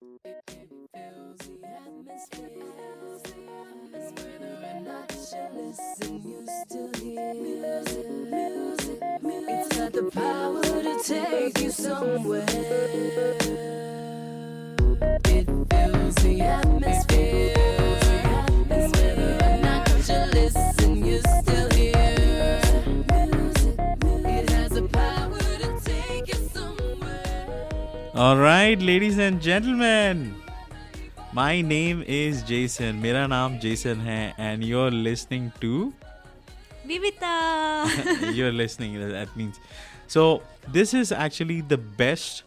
Fills the atmosphere. Whether or not you listen, you still hear music, music, music. It's got the power to take you somewhere. It fills the atmosphere. Whether or not you listen, you still hear music, music. It has the power to take you somewhere. All right, ladies and gentlemen, my name is Jason. मेरा नाम Jason है, and you're listening to. Vivita. You're listening. That means. So this is actually the best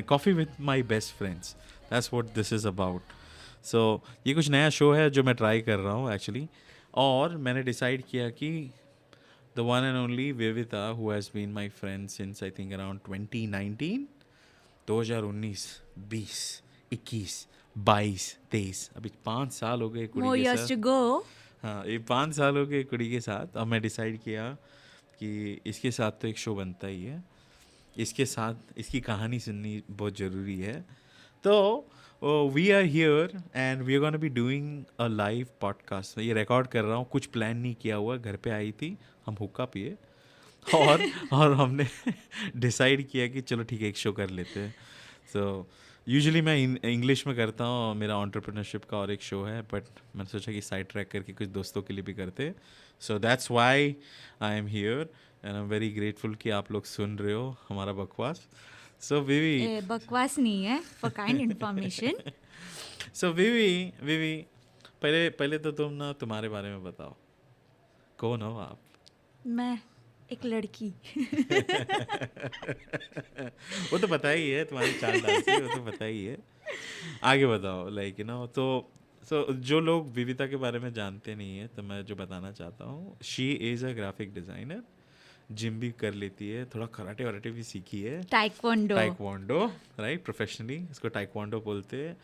coffee with my best friends. That's what this is about. So ये कुछ नया show है जो मैं try कर रहा हूँ actually, और मैंने डिसाइड किया कि the one and only Vivita, who has been my friend since I think around 2019. 2019, 20, 21, 22, 23, अभी 5 साल हो गए कुड़ी More के years साथ. to go. हाँ, ये 5 साल हो गए कुड़ी के साथ. अब मैं डिसाइड किया कि इसके साथ तो एक शो बनता ही है, इसके साथ इसकी कहानी सुननी बहुत ज़रूरी है. तो we are here and we are gonna be doing a live podcast. ये रिकॉर्ड कर रहा हूँ, कुछ प्लान नहीं किया हुआ. घर पे आई थी, हम हुक्का पिए और हमने डिसाइड किया कि चलो ठीक है एक शो कर लेते हैं. सो यूजुअली मैं इंग्लिश में करता हूँ, मेरा एंटरप्रेन्योरशिप का और एक शो है, बट मैंने सोचा कि साइड ट्रैक करके कुछ दोस्तों के लिए भी करते. So that's why I am here and I am very grateful कि आप लोग सुन रहे हो हमारा बकवास. सो विवी, बकवास नहीं है, for kind information. सो विवी पहले तो तुम ना तुम्हारे बारे में बताओ, कौन हो आप? मैं एक लड़की. वो तो पता ही है, तुम्हारी चाल डाल से वो तो पता ही है. आगे बताओ, लाइक यू नो. तो जो लोग विविता के बारे में जानते नहीं है, तो मैं जो बताना चाहता हूँ, she is a graphic designer. Gym भी कर लेती है, थोड़ा कराटे वराटे भी सीखी है. टाइक्वांडो, राइट, प्रोफेशनली इसको टाइक्वांडो बोलते हैं.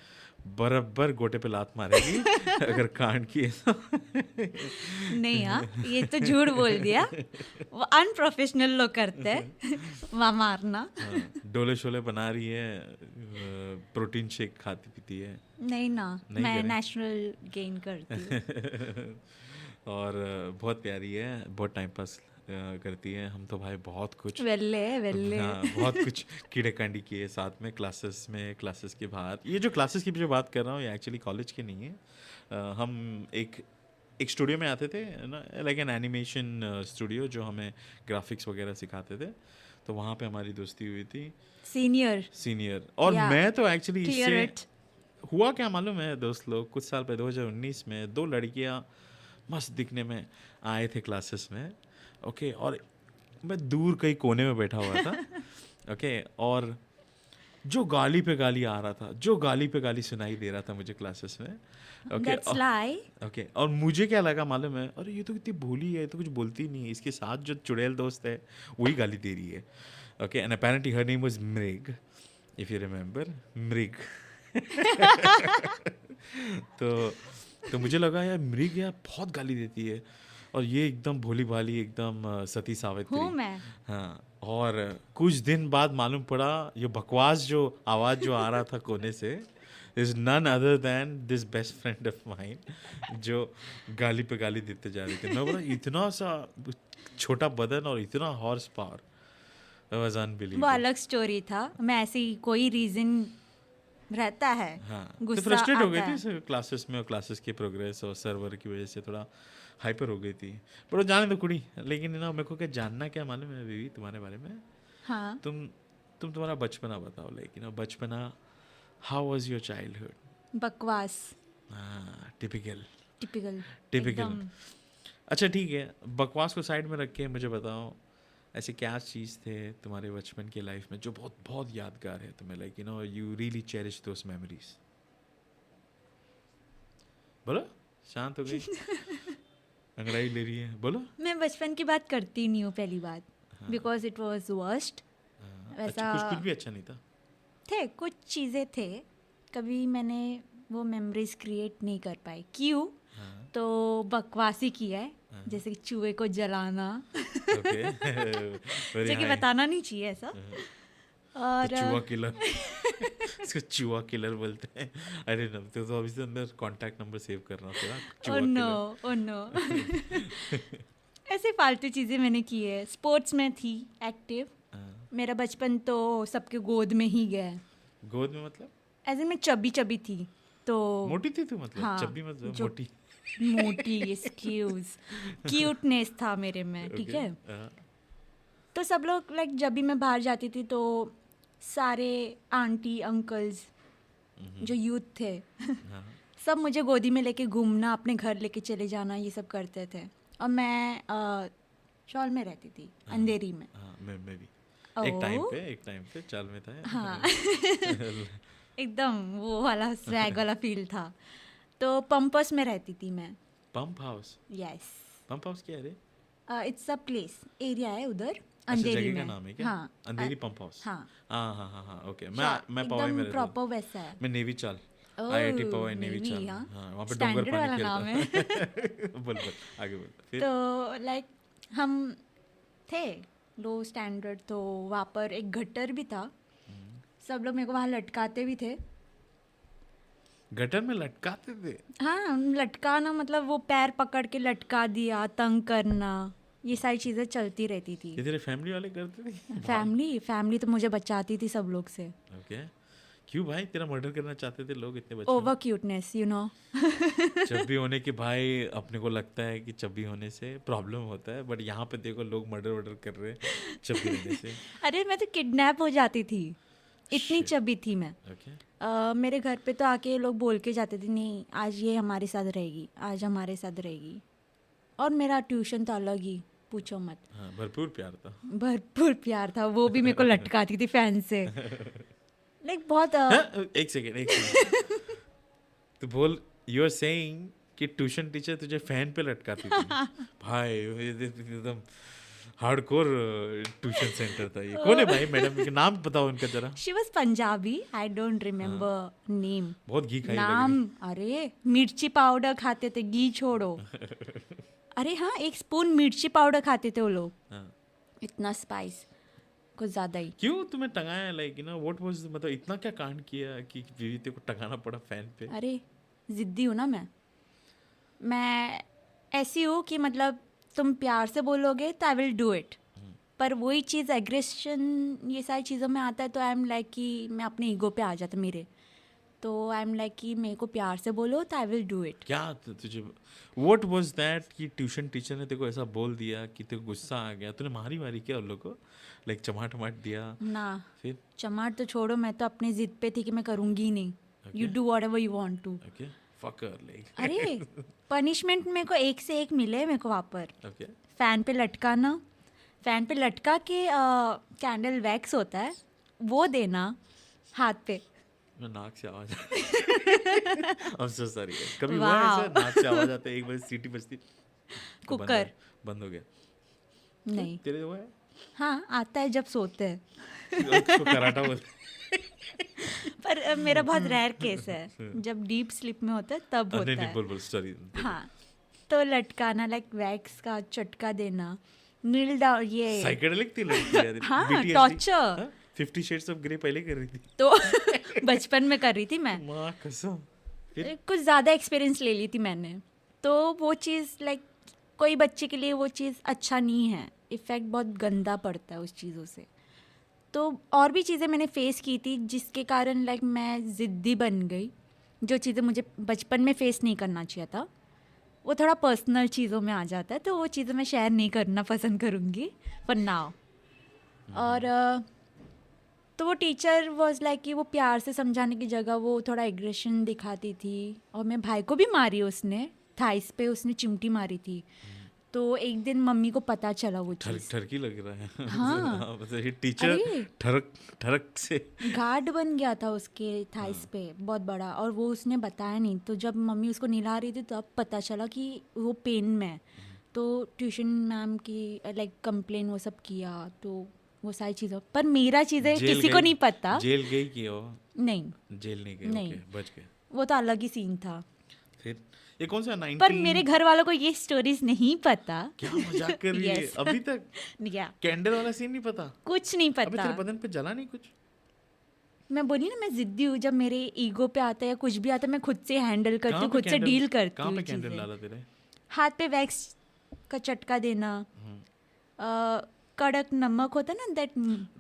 बराबर गोटे पे लात मारेगी अगर कांड किए तो. नहीं हाँ, ये तो झूठ बोल दिया. वो अनप्रोफेशनल लोग करते हैं मारना. डोले शोले बना रही है, प्रोटीन शेक खाती पीती है. नहीं ना, नहीं मैं करें. नेचुरल गेन करती हूँ. और बहुत प्यारी है, बहुत टाइम पास करती है. हम तो भाई बहुत कुछ वेल्ले. हाँ, बहुत कुछ कीड़े कांडी किए साथ में, क्लासेस में, क्लासेस के बाहर. ये जो क्लासेस की जो बात कर रहा हूँ, ये एक्चुअली कॉलेज की नहीं है. हम एक स्टूडियो में आते थे ना, लाइक एन एनिमेशन स्टूडियो, जो हमें ग्राफिक्स वगैरह सिखाते थे. तो वहाँ पे हमारी दोस्ती हुई थी. सीनियर. और Yeah. मैं तो एक्चुअली Clear इससे it. हुआ क्या मालूम है दोस्त लोग, कुछ साल पहले 2019 में 2 लड़कियां मस्त दिखने में आए थे क्लासेस में. ओके, और मैं दूर कहीं कोने में बैठा हुआ था. ओके, और जो गाली पे गाली आ रहा था, जो गाली पे गाली सुनाई दे रहा था मुझे क्लासेस में. That's lie. ओके, और मुझे क्या लगा मालूम है, अरे ये तो कितनी भोली है, तो कुछ बोलती नहीं है. इसके साथ जो चुड़ैल दोस्त है वही गाली दे रही है. Okay, and apparently her name was मृग, इफ यू रिमेंबर, मृग. तो मुझे लगा यार मृग यार बहुत गाली देती है, और ये एकदम भोली भाली, एकदम सती सावित्री हूँ मैं. हाँ. और कुछ दिन बाद मालूम पड़ा ये बकवास जो आवाज़ जो आ रहा था कोने से is none other than this best friend of mine, जो गाली पे गाली देते जा रही थी. मैं बोला इतना सा छोटा बदन और इतना हॉर्स पावर, वाज वो अनबिलीवेबल. अलग स्टोरी था. मैं ऐसे ही कोई रीजन रहता है, हाँ, तो गुस्सा फ्रस्ट्रेट हो आता गई है. थी क्लासेस में, और क्लासेस के प्रोग्रेस और सर्वर की वजह से थोड़ा हाइपर हो गई थी. पर वो जाने दो कुड़ी. लेकिन ना मेरे को क्या जानना क्या मालूम है बीवी तुम्हारे बारे में. हाँ, तुम तुम्हारा बचपना बताओ, लाइक बचपना, हाउ वाज योर चाइल्डहुड? बकवास. टिपिकल. टिपिकल. अच्छा ठीक है, बकवास को साइड में रख के मुझे बताओ, ऐसे क्या चीज़ थे तुम्हारे बचपन की लाइफ में जो बहुत बहुत यादगार है तुम्हें, like you really cherish those memories. बोलो, शांत हो गई, अंगड़ाई ले रही है, बोलो. मैं बचपन की बात करती नहीं हूँ, पहली बात, बिकॉज इट वॉज वर्स्ट. अच्छा, कुछ भी अच्छा नहीं था. थे कुछ चीज़ें थे, कभी मैंने वो मेमोरीज क्रिएट नहीं कर पाई. क्यों? तो बकवासी किया है, जैसे कि चूहे को जलाना. Okay. Very जो कि high. बताना नहीं चाहिए ऐसा. और चूहा किलर. इसको चूहा किलर बोलते हैं। अरे ना तो अभी से अंदर कांटेक्ट नंबर सेव करना पड़ा, ओ चूहा नो, किलर। Oh no. ऐसे फालतू चीज़ें मैंने की है। स्पोर्ट्स में थी एक्टिव। हाँ। मेरा बचपन तो सबके गोद में ही गया है। गोद में मतलब ऐसे मैं चबी चबी थी तो मोटी थी तू, मतलब हाँ, चब्बी मतलब जो- मोटी। मोटी, एक्सक्यूज, क्यूटनेस था मेरे में, ठीक Okay, है। हाँ, तो सब लोग लाइक जब भी मैं बाहर जाती थी तो सारे आंटी अंकल्स जो यूथ थे हाँ, सब मुझे गोदी में लेके घूमना, अपने घर लेके चले जाना, ये सब करते थे। और मैं शॉल में रहती थी, अंधेरी में। हाँ, मैं भी ओ। एक टाइम पे चाल में था। हाँ। एकदम वो वाला स्वैग वाला फील था। तो पंपस में रहती थी मैं। Pump house, yes, pump house क्या है रे? इट्स अ प्लेस, एरिया है उधर अच्छा, अंधेरी जगह में। का नाम है क्या? हाँ, अंधेरी पंप हाउस। हाँ, हाँ हाँ हाँ हाँ, ओके। मैं पवाई में एकदम रहता प्रॉपर वैसा है। हूँ। मैं नेवी चाल, ओह, IIT पवाई नेवी Navy, चाल। हाँ। हाँ, वहाँ पे डोंगर Standard पानी वाला नाम खेलता। बोल बोल आगे बोल फिर। तो लाइक हम थे लो स्टैंडर्ड, तो वहाँ पर एक गटर भी था। सब लोग मेरे को वहाँ लटकाते भी थे। गटर में लटकाते थे? हाँ, लटकाना मतलब वो पैर पकड़ के लटका दिया, तंग करना, ये सारी चीज़ें चलती रहती थी। ये तेरे फैमिली वाले करते थे? फैमिली तो मुझे बचाती थी सब लोग से। ओके, क्यों भाई तेरा मर्डर करना चाहते थे लोग इतने बच्चे? Over cuteness, you know. चब्बी होने के भाई अपने को लगता है कि चब्बी होने से प्रॉब्लम होता है, बट यहाँ पे देखो लोग मर्डर कर रहे हैं चब्बी रहने से। अरे मैं तो किडनैप हो जाती थी, इतनी Shit. चबी थी मैं। ओके, मेरे घर पे तो आके लोग बोल के जाते थे, नहीं आज ये हमारे साथ रहेगी, आज हमारे साथ रहेगी। और मेरा ट्यूशन तो अलग ही, पूछो मत। हाँ, भरपूर प्यार था। भरपूर प्यार था, वो भी मेरे को लटकाती थी फैन से। लाइक बहुत हाँ, एक सेकेंड तो बोल, यू आर सेइंग कि ट्यूशन टीचर तुझे फैन पे लटकाती थी? भाई ये एकदम हार्डकोर ट्यूशन सेंटर था ये। कौन है भाई मैडम के नाम बताओ उनका जरा। She was Punjabi, I don't remember name. बहुत घी खाई लग नाम, अरे मिर्ची पाउडर खाते थे, घी छोड़ो। अरे हाँ, 1 स्पून मिर्ची पाउडर खाते थे वो लोग। रही। हाँ। इतना स्पाइस, कुछ ज़्यादा ही। क्यों तुम्हें टंगाया, like you know what was, मतलब इतना क्या कांड किया कि बीवी तेरे को टंगाना पड़ा फैन पे? अरे ज़िद्दी हूँ ना मैं ऐसी हूँ कि मतलब तुम प्यार से बोलोगे तो आई विल डू इट, पर वही चीज़ एग्रेशन ये सारी चीज़ों में आता है तो आई एम लाइक कि मैं अपने ईगो पे आ जाता मेरे, तो आई एम लाइक कि मेरे को प्यार से बोलो तो आई विल डू इट। क्या तुझे व्हाट वाज दैट कि ट्यूशन टीचर ने तेरे को ऐसा बोल दिया कि तेरे को गुस्सा आ गया, तूने मारी क्या उन लोग को, लाइक चमाट दिया? ना, फिर चमाट तो छोड़ो, मैं तो अपनी ज़िद पे थी कि मैं करूँगी ही नहीं। You do whatever you want to. Okay, fucker like. अरे पनिशमेंट मेरे को एक से एक मिले मेरे को वहाँ पर। ओके, फैन पे लटकाना, फैन पे लटका के कैंडल वैक्स होता है वो देना हाथ पे। मैं नाक से आवाज I'm so sorry. कभी हुआ है ऐसा, नाक से आवाज आता है, एक बार सीटी बजती तो कुकर बंद हो गया? नहीं, तेरे हुआ है? हाँ आता है जब सोते हैं। उसको कराटा बोलते पर मेरा बहुत रेयर केस है, जब डीप स्लीप में होता है तब हैं। होता नहीं है। बोल सॉरी। हाँ, तो लटकाना, लाइक वैक्स का चटका देना, नील डाउन, ये साइकेडेलिक थी लड़की यार। हाँ, BTSD, torture। हाँ? 50 शेड्स ऑफ ग्रे पहले कर रही थी। तो बचपन में कर रही थी मैं, माँ कसम। फिर कुछ ज़्यादा एक्सपीरियंस ले ली थी मैंने, तो वो चीज़ लाइक कोई बच्चे के लिए वो चीज़ अच्छा नहीं है, इफ़ेक्ट बहुत गंदा पड़ता है उस चीज़ों से। तो और भी चीज़ें मैंने फेस की थी जिसके कारण लाइक मैं ज़िद्दी बन गई, जो चीज़ें मुझे बचपन में फेस नहीं करना चाहिए था, वो थोड़ा पर्सनल चीज़ों में आ जाता है, तो वो चीज़ें मैं शेयर नहीं करना पसंद करूँगी फॉर नाउ। और तो वो टीचर वाज लाइक कि वो प्यार से समझाने की जगह वो थोड़ा एग्रेशन दिखाती थी, और मेरे भाई को भी मारी उसने, थाइस पे उसने चिमटी मारी थी। तो एक दिन मम्मी को पता चला वो चीज़, ठरकी लग रहा है। हाँ। मतलब ये टीचर अरे। ठरक से गार्ड बन गया था उसके थाइस पे बहुत बड़ा, और वो उसने बताया नहीं, तो जब मम्मी उसको नहला रही थी तब पता चला कि वो पेन में है। तो ट्यूशन मैम की लाइक कंप्लेन वो सब किया, तो वो सारी चीज़ों, पर मेरा चीज़ें जेल किसी को गई? नहीं पता। जेल गई कि वो नहीं, जेल नहीं गई? नहीं। ओके, बच गए। वो तो अलग ही सीन था। फिर ये कौन सा 19? पर मेरे घर वालों को ये स्टोरीज नहीं पता। क्या मजाक कर रही है Yes. अभी तक? या कैंडल वाला सीन नहीं पता? कुछ नहीं अबे पता। तेरे बदन पे जला नहीं कुछ? मैं बोली ना, मैं जिद्दी हूँ। जब मेरे ईगो पे आता है या कुछ भी आता है, मैं खुद से हैंडल करती हूँ, खुद से डील करती कहाँ हूँ पे कैंडल चीज़ें। डाला तेरे? हाथ पे वैक्स का चटका देना, कड़क नमक होता है ना, that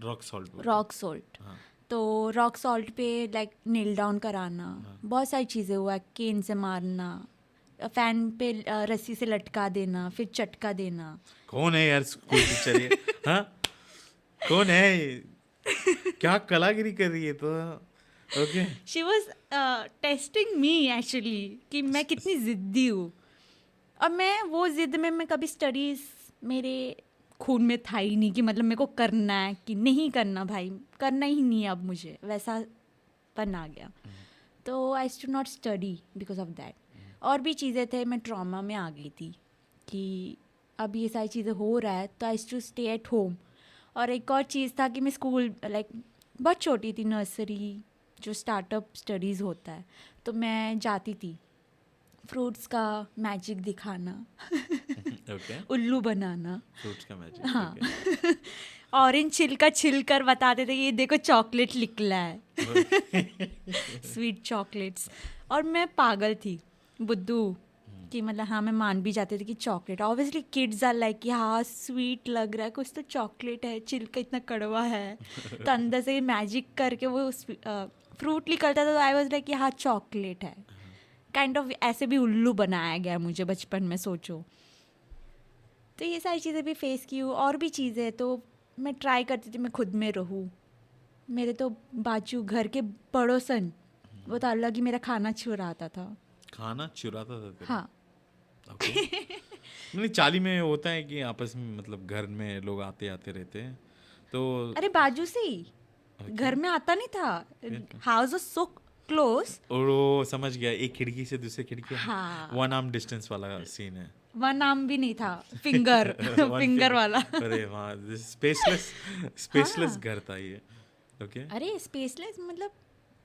rock salt. Rock salt, हाँ। तो रॉक सॉल्ट पे लाइक नील डाउन कराना, बहुत सारी चीज़ें हुआ, केन से मारना, फैन पे रस्सी से लटका देना, फिर चटका देना। कौन है यार स्कूल टीचर ये? हाँ, कौन है ये? क्या कलागिरी कर रही है? तो okay, she was testing me actually, कि मैं कितनी ज़िद्दी हूँ। और मैं वो ज़िद में, मैं कभी स्टडीज़ मेरे खून में था ही नहीं कि मतलब मेरे को करना है कि नहीं करना, भाई करना ही नहीं है अब मुझे, वैसा पन आ गया। तो I to not study because of that. और भी चीज़ें थे, मैं ट्रॉमा में आ गई थी कि अब ये सारी चीज़ें हो रहा है, तो I to stay at home. और एक और चीज़ था कि मैं स्कूल लाइक बहुत छोटी थी, नर्सरी जो स्टार्टअप स्टडीज़ होता है, तो मैं जाती थी, फ्रूट्स का मैजिक दिखाना, ओके, उल्लू बनाना, फ्रूट्स का मैजिक। हाँ ऑरेंज छिलका छिलकर बताते थे ये देखो चॉकलेट निकला है, स्वीट चॉकलेट्स। और मैं पागल थी, बुद्धू, कि मतलब हाँ मैं मान भी जाती थी कि chocolate, obviously kids are like कि हाँ स्वीट लग रहा है, कुछ तो चॉकलेट है, छिलका इतना कड़वा है, तो अंदर से मैजिक करके वो फ्रूट निकलता था, तो आई वाज लाइक कि हाँ चॉकलेट है, काइंड ऑफ ऐसे भी उल्लू बनाया गया मुझे बचपन में, सोचो। तो ये सारी चीज़ें भी फेस की हूँ, और भी चीज़ें। तो मैं ट्राई करती थी मैं खुद में रहूँ। मेरे तो बाजू घर के पड़ोसन, वो तो अलग ही मेरा खाना चुराता था। खाना चुराता था तेरा? हाँ, ओके। नहीं, चाली में होता है कि आपस में मतलब घर में लोग आते आते रहते हैं, तो अरे बाजू से ही, घर में आता नहीं था, हाउस वाज सो क्लोज। और वो समझ गया, एक खिड़की से दूसरे खिड़की, हाँ, 1 आर्म डिस्टेंस वाला सीन है। वन आर्म भी नहीं था, फिंगर फिंगर वाला। अरे वाह, स्पेसलेस घर था ये। ओके, अरे स्पेसलेस मतलब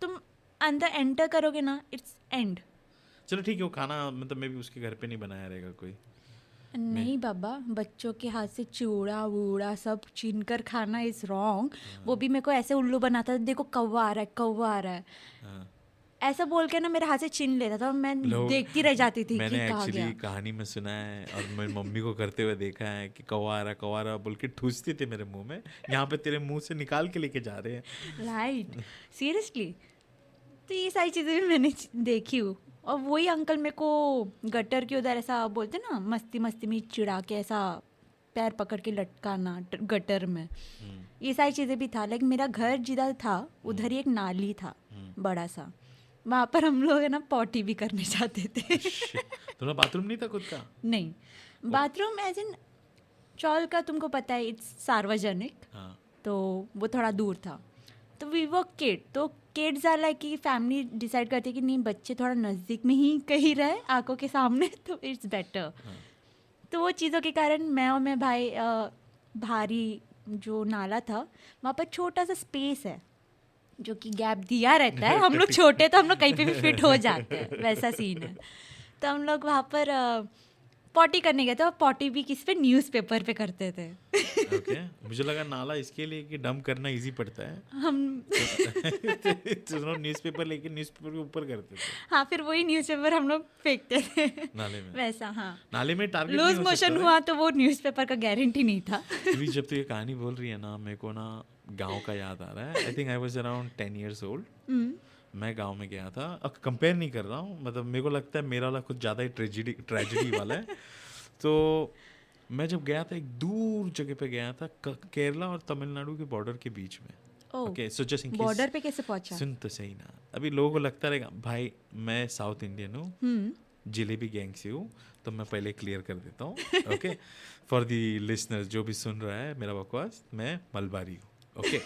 तुम अंदर एंटर करोगे ना, इट्स एंड। चलो ठीक है, वो खाना मतलब मे भी उसके घर पे नहीं बनाया रहेगा कोई। नहीं बाबा, बच्चों के हाथ से चूड़ा वूड़ा सब छीन कर खाना इज रॉन्ग। वो भी मेरे को ऐसे उल्लू बनाता था, देखो कौवा आ रहा है, कौवा आ रहा है, हाँ। ऐसा बोल के ना मेरे हाथ से छीन लेता था, और मैं लोग- देखती रह जाती थी कि मैंने कहाँ एक्चुअली गया। कहानी में सुना है और मेरी मम्मी को करते हुए देखा है कि कौवा आ रहा बोल के ठूसते थे मेरे मुंह में, यहाँ पे तेरे मुंह से निकाल के लेके जा रहे हैं। Right, seriously. तो ये सारी चीज़ें भी मैंने देखी हूँ। और वही अंकल मेरे को गटर के उधर ऐसा बोलते ना, मस्ती मस्ती में चिढ़ा के ऐसा पैर पकड़ के लटकाना गटर में, ये सारी चीज़ें भी था। लाइक मेरा घर जिधर था उधर ही एक नाली था बड़ा सा, वहाँ पर हम लोग है ना पॉटी भी करने जाते थे। तुम्हारा बाथरूम नहीं था खुद का? नहीं, बाथरूम एज इन चौल का तुमको पता है, इट्स सार्वजनिक, हाँ। तो वो थोड़ा दूर था। तो वी वो किड, तो किड्स आर लाइक कि फैमिली डिसाइड करती है कि नहीं बच्चे थोड़ा नज़दीक में ही कहीं रहे आंखों के सामने, तो इट्स बेटर। तो वो चीज़ों के कारण मैं और मेरे भाई भारी जो नाला था वहाँ पर छोटा सा स्पेस है जो कि गैप दिया रहता है, हम लोग छोटे तो हम लोग कहीं पे भी फिट हो जाते हैं, वैसा सीन है। तो हम लोग वहाँ पर पॉटी करने गए थे, और पॉटी भी किस पे, न्यूज़पेपर पे करते थे। ओके, मुझे लगा नाला इसके लिए कि डंप करना इजी पड़ता है, हम न्यूज़पेपर लेके न्यूज़पेपर के ऊपर करते थे हाँ, फिर वही न्यूज़पेपर हम लोग फेंकते थे नाले में। वैसा। हाँ, नाले में टारगेट लूज मोशन हुआ तो वो न्यूज़पेपर का गारंटी नहीं था। अभी जब तू ये कहानी बोल रही है ना, मेरे को ना गांव का याद आ रहा है। I think I was around 10 years old। मैं गांव में गया था, अब कंपेयर नहीं कर रहा हूँ, मतलब मेरे को लगता है मेरा वाला कुछ ज़्यादा ही ट्रेजिडी वाला है। तो मैं जब गया था, एक दूर जगह पे गया था, केरला और तमिलनाडु के बॉर्डर के बीच में। Okay, so just in case, border पे कैसे पहुंचा? सुन तो सही ना, अभी लोगों को लगता रहेगा भाई मैं साउथ इंडियन हूँ, जिलेबी गैंग से हूँ, तो मैं पहले क्लियर कर देता हूँ। ओके, फॉर दी लिसनर्स जो भी सुन रहा है मेरा बकवास, मैं मलबारी हूँ। ओके,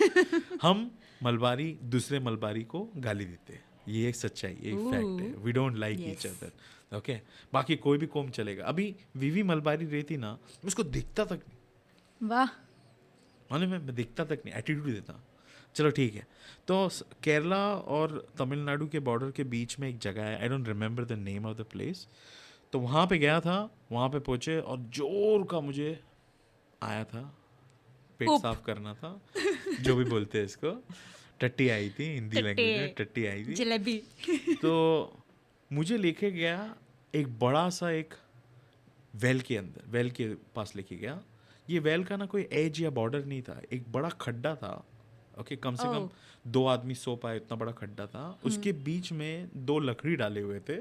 हम मलबारी दूसरे मलबारी को गाली देते हैं, ये एक सच्चाई, एक फैक्ट है। We don't like each other. Okay, बाकी कोई भी कौम चलेगा। अभी वीवी मलबारी रहती ना, उसको दिखता तक नहीं, वाह, मालूम है, मैं दिखता तक नहीं, एटीट्यूड देता। चलो ठीक है, तो केरला और तमिलनाडु के बॉर्डर के बीच में एक जगह है, I don't remember the name of the place. तो वहाँ पे गया था, वहाँ पे पहुँचे और जोर का मुझे आया था, पेट साफ करना था, जो भी बोलते हैं इसको। टट्टी आई थी, हिंदी लैंग्वेज में टट्टी आई थी। जलेबी। तो मुझे लेके गया एक बड़ा सा एक वेल के अंदर, वेल के पास लेके गया। ये वेल का ना कोई एज या बॉर्डर नहीं था, एक बड़ा खड्डा था। ओके, कम से कम 2 आदमी सो पाए इतना बड़ा खड्डा था। उसके बीच में 2 लकड़ी डाले हुए थे।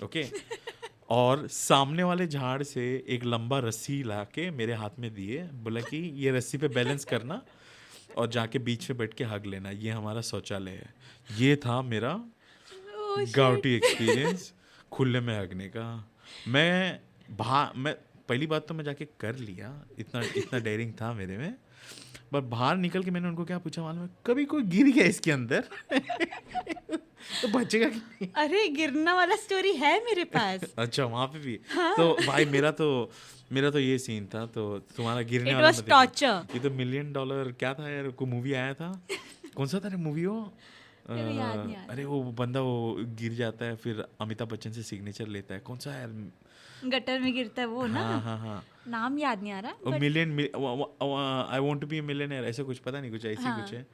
ओके, और सामने वाले झाड़ से एक लंबा रस्सी ला के मेरे हाथ में दिए, बोला कि ये रस्सी पे बैलेंस करना और जाके बीच में बैठ के हग लेना, ये हमारा शौचालय है। ये था मेरा गाउटी एक्सपीरियंस खुले में हगने का। मैं पहली बात तो मैं जाके कर लिया, इतना डेयरिंग था मेरे में। पर बाहर निकल के मैंने उनको क्या पूछा मालूम है, कभी कोई गिर गया इसके अंदर तो बचेगा कि नहीं? अरे गिरना वाला स्टोरी है मेरे पास। अच्छा, वहाँ पे भी। तो भाई मेरा तो ये सीन था। तो तुम्हारा गिरने It वाला was मत देखो। torture. ये तो $1 million क्या था यार, कोई मूवी आया था, कौन सा था मूवी वो? मेरे याद नहीं आ रहा। अरे वो बंदा वो गिर जाता है, फिर अमिताभ बच्चन से सिग्नेचर लेता है, कौन सा यार? गटर में गिरता है वो ना। हाँ। नाम याद नहीं आ रहा। वो I want to be a millionaire, ऐसा कुछ, पता नहीं, कुछ ऐसी कुछ है।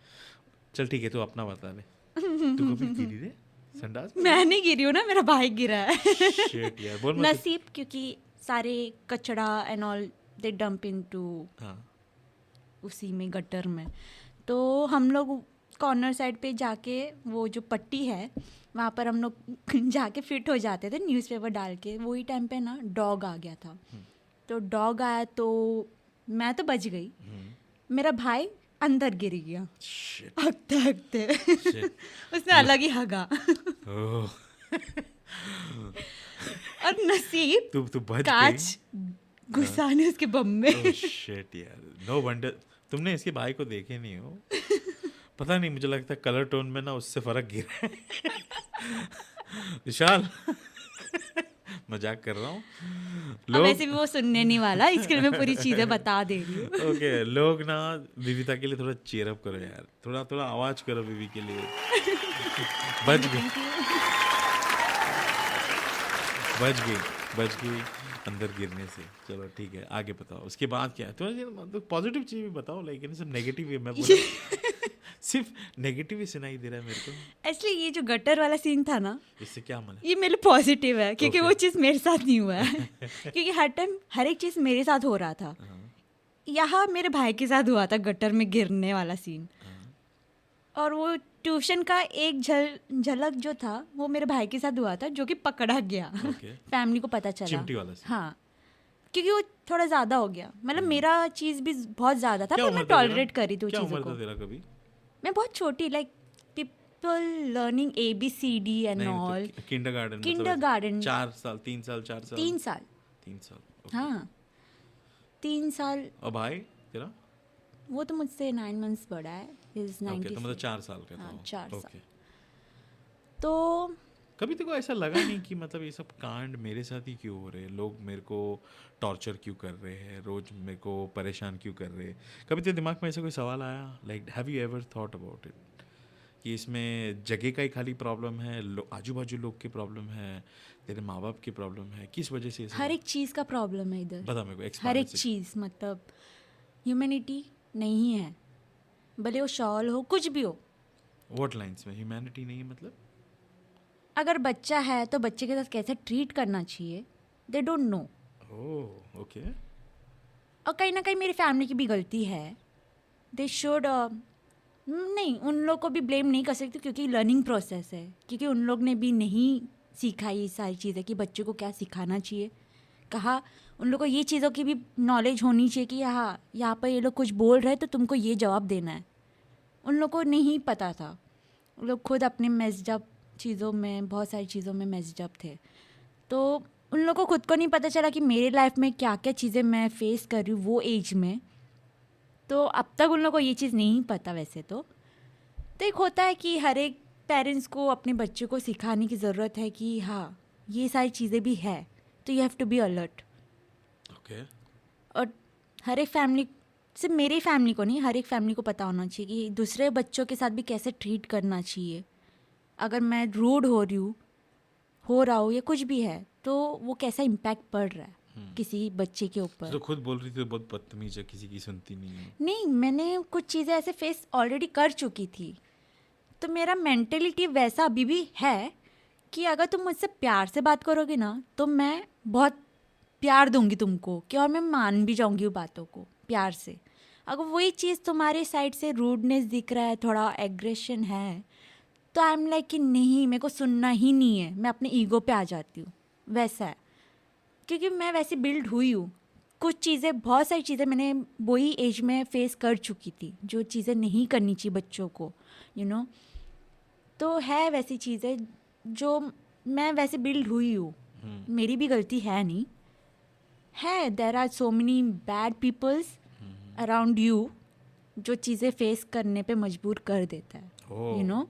चल ठीक है, तू अपना बता ले। तू कभी गिरी रे संडास? मैं नहीं गिरी हूँ ना, मेरा भाई गिरा है। शिट यार, बोल मत। नसीब, क्योंकि सारे कचड़ा and all they dump into उसी में गटर में। तो हम लोग कॉर्नर साइड पे जाके वो जो पट्टी है वहाँ पर हम लोग जाके फिट हो जाते थे न्यूज़पेपर डाल के। वही टाइम पे ना डॉग आ गया था। तो डॉग आया तो मैं तो बच गई, मेरा भाई अंदर गिर गया हगते हगते। उसने अलग ही हगा। और नसीब तू बच कांच घुसा ने उसके बम में। शिट यार, नो वंडर तुमने इसके भाई को देखे नहीं हो। पता नहीं, मुझे लगता है कलर टोन में ना उससे फर्क गिरा है। विशाल मजाक कर रहा हूँ। अब वैसे भी वो सुनने नहीं वाला, इसके लिए मैं पूरी चीजें बता दे रही हूँ। ओके, लोग ना विविता के लिए थोड़ा चीयर अप करो यार, थोड़ा आवाज करो विवी के लिए। बच गई अंदर गिरने से। चलो ठीक है, आगे बताओ उसके बाद क्या है। तो पॉजिटिव चीज भी बताओ, लेकिन सब नेगेटिव है। मैं बोला सिर्फ नेगेटिव ही सुनाई दे रहा है मेरे को। इसलिए ये जो गटर वाला सीन था ना, इससे क्या मतलब? ये मेरे पॉजिटिव है, क्योंकि वो चीज़ मेरे साथ नहीं हुआ है। क्योंकि हर टाइम हर एक चीज़ मेरे साथ हो रहा था। यहाँ मेरे भाई के साथ हुआ था गटर में गिरने वाला सीन। और वो ट्यूशन का एक झलक जो था वो मेरे भाई के साथ हुआ था, जो कि पकड़ा गया। फैमिली को पता चला। चिमटी वाला सीन। हाँ, क्योंकि वो थोड़ा ज़्यादा हो गया। मतलब मेरा चीज़ भी बहुत ज़्यादा था, पर मैं टॉलरेट करी थी उस चीज़ों को। तेरा कभी? मैं बहुत छोटी, like people learning ABCD and all. Kindergarten 4 साल 3 साल 4 साल 3 साल 3 साल। हाँ 3 साल। और भाई तेरा? वो तो मुझसे 9 months बड़ा है। इज 90। तो मतलब 4 साल का था। हाँ, 4 साल। ओके। तो कभी तेको ऐसा लगा नहीं कि मतलब ये सब कांड मेरे साथ ही क्यों हो रहे हैं, लोग मेरे को टॉर्चर क्यों कर रहे हैं, रोज मेरे को परेशान क्यों कर रहे हैं? कभी तेरे दिमाग में ऐसा कोई सवाल आया, like have you ever thought about it, कि इसमें जगह का ही खाली प्रॉब्लम है, आजू बाजू लोग की प्रॉब्लम है, तेरे माँ बाप की प्रॉब्लम है, किस वजह से? हर एक चीज़ का प्रॉब्लम है इधर। बता मेरे को। हर एक चीज़, मतलब ह्यूमैनिटी नहीं है, भले वो शॉल हो, कुछ भी हो। व्हाट लाइंस में ह्यूमैनिटी नहीं है? मतलब अगर बच्चा है तो बच्चे के साथ कैसे ट्रीट करना चाहिए, they don't know. Oh okay. और कहीं ना कहीं मेरी फैमिली की भी गलती है। दे शुड नहीं, उन लोग को भी ब्लेम नहीं कर सकती, क्योंकि लर्निंग प्रोसेस है। क्योंकि उन लोग ने भी नहीं सीखा ये सारी चीज़ें कि बच्चे को क्या सिखाना चाहिए। कहा उन लोग को ये चीज़ों की भी नॉलेज होनी चाहिए कि यहाँ पर ये लोग कुछ बोल रहे हैं तो तुमको ये जवाब देना है। उन लोग को नहीं पता था। उन लोग खुद अपने मेस्ड अप चीज़ों में, बहुत सारी चीज़ों में मेस्ड अप थे। तो उन लोगों को खुद को नहीं पता चला कि मेरे लाइफ में क्या क्या चीज़ें मैं फेस कर रही हूँ वो एज में। तो अब तक उन लोगों को ये चीज़ नहीं पता। वैसे तो एक होता है कि हर एक पेरेंट्स को अपने बच्चे को सिखाने की ज़रूरत है कि हाँ ये सारी चीज़ें भी है, तो you have to be alert. Okay. और हर एक फैमिली, सिर्फ मेरी फैमिली को नहीं, हर एक फैमिली को पता होना चाहिए कि दूसरे बच्चों के साथ भी कैसे ट्रीट करना चाहिए। अगर मैं रूड हो रहा हूँ या कुछ भी है, तो वो कैसा इम्पैक्ट पड़ रहा है किसी बच्चे के ऊपर। तो खुद बोल रही थी बहुत बदतमीज है, किसी की सुनती नहीं है। नहीं, मैंने कुछ चीज़ें ऐसे फेस ऑलरेडी कर चुकी थी। तो मेरा मेंटेलिटी वैसा अभी भी है कि अगर तुम मुझसे प्यार से बात करोगे ना तो मैं बहुत प्यार दूंगी तुमको कि और मैं मान भी जाऊंगी वो बातों को प्यार से। अगर वही चीज़ तुम्हारे साइड से रूडनेस दिख रहा है, थोड़ा एग्रेशन है, तो आई एम लाइक कि नहीं, मेरे को सुनना ही नहीं है, मैं अपने ईगो पे आ जाती हूँ। वैसा है, क्योंकि मैं वैसे बिल्ड हुई हूँ। कुछ चीज़ें, बहुत सारी चीज़ें मैंने वही एज में फेस कर चुकी थी जो चीज़ें नहीं करनी चाहिए बच्चों को, यू नो। तो है वैसी चीज़ें जो मैं वैसे बिल्ड हुई हूँ, मेरी भी गलती है नहीं है। There are so many bad peoples around you जो चीज़ें फेस करने पे मजबूर कर देता है, ओह। You know.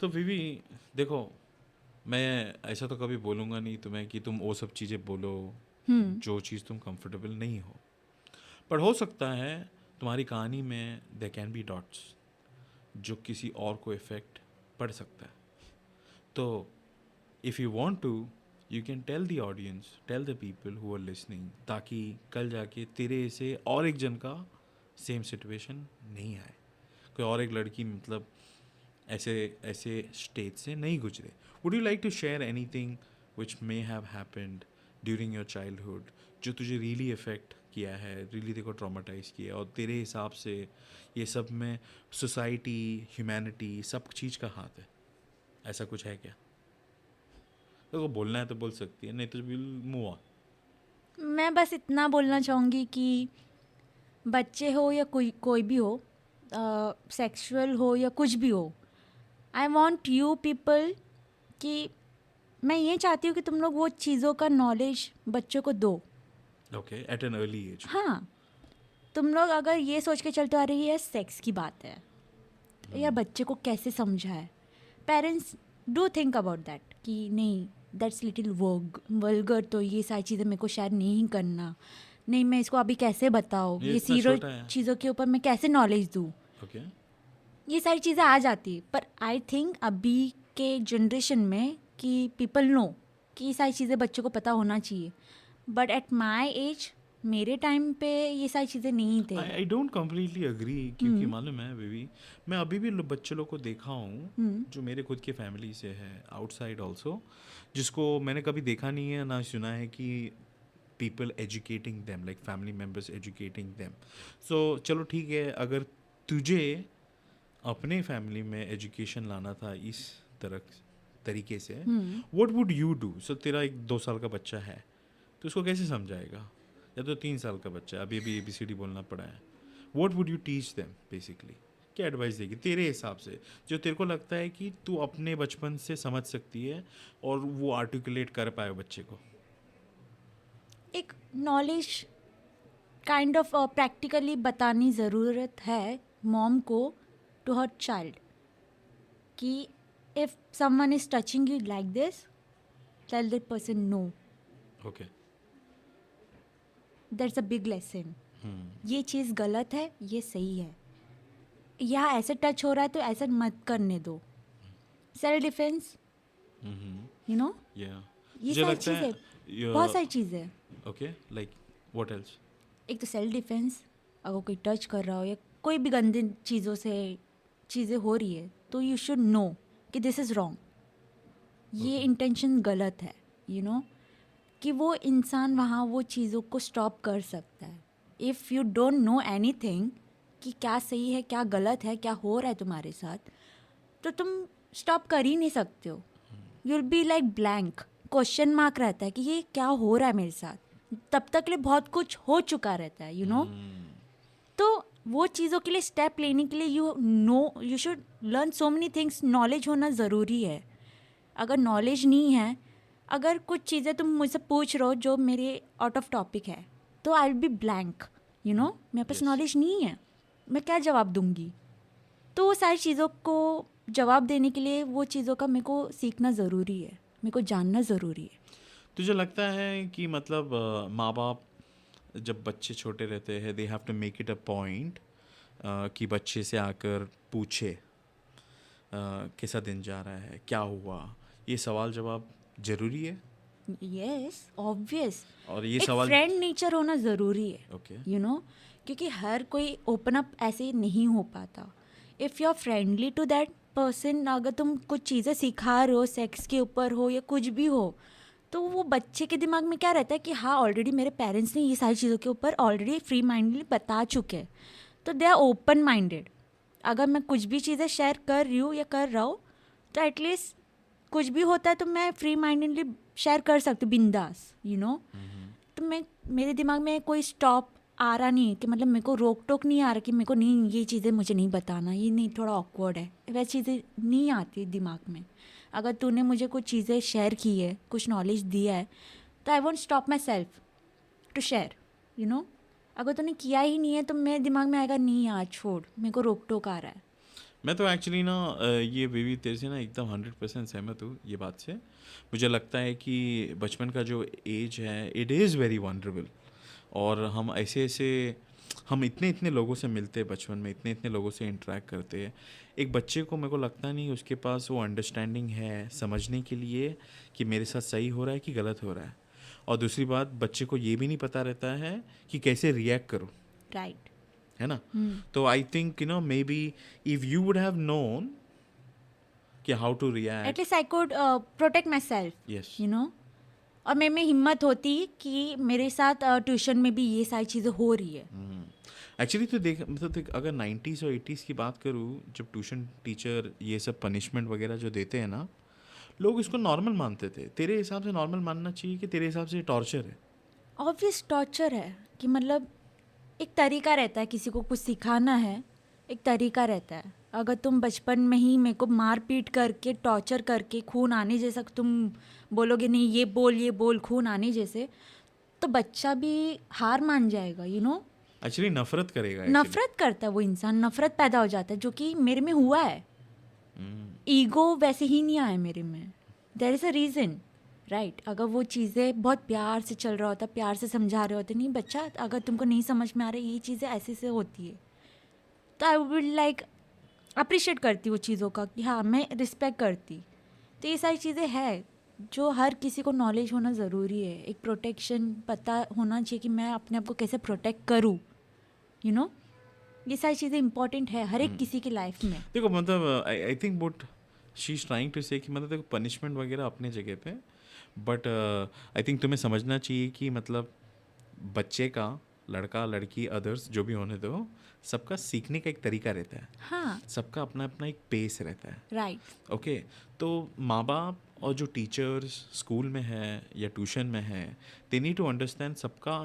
तो विवी देखो, मैं ऐसा तो कभी बोलूँगा नहीं तुम्हें कि तुम वो सब चीज़ें बोलो जो चीज़ तुम कंफर्टेबल नहीं हो, पर हो सकता है तुम्हारी कहानी में दे कैन बी डॉट्स जो किसी और को इफ़ेक्ट पड़ सकता है। तो if you want to, you can tell the audience, tell the people who are listening, ताकि कल जाके तेरे से और एक जन का सेम सिचुएशन नहीं आए, कोई और एक लड़की मतलब ऐसे स्टेज से नहीं गुजरे। Would you like to share anything which may have happened during your childhood जो तुझे रियली इफ़ेक्ट किया है, रियली तेरे को ट्रॉमेटाइज किया, और तेरे हिसाब से ये सब में सोसाइटी, ह्यूमैनिटी, सब चीज़ का हाथ है? ऐसा कुछ है क्या? तो बोलना है तो बोल सकती है, नहीं तो विल मूव ऑन। मैं बस इतना बोलना चाहूँगी कि बच्चे हो या कोई भी हो, सेक्सुअल हो या कुछ भी हो, आई वॉन्ट यू पीपल कि मैं ये चाहती हूँ कि तुम लोग वो चीज़ों का नॉलेज बच्चों को दो। Okay, at an early age. हाँ, तुम लोग अगर ये सोच के चलते आ रही है सेक्स की बात है या बच्चे को कैसे समझाए, parents do think about that कि नहीं, दैट्स लिटिल वल्गर, तो ये सारी चीज़ें मेरे को शायद नहीं करना, नहीं मैं इसको अभी कैसे बताओ, ये ये इतना सीरियल छोटा है। चीज़ों के ऊपर मैं कैसे नॉलेज दूँ, ओके, ये सारी चीज़ें आ जाती है। पर आई थिंक अभी के जनरेशन में कि पीपल नो कि ये सारी चीज़ें बच्चों को पता होना चाहिए, बट एट माई एज, मेरे टाइम पे ये सारी चीज़ें नहीं थे। आई डोंट कम्प्लीटली अग्री, क्योंकि मालूम है बेबी, मैं अभी भी बच्चे लोग को देखा हूँ जो मेरे खुद के फैमिली से है, आउटसाइड ऑल्सो, जिसको मैंने कभी देखा नहीं है ना सुना है कि people educating them, like family members educating them. So चलो ठीक है, अगर तुझे अपने फैमिली में एजुकेशन लाना था इस तरीके से, व्हाट वुड यू डू? सो तेरा एक 2 साल का बच्चा है तो उसको कैसे समझाएगा, या तो 3 साल का बच्चा है, अभी अभी ABCD बोलना पड़ा है, what would you teach them basically? क्या एडवाइस देगी तेरे हिसाब से जो तेरे को लगता है कि तू अपने बचपन से समझ सकती है और वो आर्टिकुलेट कर पाए बच्चे को? एक नॉलेज काइंड ऑफ प्रैक्टिकली बतानी ज़रूरत है मॉम को टू हर चाइल्ड कि if someone is touching you like this, tell that person no, okay, that's a big lesson. ये चीज़ गलत है, ये सही है, या ऐसे टच हो रहा है तो ऐसा मत करने दो। सेल्फ डिफेंस, यू नो, या ये सारी चीज़ें, बहुत सारी चीज़ें। Okay, like what else? एक तो सेल्फ डिफेंस, अगर कोई टच कर रहा हो या कोई भी गंदी चीज़ों से चीज़ें हो रही है तो यू शुड नो कि दिस इज़ रॉन्ग, ये इंटेंशन गलत है, यू नो, कि वो इंसान वहाँ वो चीज़ों को स्टॉप कर सकता है। If you don't know anything कि क्या सही है क्या गलत है, क्या हो रहा है तुम्हारे साथ, तो तुम स्टॉप कर ही नहीं सकते हो। You will be like blank, question mark रहता है कि ये क्या हो रहा है मेरे साथ, तब तक लिए बहुत कुछ हो चुका रहता है, यू नो। तो वो चीज़ों के लिए स्टेप लेने के लिए you should learn so many things, knowledge होना ज़रूरी है। अगर नॉलेज नहीं है, अगर कुछ चीज़ें तुम मुझसे पूछ रहे हो जो मेरे आउट ऑफ टॉपिक है, तो I will be blank, you know, मेरे पास Yes. नॉलेज नहीं है, मैं क्या जवाब दूंगी। तो वो सारी चीज़ों को जवाब देने के लिए वो चीज़ों का मेरे को सीखना ज़रूरी है, मेरे को जानना ज़रूरी है। तुझे लगता है कि मतलब माँ बाप जब बच्चे छोटे रहते हैं, they have to make it a point कि बच्चे से आकर पूछे कैसा दिन जा रहा है, क्या हुआ, ये सवाल जवाब जरूरी है? Yes, obvious. और ये एक सवाल फ्रेंड नेचर होना ज़रूरी है, ओके, यू नो, क्योंकि हर कोई ओपन अप ऐसे नहीं हो पाता। If you are friendly to that person, अगर तुम कुछ चीज़ें सिखा रहे हो, सेक्स के ऊपर हो या कुछ भी हो, तो वो बच्चे के दिमाग में क्या रहता है कि हाँ ऑलरेडी मेरे पेरेंट्स ने ये सारी चीज़ों के ऊपर ऑलरेडी फ्री माइंडली बता चुके हैं, तो दे आर ओपन माइंडेड. अगर मैं कुछ भी चीज़ें शेयर कर रही हूँ या कर रहा हूँ, तो एटलीस्ट कुछ भी होता है तो मैं फ्री माइंडली शेयर कर सकती हूँ, बिंदास, यू नो. तो मैं, मेरे दिमाग में कोई स्टॉप आ रहा नहीं है कि मतलब मेरे को रोक टोक नहीं आ रहा कि मेरे को नहीं, ये चीज़ें मुझे नहीं बताना, ये नहीं, थोड़ा ऑकवर्ड है, वैसी चीज़ें नहीं आती दिमाग में. अगर तूने मुझे कुछ चीज़ें शेयर की है, कुछ नॉलेज दिया है, तो I won't stop myself to share, you know. अगर तूने किया ही नहीं है तो मेरे दिमाग में आएगा नहीं यार छोड़, मेरे को रोक टोक आ रहा है. मैं तो एक्चुअली ना ये बेबी तेरे से ना एकदम 100% सहमत हूँ ये बात से. मुझे लगता है कि बचपन का जो एज है इट इज़ वेरी वनरेबल, और हम हम इतने लोगों से मिलते हैं बचपन में, इतने लोगों से इंटरेक्ट करते हैं. एक बच्चे को मेरे को लगता नहीं उसके पास वो अंडरस्टैंडिंग है समझने के लिए कि मेरे साथ सही हो रहा है कि गलत हो रहा है. और दूसरी बात, बच्चे को ये भी नहीं पता रहता है कि कैसे रिएक्ट करो, राइट. है ना. तो I think maybe if you would have known कि how to react, at least I could protect myself, yes. You know. और मेरे में हिम्मत होती कि मेरे साथ ट्यूशन में भी ये सारी चीज़ें हो रही है. एक्चुअली तो देख, मतलब देख, अगर 90s और 80s की बात करूँ, जब ट्यूशन टीचर ये सब पनिशमेंट वगैरह जो देते हैं ना, लोग इसको नॉर्मल मानते थे. तेरे हिसाब से नॉर्मल मानना चाहिए कि तेरे हिसाब से टॉर्चर है? ऑब्वियस टॉर्चर है कि मतलब एक तरीका रहता है, किसी को कुछ सिखाना है, एक तरीका रहता है. अगर तुम बचपन में ही मेरे को मार पीट करके, टॉर्चर करके, खून आने जैसा तुम बोलोगे नहीं ये बोल खून आने जैसे, तो बच्चा भी हार मान जाएगा, यू नो. एक्चुअली नफरत करेगा. नफरत करता है वो इंसान, नफरत पैदा हो जाता है, जो कि मेरे में हुआ है. ईगो वैसे ही नहीं आया मेरे में. There is a reason, right. अगर वो चीज़ें बहुत प्यार से चल रहा होता, प्यार से समझा रहे होते, नहीं बच्चा अगर तुमको नहीं समझ में आ रहा है ये चीज़ें ऐसे से होती है, तो आई वुड लाइक अप्रिशिएट करती वो चीज़ों का कि हाँ मैं रिस्पेक्ट करती. तो ये सारी चीज़ें हैं जो हर किसी को नॉलेज होना ज़रूरी है. एक प्रोटेक्शन पता होना चाहिए कि मैं अपने आप को कैसे प्रोटेक्ट करूँ, यू नो. ये सारी चीज़ें इंपॉर्टेंट है हर एक किसी की लाइफ में. देखो, मतलब I think what she is trying to say कि मतलब देखो, पनिशमेंट वगैरह अपने जगह पे, बट आई थिंक तुम्हें समझना चाहिए कि मतलब बच्चे का, लड़का लड़की अदर्स जो भी होने दो, सबका सीखने का एक तरीका रहता है. हाँ, सबका अपना अपना एक पेस रहता है. राइट. ओके. तो माँ बाप और जो टीचर्स स्कूल में है या ट्यूशन में है, दे नीड टू अंडरस्टैंड सबका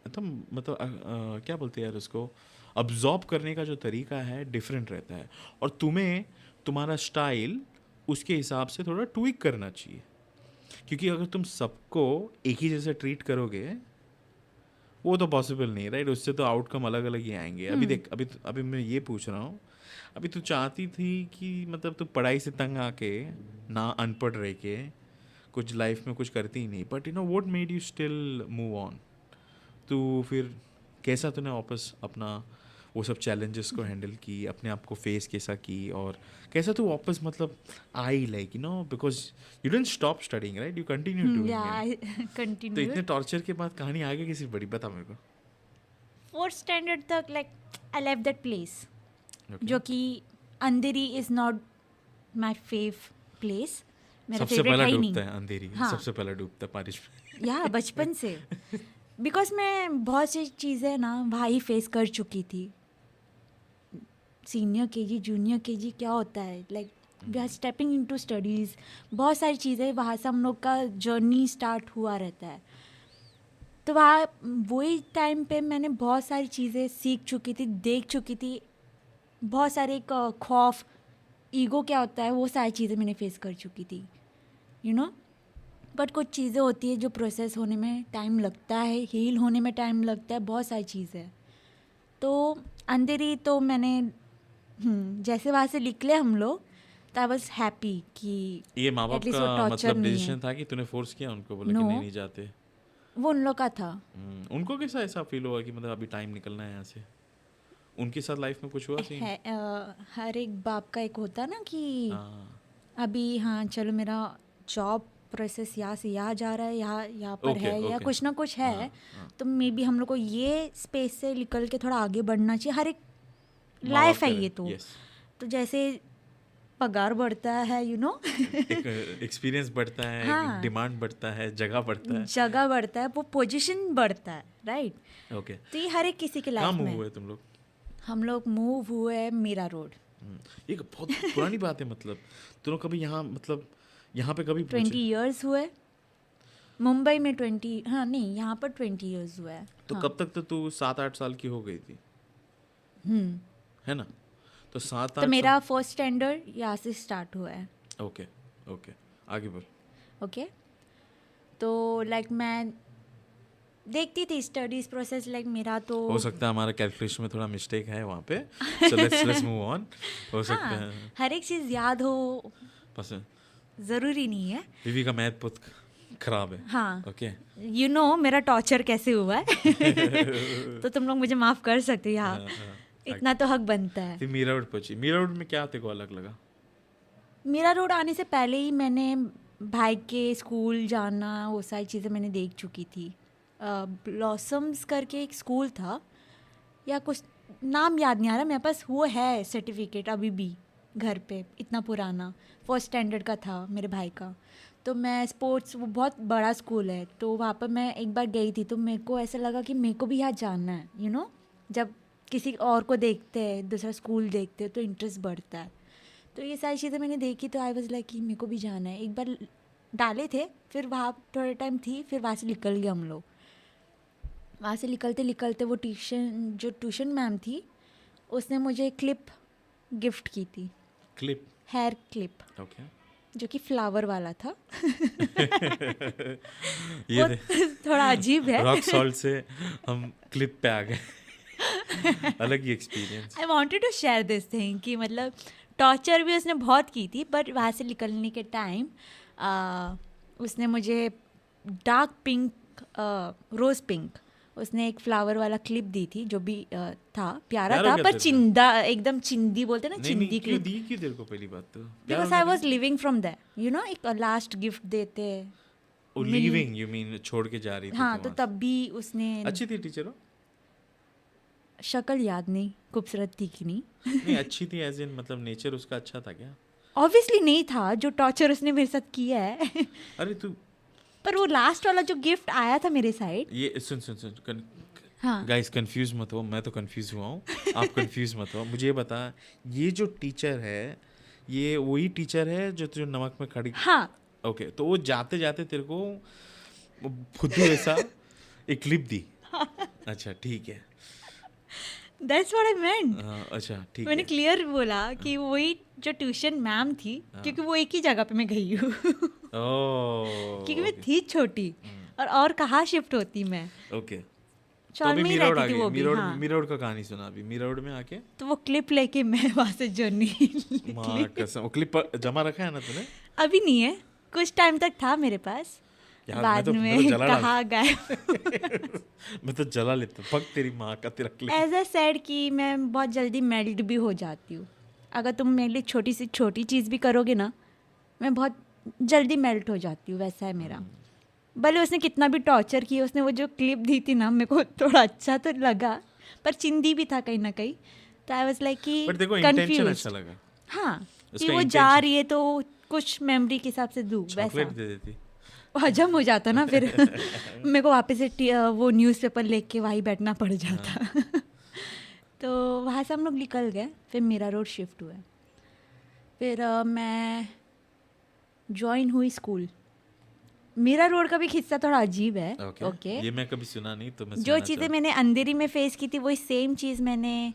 मतलब क्या बोलते हैं यार उसको, अब्जॉर्ब करने का जो तरीका है डिफरेंट रहता है. और तुम्हें तुम्हारा स्टाइल उसके हिसाब से थोड़ा ट्विक करना चाहिए, क्योंकि अगर तुम सबको एक ही जैसे ट्रीट करोगे वो तो पॉसिबल नहीं, राइट. उससे तो आउटकम अलग अलग ही आएंगे. अभी देख, अभी मैं ये पूछ रहा हूँ, अभी तू चाहती थी कि मतलब तू पढ़ाई से तंग आके ना, अनपढ़ रह के कुछ लाइफ में कुछ करती ही नहीं, but you know what made you still move on. तो फिर कैसा तूने वापस अपना वो सब चैलेंजेस को हैंडल की, अपने आप को फेस कैसा की, और कैसा तू वापस मतलब आई, like you know, because you didn't stop studying, right, you continue doing it. तो कंटिन्यू. इतने टॉर्चर के बाद कहानी आगे कैसी बढ़ी, बता मेरे को. 4th स्टैंडर्ड तक like I left that place, Okay. जो कि अंधेरी इज़ नॉट माई प्लेस. मेरा सबसे फेवरेट पहला है ही नहीं. डूबता है अंधेरी. हाँ. सबसे पहला डूबता है बारिश में. या बचपन से, बिकॉज मैं बहुत सी चीज़ें ना वहाँ ही फेस कर चुकी थी. सीनियर केजी, जूनियर केजी क्या होता है, like we are stepping into studies. बहुत सारी चीज़ें वहाँ से हम लोग का जर्नी स्टार्ट हुआ रहता है. तो वहाँ वही टाइम पे मैंने बहुत सारी चीज़ें सीख चुकी थी, देख चुकी थी. बहुत सारे एक खौफ, ईगो क्या होता है, वो सारी चीज़ें मैंने फेस कर चुकी थी, यू नो. बट कुछ चीज़ें होती है जो प्रोसेस होने में टाइम लगता है, हील होने में टाइम लगता है, बहुत सारी चीज़ें. तो अंधेरी तो मैंने जैसे वहाँ से निकले हम लोग, तो आई वॉज हैप्पी कि ये माँ बाप at least वो का torture मतलब नहीं है. डिसीजन था कि तूने फोर्स किया उनको, बोला कि No. नहीं जाते? वो उन लोग का था. उनको कैसा ऐसा फील हुआ कि मतलब अभी टाइम निकलना है यहाँ से? उनके साथ लाइफ में कुछ हुआ सीन? हर एक बाप का एक होता ना कि हाँ. अभी हाँ चलो मेरा जॉब प्रोसेस यहाँ से यहाँ जा रहा है, यहाँ पर Okay, है, या okay. कुछ ना कुछ है. हाँ. तो मे बी हम लोग को ये स्पेस से निकल के थोड़ा आगे बढ़ना चाहिए. हर एक लाइफ है ये तो। यस, तो जैसे पगार बढ़ता है एक एक्सपीरियंस बढ़ता है, हाँ। डिमांड बढ़ता है, जगह बढ़ता है। जगह बढ़ता है, वो पोजीशन बढ़ता है, राइट। ओके, तो ये हर एक किसी के कहाँ लाइफ मूव में। हुए तुम लोग? हम लोग मूव हुए मीरा रोड। एक बहुत पुरानी बात है, मतलब तुम लोग कभी यहाँ, मतलब यहाँ पे कभी 20 पहुंचे? इयर्स हुए मुंबई में। 20, हाँ नहीं, यहाँ पर 20 इयर्स हुआ है। तो हाँ। कब तक तो तू 7-8 साल की हो गई थी, हम्म। है ना? तो 7-8 तो मेरा फर्स्ट स्टैंडर्ड यहाँ से स्टार्ट हुआ है। ओके, ओके, आगे बढ़। ओके। तो लाइक मैं देखती थी स्टडीज प्रोसेस, लाइक मेरा तो हो सकता है हमारा कैलकुलेशन में थोड़ा मिस्टेक है वहाँ पे, सो लेट्स मूव ऑन। हो सकता हाँ, है हर एक चीज़ याद हो पसंद। ज़रूरी नहीं है। बीवी का मैथ बहुत खराब है। हाँ, ओके, मेरा टॉर्चर कैसे हुआ है। तो तुम लोग मुझे माफ़ कर सकते हो, हाँ, इतना तो हक बनता है। फिर मीरा रोड पहुंची। मीरा रोड में क्या तेरे को अलग लगा? मीरा रोड आने से पहले ही मैंने भाई के स्कूल जाना, वो सारी चीज़ें मैंने देख चुकी थी। ब्लॉसम्स करके एक स्कूल था, या कुछ नाम याद नहीं आ रहा मेरे पास, वो है सर्टिफिकेट अभी भी घर पे, इतना पुराना, फर्स्ट स्टैंडर्ड का था मेरे भाई का। तो मैं स्पोर्ट्स, वो बहुत बड़ा स्कूल है, तो वहाँ पर मैं एक बार गई थी, तो मेरे को ऐसा लगा कि मेरे को भी यहाँ जानना है। जब किसी और को देखते हैं, दूसरा स्कूल देखते हैं, तो इंटरेस्ट बढ़ता है। तो ये सारी चीज़ें मैंने देखी, तो आई वाज लाइक कि मेरे को भी जाना है। एक बार डाले थे, फिर वहाँ थोड़ा टाइम थी, फिर वहाँ से निकल गए हम लोग। वहाँ से निकलते निकलते वो ट्यूशन मैम थी, उसने मुझे क्लिप गिफ्ट की थी, क्लिप? हेयर क्लिप, ओके, जो कि फ्लावर वाला था। ये वो थोड़ा अजीब है। रॉक सॉल्ट से हम क्लिप पे आ गए। अलग ही experience. I wanted to share this thing कि मतलब टॉर्चर भी उसने बहुत की थी, बट वहाँ से निकलने के टाइम उसने मुझे डार्क पिंक, रोज़ पिंक, उसने एक फ्लावर वाला क्लिप दी थी, जो भी था, प्यारा था, पर चिंदा, एकदम चिंदी बोलते ना, चिंदी क्यों क्लिप। दी क्यों तेरे को पहली बात तो? Because I was living from that, एक लास्ट गिफ्ट देते हैं। लिविंग, यू मीन छोड़ के जा रही थी? हाँ, तो तब भी उसने, अच्छी थी टीचर? शक्ल याद नहीं, खूबसूरत थी कि नहीं। नहीं, अच्छी थी एज इन, मतलब नेचर उसका अच्छा था क्या? ऑब्वियसली नहीं था, जो टॉर्चर उसने मेरे साथ किया है। अरे तू, पर वो लास्ट वाला जो गिफ्ट आया था मेरे साइड, ये सुन हाँ, गाइस, कंफ्यूज मत हो, मैं तो कंफ्यूज हुआ हूँ, आप कंफ्यूज मत हो। मुझे ये बता, ये जो टीचर है, ये वही टीचर है जो तुझे नमक में खड़ी? हाँ। ओके, तो वो जाते जाते तेरे को खुद ऐसा एक क्लिप दी? अच्छा, ठीक है। दैट्स व्हाट आई मेंट। अच्छा, ठीक मैंने है। क्लियर बोला कि वही जो ट्यूशन मैम थी, क्योंकि वो एक ही जगह पे मैं गई हूँ। क्योंकि मैं थी छोटी, और कहाँ शिफ्ट होती मैं, ओके, तो शॉल अभी में ही मीरा रोड आ रहती थी गई। वो भी। हाँ, मीरा रोड का कहानी सुना अभी। मीरा रोड में आके तो वो क्लिप लेके मैं वहाँ से जर्नी माँ कसम, वो क्लिप जमा रखा है ना तूने? अभी नहीं है, कुछ टाइम तक था मेरे पास, यार, बाद मैं में तो जला डाल- कहाँ गए। मैं तो जला लेता, फक तेरी माँ का तेरा क्लिप। एज अ सेड कि मैं बहुत जल्दी मेल्ट भी हो जाती हूँ। अगर तुम मेरे लिए छोटी सी छोटी चीज़ भी करोगे ना, मैं बहुत जल्दी मेल्ट हो जाती हूँ, वैसा है मेरा। भले उसने कितना भी टॉर्चर किया, उसने वो जो क्लिप दी थी ना, मेरे को थोड़ा अच्छा तो लगा, पर चिंदी भी था कहीं ना कहीं। तो आई वाज लाइक कि बट देखो इंटेंशन कंफ्यूज। अच्छा लगा। हाँ, कि उसका वो जा intention- रही है तो कुछ मेमोरी के हिसाब से दूँ, वैसा चॉकलेट दे देती। हजम हो जाता ना फिर। मेरे को वापस से वो न्यूज़पेपर लेके वहीं बैठना पड़ जाता। तो वहाँ से हम लोग निकल गए, फिर मीरा रोड शिफ्ट हुए। फिर मैं ज्वाइन हुई स्कूल। मीरा रोड का भी किस्सा थोड़ा अजीब है। ओके, ये मैं कभी सुना नहीं, तो मैं जो सुनना चीज़ें चाहूँ। मैंने अंधेरी में फेस की थी, वही सेम चीज़ मैंने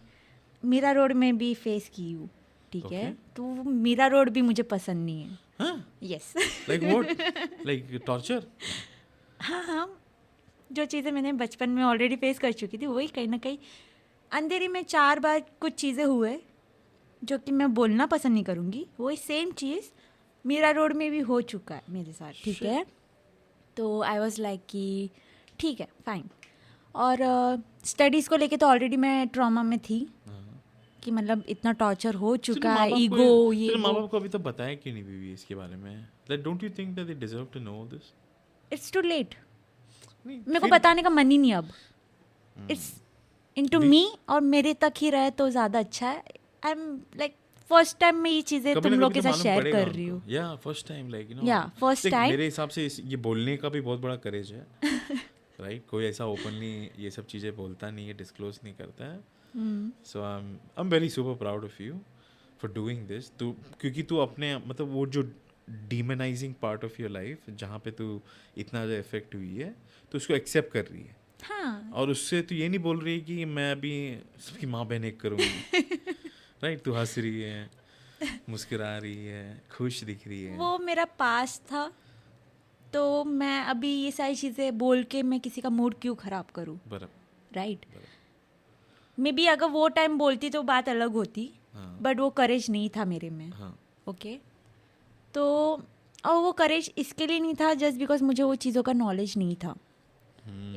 मीरा रोड में भी फेस की हूँ, ठीक है। तो मीरा रोड भी मुझे पसंद नहीं है। हाँ? Yes. Like what? Like torture? हाँ, जो चीज़ें मैंने बचपन में ऑलरेडी फेस कर चुकी थी, वही कहीं ना कहीं अंधेरी में 4 बार कुछ चीज़ें हुए, जो कि मैं बोलना पसंद नहीं करूँगी। वही सेम चीज़ मीरा रोड में भी हो चुका है मेरे साथ, ठीक है। तो आई वॉज लाइक कि ठीक है, फाइन। और स्टडीज़ को लेके तो ऑलरेडी मैं ट्रॉमा में थी, कि मतलब इतना टॉर्चर हो चुका है, ईगो, ये माँ बाप को अभी तो बताया क्यों नहीं बीवी इसके बारे में? Like, don't you think that they deserve to know this? It's too late. नहीं, मेरे को फिर- बताने का मन ही नहीं अब। इट्स इनटू मी और मेरे तक ही रहे तो ज़्यादा अच्छा है. I am like first time मैं ये चीज़ें कभी तुम ना लोग कभी के तो साथ मालूम शेयर पड़ेगा कर रही हूँ. उनको. या first time like you no. Yeah, first time. मेरे हिसाब से ये बोलने का भी बहुत बड़ा करेज है. राइट कोई ऐसा ओपनली ये सब चीज़ें बोलता नहीं है, डिस्क्लोज नहीं करता है. So I am very super proud of you for doing this. तू क्योंकि तू अपने मतलब वो जो demonizing part of your life जहाँ पे तू इतना ज़्यादा इफेक्ट हुई है तो उसको एक्सेप्ट कर रही है. हाँ. और उससे तू ये नहीं बोल रही कि मैं अभी सबकी माँ बहन एक करूँगी. राइट तू हंस रही है, मुस्कुरा रही है, खुश दिख रही है. वो मेरा पास था तो मैं अभी ये सारी चीज़ें बोल के मैं किसी का मूड क्यों ख़राब करूँ. बराबर. राइट. मे बी अगर वो टाइम बोलती तो बात अलग होती. हाँ. बट वो करेज नहीं था मेरे में. हाँ. ओके. तो और वो करेज इसके लिए नहीं था जस्ट बिकॉज मुझे वो चीज़ों का नॉलेज नहीं था.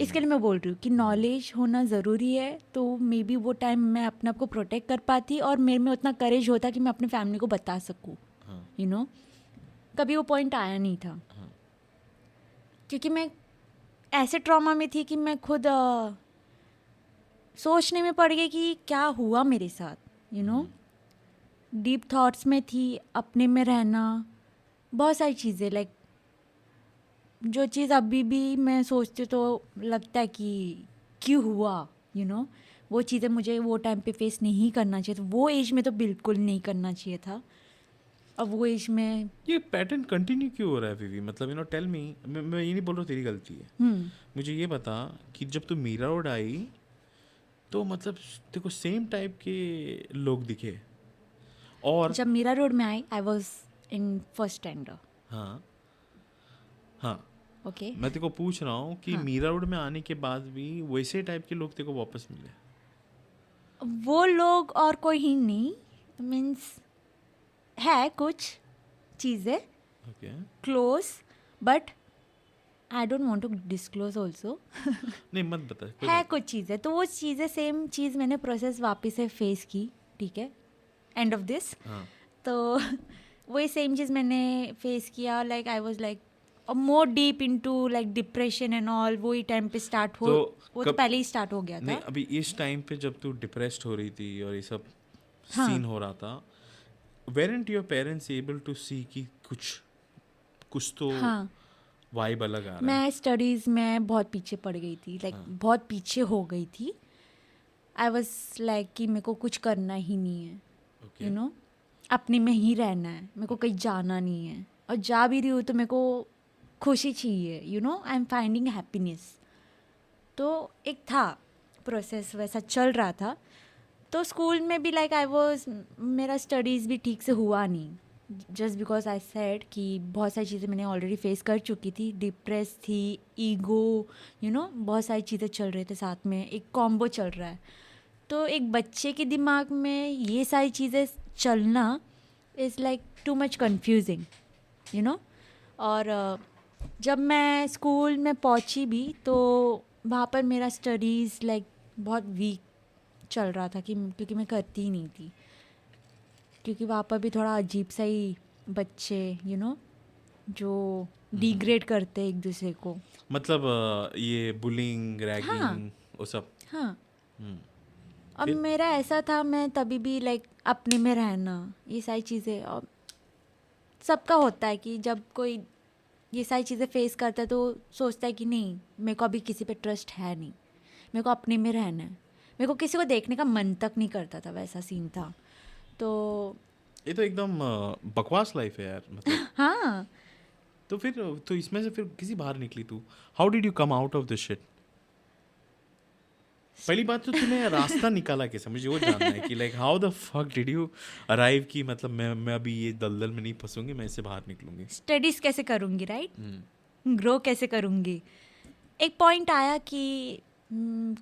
इसके लिए मैं बोल रही हूँ कि नॉलेज होना ज़रूरी है. तो मे बी वो टाइम मैं अपने आप को प्रोटेक्ट कर पाती और मेरे में उतना करेज होता कि मैं अपने फैमिली को बता सकूँ. हाँ. यू नो कभी वो पॉइंट आया नहीं था. हाँ. क्योंकि मैं ऐसे ट्रॉमा में थी कि मैं खुद सोचने में पड़ गई कि क्या हुआ मेरे साथ. यू नो डीप थॉट्स में थी, अपने में रहना, बहुत सारी चीज़ें लाइक जो चीज़ अभी भी मैं सोचती हूँ तो लगता है कि क्यों हुआ. यू नो वो चीज़ें मुझे वो टाइम पे फेस नहीं करना चाहिए था. वो एज में तो बिल्कुल नहीं करना चाहिए था. अब वो एज में ये पैटर्न कंटिन्यू क्यों हो रहा है विवी? मतलब यू नो टेल मी. मैं ये नहीं बोल रहा हूँ तेरी गलती है. मुझे ये बता कि जब तू मीरा रोड आई तो मतलब देखो सेम टाइप के लोग दिखे. और जब मीरा रोड में I was in first standard. हाँ हाँ ओके. मैं तेरे को पूछ रहा हूँ कि मीरा रोड में आने के बाद भी वैसे टाइप के लोग तेरे को वापस मिले? वो लोग और कोई ही नहीं. मीन्स है कुछ चीज़ें okay. Close but I don't want to disclose also. नहीं मत बता. कोई है बात कुछ चीज़ें तो वो चीज़ें सेम चीज़ मैंने प्रोसेस वापस से फेस की. ठीक है. End of this. नहीं. हाँ. तो वही सेम चीज़ मैंने फेस किया. Like I was like more deep into like depression and all. वही टाइम पे स्टार्ट हो. वो तो पहले ही स्टार्ट हो गया नहीं था. अभी इस टाइम पे जब तू डिप्रेस्ड हो रही थी और ये सब हाँ. सीन हो रहा था, वेरेंट योर पेरेंट्स एबल टू सी कि कुछ तो हाँ. वाइब अलग आ रहा है? मैं स्टडीज़ में बहुत पीछे पड़ गई थी. लाइक बहुत पीछे हो गई थी. आई वॉज लाइक कि मेरे को कुछ करना ही नहीं है. ओके. यू नो अपने में ही रहना है. मेरे को कहीं जाना नहीं है. और जा भी रही हूँ तो मेरे को खुशी चाहिए. You know I am finding happiness. तो एक था प्रोसेस वैसा चल रहा था. तो स्कूल में भी लाइक आई वॉज मेरा स्टडीज़ भी ठीक से हुआ नहीं. जस्ट बिकॉज आई सेड कि बहुत सारी चीज़ें मैंने ऑलरेडी फेस कर चुकी थी. डिप्रेस थी, ईगो, यू नो बहुत सारी चीज़ें चल रहे थे साथ में. एक कॉम्बो चल रहा है. तो एक बच्चे के दिमाग में ये सारी चीज़ें चलना is like too much confusing. You know और जब मैं स्कूल में पहुंची भी तो वहाँ पर मेरा स्टडीज़ लाइक बहुत वीक चल रहा था क्योंकि मैं करती ही नहीं थी. क्योंकि वहाँ पर भी थोड़ा अजीब सा ही बच्चे यू नो जो डिग्रेड करते हैं एक दूसरे को. मतलब ये बुलिंग, रैगिंग, वो सब. हाँ. हम्म. अब फिर? मेरा ऐसा था मैं तभी भी लाइक अपने में रहना ये सारी चीज़ें. और सबका होता है कि जब कोई ये सारी चीज़ें फेस करता है तो सोचता है कि नहीं मेरे को अभी किसी पे ट्रस्ट है नहीं. मेरे को अपने में रहना है. मेरे को किसी को देखने का मन तक नहीं करता था. वैसा सीन था. तो ये तो एकदम बकवास लाइफ है यार. मतलब हाँ. तो फिर तो इसमें से फिर किसी बाहर निकली तू? How did you come out of this shit? पहली बात तो तूने रास्ता निकाला कैसे? मुझे वो जानना है कि like how the fuck did you arrive कि मतलब मैं अभी ये दलदल में नहीं फंसूंगी, मैं इससे बाहर निकलूंगी. स्टडीज़ कैसे करूँगी राइट. ग्रो कैसे करूँगी. एक पॉइंट आया कि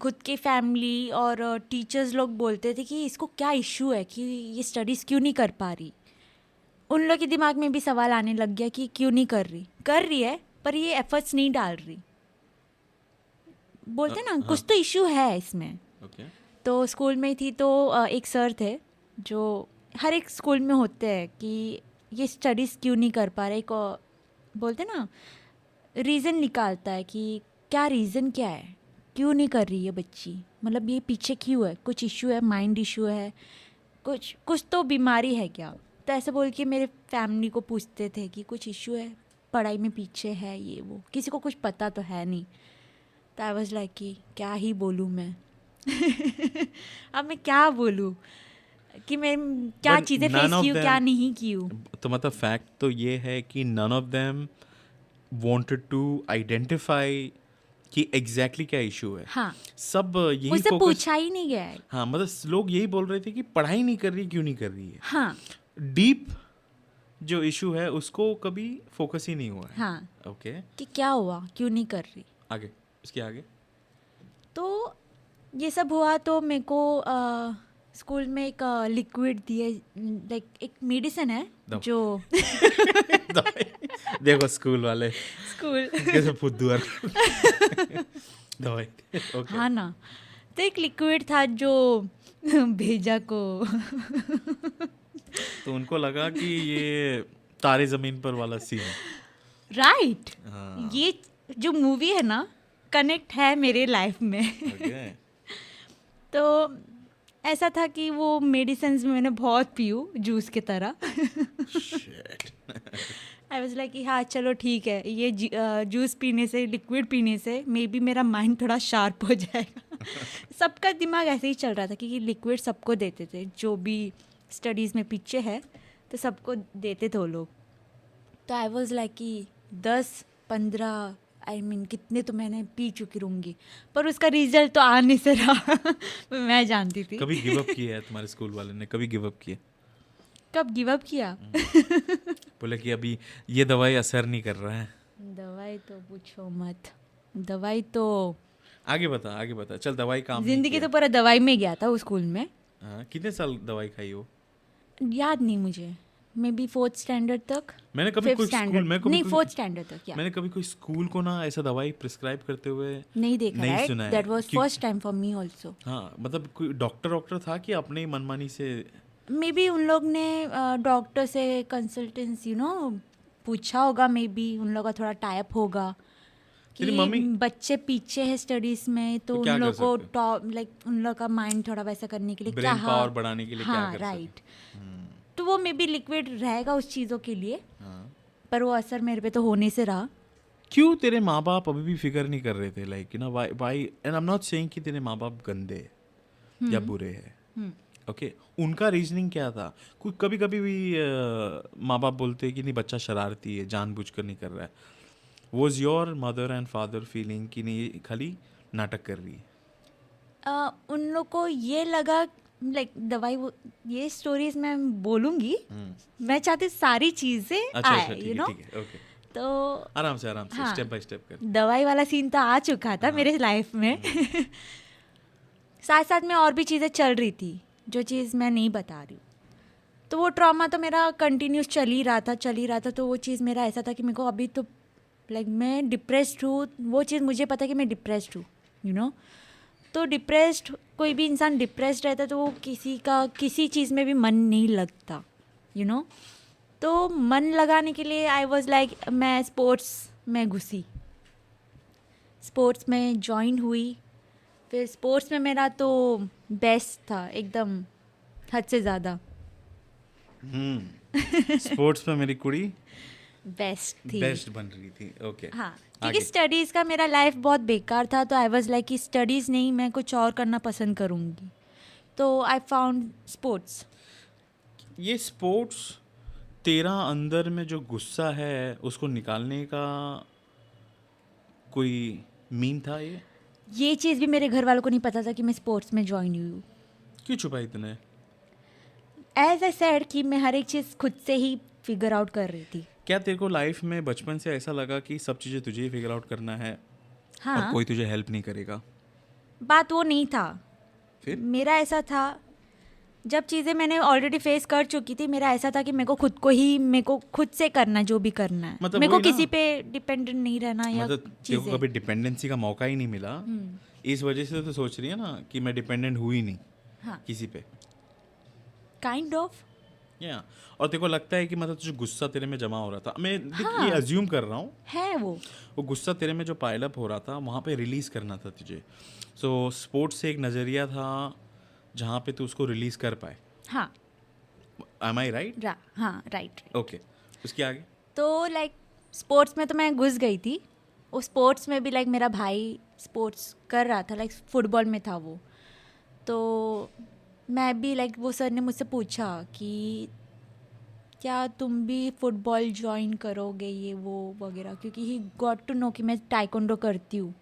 खुद की फैमिली और टीचर्स लोग बोलते थे कि इसको क्या इशू है कि ये स्टडीज़ क्यों नहीं कर पा रही. उन लोग के दिमाग में भी सवाल आने लग गया कि क्यों नहीं कर रही है पर ये एफर्ट्स नहीं डाल रही. बोलते ना कुछ तो इशू है इसमें. ओके. तो स्कूल में थी तो एक सर थे जो हर एक स्कूल में होते हैं कि ये स्टडीज़ क्यों नहीं कर पा रहे. एक बोलते ना रीज़न निकालता है कि क्या रीज़न क्या है, क्यों नहीं कर रही है बच्ची. मतलब ये पीछे क्यों है, कुछ इशू है, माइंड इशू है, कुछ तो बीमारी है क्या। तो ऐसे बोल के मेरे फैमिली को पूछते थे कि कुछ इशू है, पढ़ाई में पीछे है, ये वो, किसी को कुछ पता तो है नहीं। तो आई वाज लाइक कि क्या ही बोलूँ मैं अब मैं क्या बोलूँ कि मैं क्या But चीज़ें none फेस of की हूँ, them- क्या नहीं की हूँ। तो मतलब फैक्ट तो ये है कि none of them wanted to identify कि एग्जैक्टली क्या इशू है। हाँ, सब यही मुझसे फोकस, पूछा ही नहीं गया है। हाँ मतलब लोग यही बोल रहे थे कि पढ़ाई नहीं कर रही, क्यों नहीं कर रही है। हाँ डीप जो इशू है उसको कभी फोकस ही नहीं हुआ है। हाँ ओके, कि क्या हुआ, क्यों नहीं कर रही। आगे, इसके आगे। तो ये सब हुआ तो मेरे को स्कूल में एक लिक्विड दिए, लाइक एक मेडिसिन है दो। जो देखो स्कूल वाले स्कूल कैसे फुद्दू दवाई। ओके, हाँ ना, तो एक लिक्विड था जो भेजा को तो उनको लगा कि ये तारे जमीन पर वाला सीन। राइट हाँ, ये जो मूवी है ना, कनेक्ट है मेरे लाइफ में ओके। तो ऐसा था कि वो मेडिसिन मैंने बहुत पीऊ जूस की तरह Shit. आई वाज लाइक कि हाँ चलो ठीक है, ये जूस पीने से, लिक्विड पीने से मे बी मेरा माइंड थोड़ा शार्प हो जाएगा सबका दिमाग ऐसे ही चल रहा था कि लिक्विड सबको देते थे, जो भी स्टडीज़ में पीछे है तो सबको देते थे वो लोग। तो आई वाज लाइक कि 10-15 आई मीन कितने तो मैंने पी चुकी रहूँगी, पर उसका रिजल्ट तो आ नहीं से रहा मैं जानती थी। कभी गिव अप किया है तुम्हारे स्कूल वाले ने? कभी गिव अप किया? कब गिव अप किया? बोले कि अभी ये दवाई असर नहीं कर रहा है। दवाई तो पूछो मत, दवाई तो आगे बता, आगे बता, चल। दवाई काम नहीं जिंदगी किया। तो पूरा दवाई में गया था उस स्कूल में। हाँ, कितने साल दवाई खाई हो? याद नहीं मुझे, मे बी 4th स्टैंडर्ड तक। मैंने कभी 5th कोई स्कूल स्टैंडर्ड में नहीं 4th स्टैंडर्ड तक। या मैंने कभी कोई स्कूल को ना ऐसा दवाई प्रिस्क्राइब करते हुए नहीं देखा, नहीं राइट? सुना है। दैट वाज क्यों- first time for me also. हाँ, मतलब कोई डॉक्टर था कि अपने ही मनमानी से? मे बी उन लोग ने डॉक्टर से कंसल्टेंस पूछा होगा, मे बी उन लोग का थोड़ा टाइप होगा कि तेरी मम्मी- बच्चे पीछे है स्टडीज में, तो तो क्या उन कर लोग को सकते टॉप लाइक उन लोग का माइंड थोड़ा वैसा करने के लिए क्या, ब्रेन पावर बढ़ाने के लिए क्या हाँ कर सके? राइट। तो वो मे बी लिक्विड रहेगा उस चीज़ों के लिए, हाँ। पर वो असर मेरे पे तो होने से रहा। क्यों तेरे माँ बाप अभी भी फिक्र नहीं कर रहे थे? Like why and I am not saying कि तेरे माँ बाप गंदे या बुरे हैं। ओके, उनका रीजनिंग क्या था? कोई कभी कभी भी माँ बाप बोलते हैं कि नहीं बच्चा शरारती है, जानबूझकर नहीं कर रहा है। Was your mother and father feeling कि नहीं ये खाली नाटक कर रही है? उन लोग को ये लगा लाइक दवाई ये स्टोरीज मैं बोलूँगी, मैं चाहती सारी चीज़ें अच्छा आए, अच्छा, ठीक यू है नो। ठीक है, ओके। तो आराम से हाँ। स्टेप बाय स्टेप कर। दवाई वाला सीन तो आ चुका था मेरे लाइफ में साथ साथ में और भी चीज़ें चल रही थी जो चीज़ मैं नहीं बता रही हूँ। तो वो ट्रॉमा तो मेरा कंटिन्यूस चल ही रहा था। तो वो चीज़ मेरा ऐसा था कि मेरे को अभी तो लाइक मैं डिप्रेस्ड हूँ, वो चीज़ मुझे पता है कि मैं डिप्रेस्ड हूँ, यू नो। तो डिप्रेस्ड, कोई भी इंसान डिप्रेस्ड रहता है तो वो किसी चीज़ में भी मन नहीं लगता, यू नो। तो मन लगाने के लिए आई वाज लाइक मैं स्पोर्ट्स में घुसी, स्पोर्ट्स में ज्वाइन हुई। फिर स्पोर्ट्स में मेरा तो बेस्ट था एकदम, हद से ज़्यादा स्पोर्ट्स में मेरी कुड़ी बेस्ट थी। बेस्ट बन रही थी। ओके, हाँ, आगे। क्योंकि स्टडीज़ का मेरा लाइफ बहुत बेकार था, तो आई वाज लाइक कि स्टडीज़ नहीं, मैं कुछ और करना पसंद करूँगी। तो आई फाउंड स्पोर्ट्स। ये स्पोर्ट्स तेरा अंदर में जो गुस्सा है उसको निकालने का कोई मीन था? ये चीज़ भी मेरे घर वालों को नहीं पता था कि मैं स्पोर्ट्स में ज्वाइन हुई हूँ। क्यों छुपाई तूने? एज आई सेड कि मैं हर एक चीज़ खुद से ही फिगर आउट कर रही थी। क्या तेरे को लाइफ में बचपन से ऐसा लगा कि सब चीज़ें तुझे ही फिगर आउट करना है और हाँ, कोई तुझे हेल्प नहीं करेगा? बात वो नहीं था। फिर मेरा ऐसा था, जब चीज़ें मैंने ऑलरेडी फेस कर चुकी थी, मेरा ऐसा था कि मेरे को खुद से करना जो भी करना है। मतलब मेरे को वही ना। किसी पे डिपेंडेंट नहीं रहना या मतलब तेरे को चीज़ें। कभी डिपेंडेंसी का मौका ही नहीं मिला, इस वजह से तो सोच रही है ना कि मैं डिपेंडेंट हुई नहीं हाँ, किसी पे। Kind of. या और तेरे को लगता है कि मतलब जो गुस्सा तेरे में जमा हो रहा था, मैं देख ये अज्यूम कर रहा हूँ, है वो गुस्सा तेरे में जो पाइल अप हो रहा था वहाँ पे रिलीज करना था तुझे। सो स्पोर्ट्स से एक नज़रिया था जहाँ पे तू उसको रिलीज कर पाए। हाँ एम आई राइट? हाँ राइट। ओके, उसके आगे? तो लाइक स्पोर्ट्स में तो मैं घुस गई थी। उस स्पोर्ट्स में भी लाइक मेरा भाई स्पोर्ट्स कर रहा था, लाइक फुटबॉल में था वो। तो मैं भी लाइक वो सर ने मुझसे पूछा कि क्या तुम भी फुटबॉल ज्वाइन करोगे ये वो वगैरह, क्योंकि ही गॉट टू नो कि मैं टाइकोंडो करती हूँ।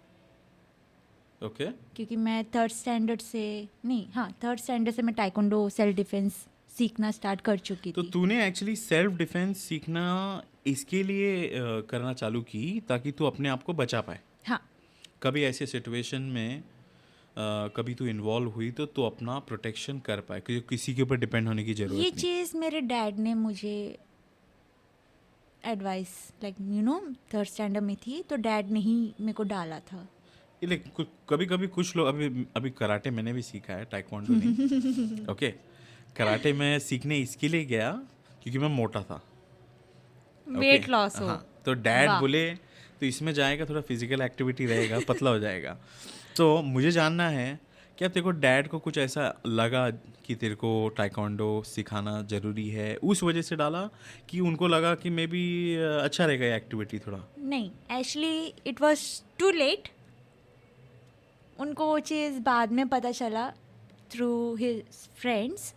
ओके, क्योंकि मैं थर्ड स्टैंडर्ड से मैं टाइकोंडो सेल्फ डिफेंस सीखना स्टार्ट कर चुकी तो थी। तूने एक्चुअली सेल्फ डिफेंस सीखना इसके लिए करना चालू की ताकि तू अपने आप को बचा पाए। हाँ कभी ऐसे सिचुएशन में कभी तू इन्वॉल्व हुई तो तू अपना प्रोटेक्शन कर पाए, क्योंकि किसी के ऊपर डिपेंड होने की जरूरत ये नहीं। चीज़ मेरे डैड ने मुझे एडवाइस लाइक थर्ड स्टैंडर्ड में थी तो डैड ने ही मेरे को डाला था। लेकिन कभी कभी कुछ लोग अभी कराटे मैंने भी सीखा है, टाइक्वांडो नहीं। ओके, कराटे में सीखने इसके लिए गया क्योंकि मैं मोटा था। वेट लॉस हो। हाँ, तो डैड वाह। बोले तो इसमें जाएगा, थोड़ा फिजिकल एक्टिविटी रहेगा, पतला हो जाएगा। तो मुझे जानना है क्या तेरे को डैड को कुछ ऐसा लगा कि तेरे को टाइक्वांडो सिखाना ज़रूरी है, उस वजह से डाला, कि उनको लगा कि मे बी अच्छा रहेगा ये एक्टिविटी थोड़ा? नहीं, actually it was too late. उनको वो चीज़ बाद में पता चला थ्रू हिज फ्रेंड्स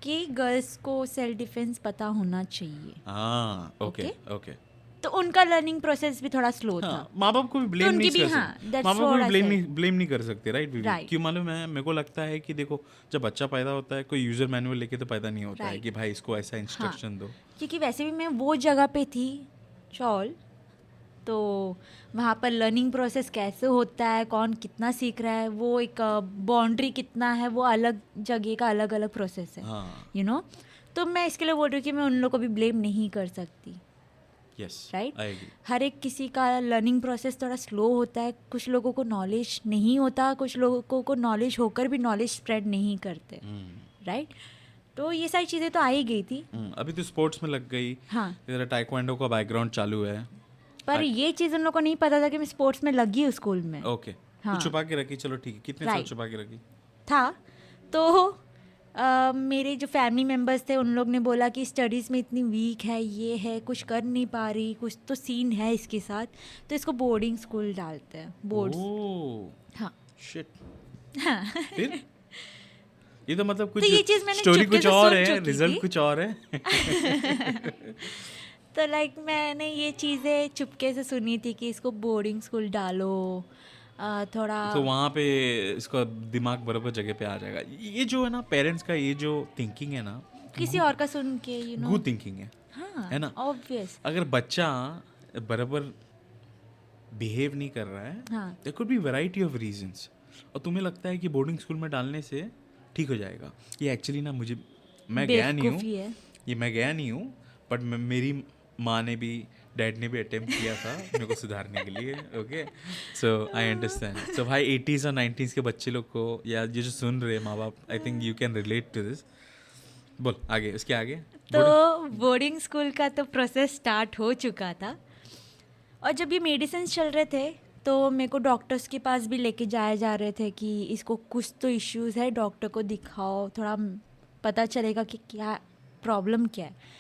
कि गर्ल्स को सेल्फ डिफेंस पता होना चाहिए। हाँ, ओके Okay. ओके। तो उनका लर्निंग प्रोसेस भी थोड़ा स्लो था। हाँ, माँ बाप को भी ब्लेम उनकी नहीं भी, कर हाँ, सकते, that's माँ बाप को what भी I ब्लेम नहीं कर सकते, राइट? Right. क्यों मालूम है? मेरे को लगता है कि देखो, जब बच्चा पैदा होता है कोई यूजर मैनुअल लेके तो पैदा नहीं होता है Right. कि भाई इसको ऐसा इंस्ट्रक्शन दो। क्योंकि वैसे भी मैं वो जगह पे थी चौल, तो वहाँ पर लर्निंग प्रोसेस कैसे होता है, कौन कितना सीख रहा है, वो एक बाउंड्री कितना है, वो अलग जगह का अलग अलग प्रोसेस है, हाँ, तो मैं इसके लिए बोल रही हूँ कि मैं उन लोगों को भी ब्लेम नहीं कर सकती। Yes, right, I agree. हर एक किसी का लर्निंग प्रोसेस थोड़ा स्लो होता है। कुछ लोगों को नॉलेज नहीं होता, कुछ लोगों को नॉलेज होकर भी नॉलेज स्प्रेड नहीं करते, राइट? तो ये सारी चीज़ें तो आ ही गई थी। अभी तो स्पोर्ट्स में लग गई, हाँ, तेरा टाइक्वांडो का बैकग्राउंड चालू है, पर ये चीज़ उन लोगों को नहीं पता था कि मैं स्पोर्ट्स में लगी हूँ स्कूल में। ओके। हाँ। तो छुपा के रखी, चलो ठीक है। कितने साल Right. छुपा के रखी? था तो मेरे जो फैमिली मेम्बर्स थे उन लोग ने बोला कि स्टडीज़ में इतनी वीक है, ये है, कुछ कर नहीं पा रही, कुछ तो सीन है इसके साथ, तो इसको बोर्डिंग स्कूल डालते हैं, बोर्ड्स। ओह हाँ, शिट। हाँ। फिर ये तो मतलब कुछ तो ये चीज़ मैंने स्टोरी चुपके कुछ से और सोच है, चुकी रिजल्ट थी। कुछ और है। तो लाइक मैंने ये चीज़ें चुपके से सुनी थी कि इसको बोर्डिंग स्कूल डालो, थोड़ा तो वहाँ पे इसका दिमाग बराबर जगह पे आ जाएगा। ये जो है ना पेरेंट्स का, ये जो थिंकिंग है ना, किसी और का सुन के गुड थिंकिंग है, हाँ, है ना? ऑब्वियस। अगर बच्चा बराबर बिहेव नहीं कर रहा है, हाँ, there could be variety of reasons, और तुम्हें लगता है कि बोर्डिंग स्कूल में डालने से ठीक हो जाएगा। ये एक्चुअली ना मैं गया नहीं बेवकूफ़ी है। हूँ, ये मैं गया नहीं हूँ, बट मेरी माँ ने भी, डैड ने भी अटेम्प्ट किया था मेरे को सुधारने के लिए। Okay, so I understand. सो भाई 80s और 90s के बच्चे लोग को, या ये जो सुन रहे माँ बाप, I think you can relate to this. बोल आगे, उसके आगे। तो बोर्डिंग स्कूल का तो प्रोसेस स्टार्ट हो चुका था, और जब ये मेडिसिन चल रहे थे तो मेरे को डॉक्टर्स के पास भी लेके जाए जा रहे थे कि इसको कुछ तो इश्यूज़ है, डॉक्टर को दिखाओ, थोड़ा पता चलेगा कि क्या प्रॉब्लम क्या है।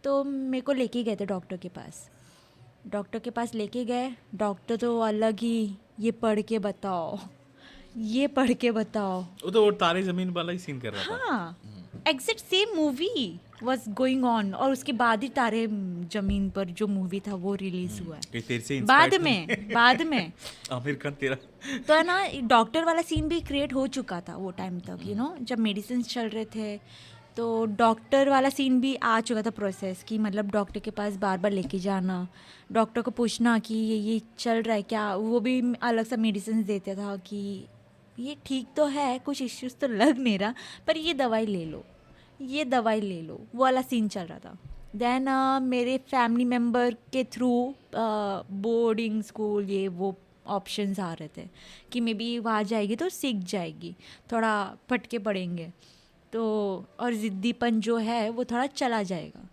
तो मेरे को लेके गए थे डॉक्टर के पास। डॉक्टर के पास लेके गए, डॉक्टर तो अलग ही, ये पढ़ के बताओ, ये पढ़ के बताओ। वो तो वो तारे जमीन वाला ही सीन कर रहा था। हाँ, exact same movie was going on, और उसके बाद ही तारे जमीन पर जो मूवी था वो रिलीज हुआ है। कहीं तेरे से बाद inspired में आमिर खान तेरा। तो है ना, डॉक्टर वाला सीन भी क्रिएट हो चुका था वो टाइम तक, जब मेडिसिन चल रहे थे, तो डॉक्टर वाला सीन भी आ चुका था प्रोसेस, कि मतलब डॉक्टर के पास बार बार लेके जाना, डॉक्टर को पूछना कि ये चल रहा है क्या। वो भी अलग सा मेडिसिन देता था कि ये ठीक तो है, कुछ इश्यूज तो लग नहीं रहा, पर ये दवाई ले लो, ये दवाई ले लो, वो वाला सीन चल रहा था। देन मेरे फैमिली मेम्बर के थ्रू बोर्डिंग स्कूल ये वो ऑप्शंस आ रहे थे कि मे बी वहाँ जाएगी तो सीख जाएगी, थोड़ा फटके पड़ेंगे। तो और ज़िद्दीपन जो है वो थोड़ा चला जाएगा।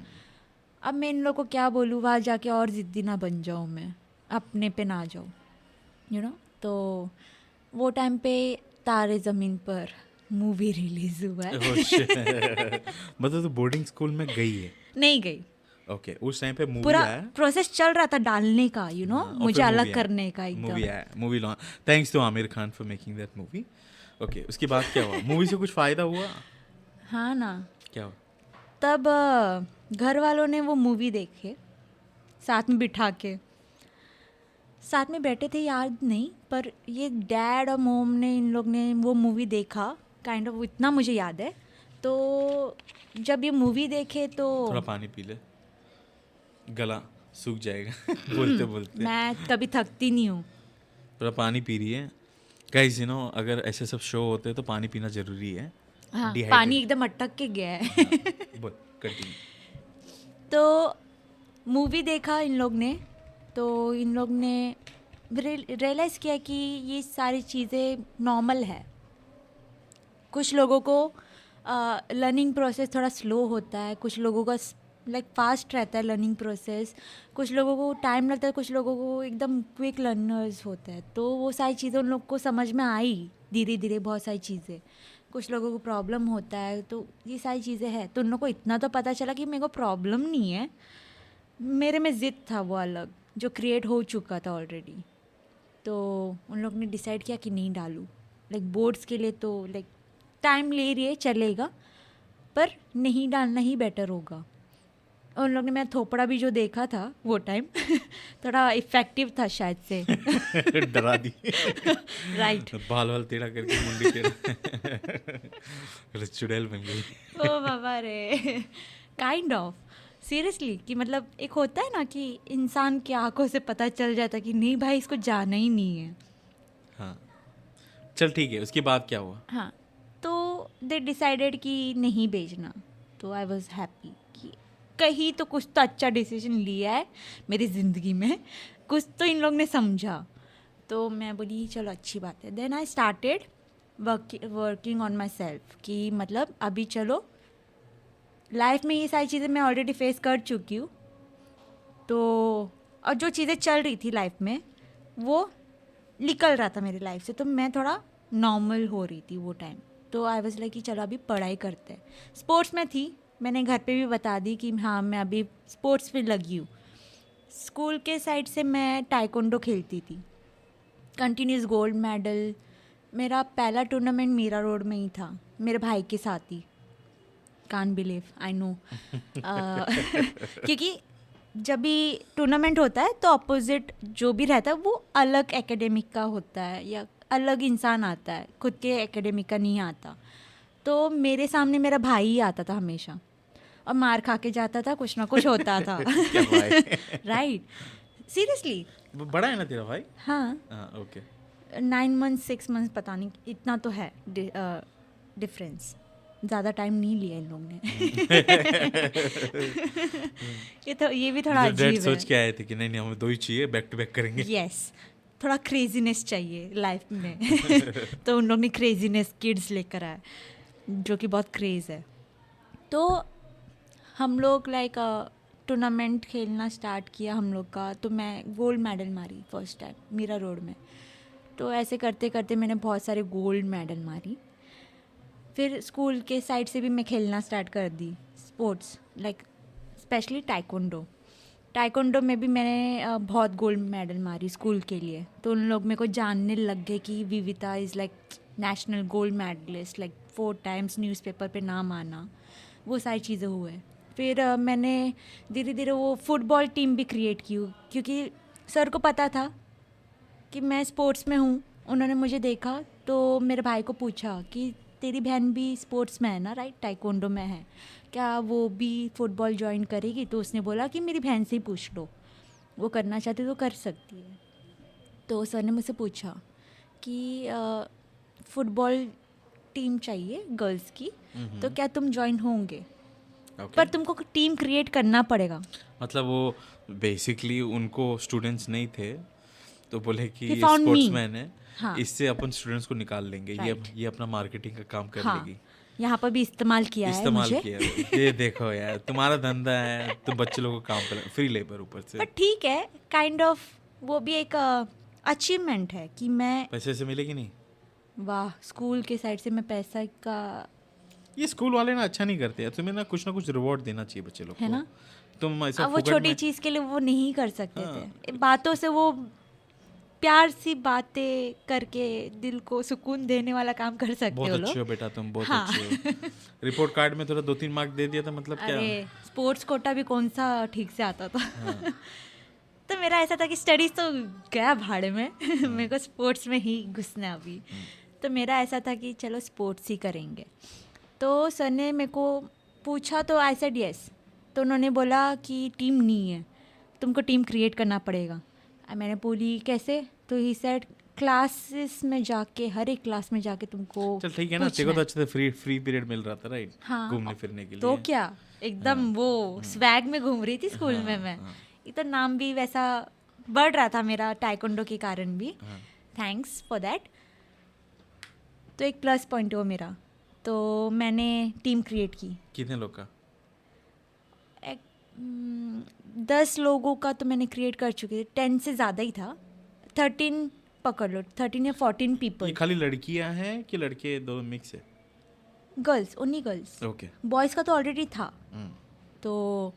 अब मैं इन लोगों को क्या बोलूँ, वहाँ जाके और ज़िद्दी ना बन जाऊँ, मैं अपने पे ना आ जाऊँ, तो वो टाइम पे तारे ज़मीन पर मूवी रिलीज़ हुआ है। Oh, shit. मतलब तो बोर्डिंग स्कूल में गई है? नहीं गई, ओके, उस टाइम पे मूवी पूरा आया? प्रोसेस चल रहा था डालने का, और मुझे फिर अलग movie करने का आया, मूवी एकदम। आया, movie launch. Thanks to Aamir Khan for making that movie. Okay, उसके बाद क्या हुआ? मूवी से कुछ फायदा हुआ? हाँ ना, क्या हुआ? तब घर वालों ने वो मूवी देखे, साथ में बिठा के, साथ में बैठे थे याद नहीं, पर ये डैड और मोम ने, इन लोग ने वो मूवी देखा काइंड ऑफ, इतना मुझे याद है। तो जब ये मूवी देखे तो थोड़ा पानी पी ले, गला सूख जाएगा बोलते बोलते। मैं कभी थकती नहीं हूँ। थोड़ा पानी पी रही है गाइस, अगर ऐसे सब शो होते हैं तो पानी पीना जरूरी है। हाँ, Dehydrated। पानी एकदम अटक के गया है। हाँ, बोल, continue। तो मूवी देखा इन लोग ने, तो इन लोग ने रियलाइज़ किया कि ये सारी चीज़ें नॉर्मल है। कुछ लोगों को लर्निंग प्रोसेस थोड़ा स्लो होता है, कुछ लोगों का लाइक फास्ट रहता है लर्निंग प्रोसेस, कुछ लोगों को टाइम लगता है, कुछ लोगों को एकदम क्विक लर्नर्स होते हैं। तो वो सारी चीज़ें उन लोग को समझ में आई धीरे धीरे, बहुत सारी चीज़ें। कुछ लोगों को प्रॉब्लम होता है, तो ये सारी चीज़ें हैं। तो उन लोग को इतना तो पता चला कि मेरे को प्रॉब्लम नहीं है, मेरे में ज़िद था वो अलग, जो क्रिएट हो चुका था ऑलरेडी। तो उन लोग ने डिसाइड किया कि नहीं डालूँ, लाइक बोर्ड्स के लिए तो लाइक टाइम ले रही है, चलेगा, पर नहीं डालना ही बेटर होगा। उन लोग ने मेरा थोपड़ा भी जो देखा था वो टाइम थोड़ा इफेक्टिव था शायद से। डरा दी। राइट। बाल वाल टेढ़ा करके मुंडी टेढ़ा चुड़ैल बन गई। ओ बाबा रे, काइंड ऑफ सीरियसली, कि मतलब एक होता है ना कि इंसान की आंखों से पता चल जाता कि नहीं भाई इसको जाना ही नहीं है। हाँ, चल ठीक है, उसके बाद क्या हुआ? हाँ, तो दे डिसाइडेड कि नहीं भेजना। तो आई वॉज हैप्पी कि कहीं तो कुछ तो अच्छा डिसीजन लिया है मेरी ज़िंदगी में, कुछ तो इन लोग ने समझा। तो मैं बोली चलो अच्छी बात है। Then I started working on myself, कि मतलब अभी चलो लाइफ में ये सारी चीज़ें मैं ऑलरेडी फेस कर चुकी हूँ। तो और जो चीज़ें चल रही थी लाइफ में वो निकल रहा था मेरी लाइफ से, तो मैं थोड़ा नॉर्मल हो रही थी वो टाइम। तो आई वाज लाइक कि चलो अभी पढ़ाई करते हैं। स्पोर्ट्स में थी, मैंने घर पे भी बता दी कि हाँ मैं अभी स्पोर्ट्स में लगी हूँ। स्कूल के साइड से मैं टाइकोंडो खेलती थी, कंटिन्यूस गोल्ड मेडल। मेरा पहला टूर्नामेंट मीरा रोड में ही था, मेरे भाई के साथ ही। Can't believe, I know. क्योंकि जब भी टूर्नामेंट होता है तो अपोजिट जो भी रहता है वो अलग एकेडमिक का होता है या अलग इंसान आता है, खुद के एकेडमिक का नहीं आता। तो मेरे सामने मेरा भाई ही आता था हमेशा, और मार खा के जाता था, कुछ ना कुछ होता था। क्या भाई? Right, seriously. बड़ा है ना तेरा भाई? हाँ, ओके। 9 मंथ 6 मंथ पता नहीं, इतना तो है डिफरेंस। ज़्यादा टाइम नहीं लिया इन लोग ने। ये भी थोड़ा डैड अजीब सोच है। के आए थे कि नहीं नहीं हमें दो ही चाहिए, बैक टू बैक करेंगे। यस, थोड़ा क्रेजीनेस चाहिए लाइफ में। तो उन लोग ने क्रेजीनेस किड्स लेकर आए, जो कि बहुत क्रेज़ है। तो हम लोग लाइक टूर्नामेंट खेलना स्टार्ट किया हम लोग का। तो मैं गोल्ड मेडल मारी फर्स्ट टाइम मीरा रोड में। तो ऐसे करते करते मैंने बहुत सारे गोल्ड मेडल मारी। फिर स्कूल के साइड से भी मैं खेलना स्टार्ट कर दी स्पोर्ट्स, लाइक स्पेशली टाइकोंडो में भी मैंने बहुत गोल्ड मेडल मारी स्कूल के लिए। तो उन लोग मेरे को जानने लग गए कि Vivita is like national gold medalist, like 4 times newspaper पे नाम आना, वो सारी चीज़ें हुए। फिर मैंने धीरे धीरे वो फुटबॉल टीम भी क्रिएट की, क्योंकि सर को पता था कि मैं स्पोर्ट्स में हूँ। उन्होंने मुझे देखा तो मेरे भाई को पूछा कि तेरी बहन भी स्पोर्ट्स में है ना, राइट, टाइकोंडो में है, क्या वो भी फुटबॉल ज्वाइन करेगी? तो उसने बोला कि मेरी बहन से ही पूछ लो, वो करना चाहती तो कर सकती है। तो सर ने मुझसे पूछा कि फुटबॉल टीम चाहिए गर्ल्स की, तो क्या तुम ज्वाइन होंगे? पर तुमको टीम क्रिएट करना पड़ेगा। मतलब वो बेसिकली उनको स्टूडेंट्स नहीं थे, तो बोले कि He found me. स्पोर्ट्समैन है, हाँ। इससे अपन स्टूडेंट्स को निकाल लेंगे, Right. ये अपना मार्केटिंग का काम कर हाँ। लेगी। यहाँ पर भी इस्तेमाल किया है इस्तेमाल मुझे। किया ये देखो यार, तुम्हारा धंधा है, तुम बच्चे लोगों को काम पे, फ्री लेबर ऊपर से। पर ठीक है, काइंड ऑफ वो भी एक अचीवमेंट है कि मैं, पैसे से मिलेगी नहीं? वाह, स्कूल के साइड से मैं पैसा का, ये स्कूल वाले ना अच्छा नहीं करते यार, तुम्हें ना कुछ रिवॉर्ड देना चाहिए बच्चे लोग है को। ना? तुम ऐसा अब वो फुकट छोटी में- चीज़ के लिए वो नहीं कर सकते हाँ। थे, बातों से वो प्यार सी बातें करके दिल को सुकून देने वाला काम कर सकते बहुत हो अच्छे लोग। हो बेटा, तुम बहुत हाँ। अच्छे हो। रिपोर्ट कार्ड में थोड़ा 2-3 मार्क दे दिया था, मतलब क्या? अरे स्पोर्ट्स कोटा भी कौन सा ठीक से आता था। हाँ। तो मेरा ऐसा था कि स्टडीज तो गया भाड़े में, मेरे को स्पोर्ट्स में ही घुसना है अभी। तो मेरा ऐसा था कि चलो स्पोर्ट्स ही करेंगे। तो सर ने मेरे को पूछा तो आई सेड यस। तो उन्होंने बोला कि टीम नहीं है, तुमको टीम क्रिएट करना पड़ेगा। मैंने बोली कैसे? तो ही सेड क्लासेस में जाके, हर एक क्लास में जाके तुमको चल ठीक है ना, तेरे को तो अच्छे से फ्री पीरियड मिल रहा था, राइट? हाँ। घूमने फिरने के लिए। तो क्या एकदम वो स्वैग में घूम रही थी स्कूल में मैं। ये तो नाम भी वैसा बढ़ रहा था मेरा टाइकोंडो के कारण भी। Thanks for that. तो एक प्लस पॉइंट हो मेरा। तो मैंने टीम क्रिएट की। कितने लोग का? 10 लोगों का तो मैंने क्रिएट कर चुकी थी, 10 से ज़्यादा ही था। 13 पकड़ लो, 13 या 14 ये पीपल। खाली लड़कियां हैं कि लड़के दो मिक्स है? Girls, only girls. Okay. Boys का तो ऑलरेडी था। तो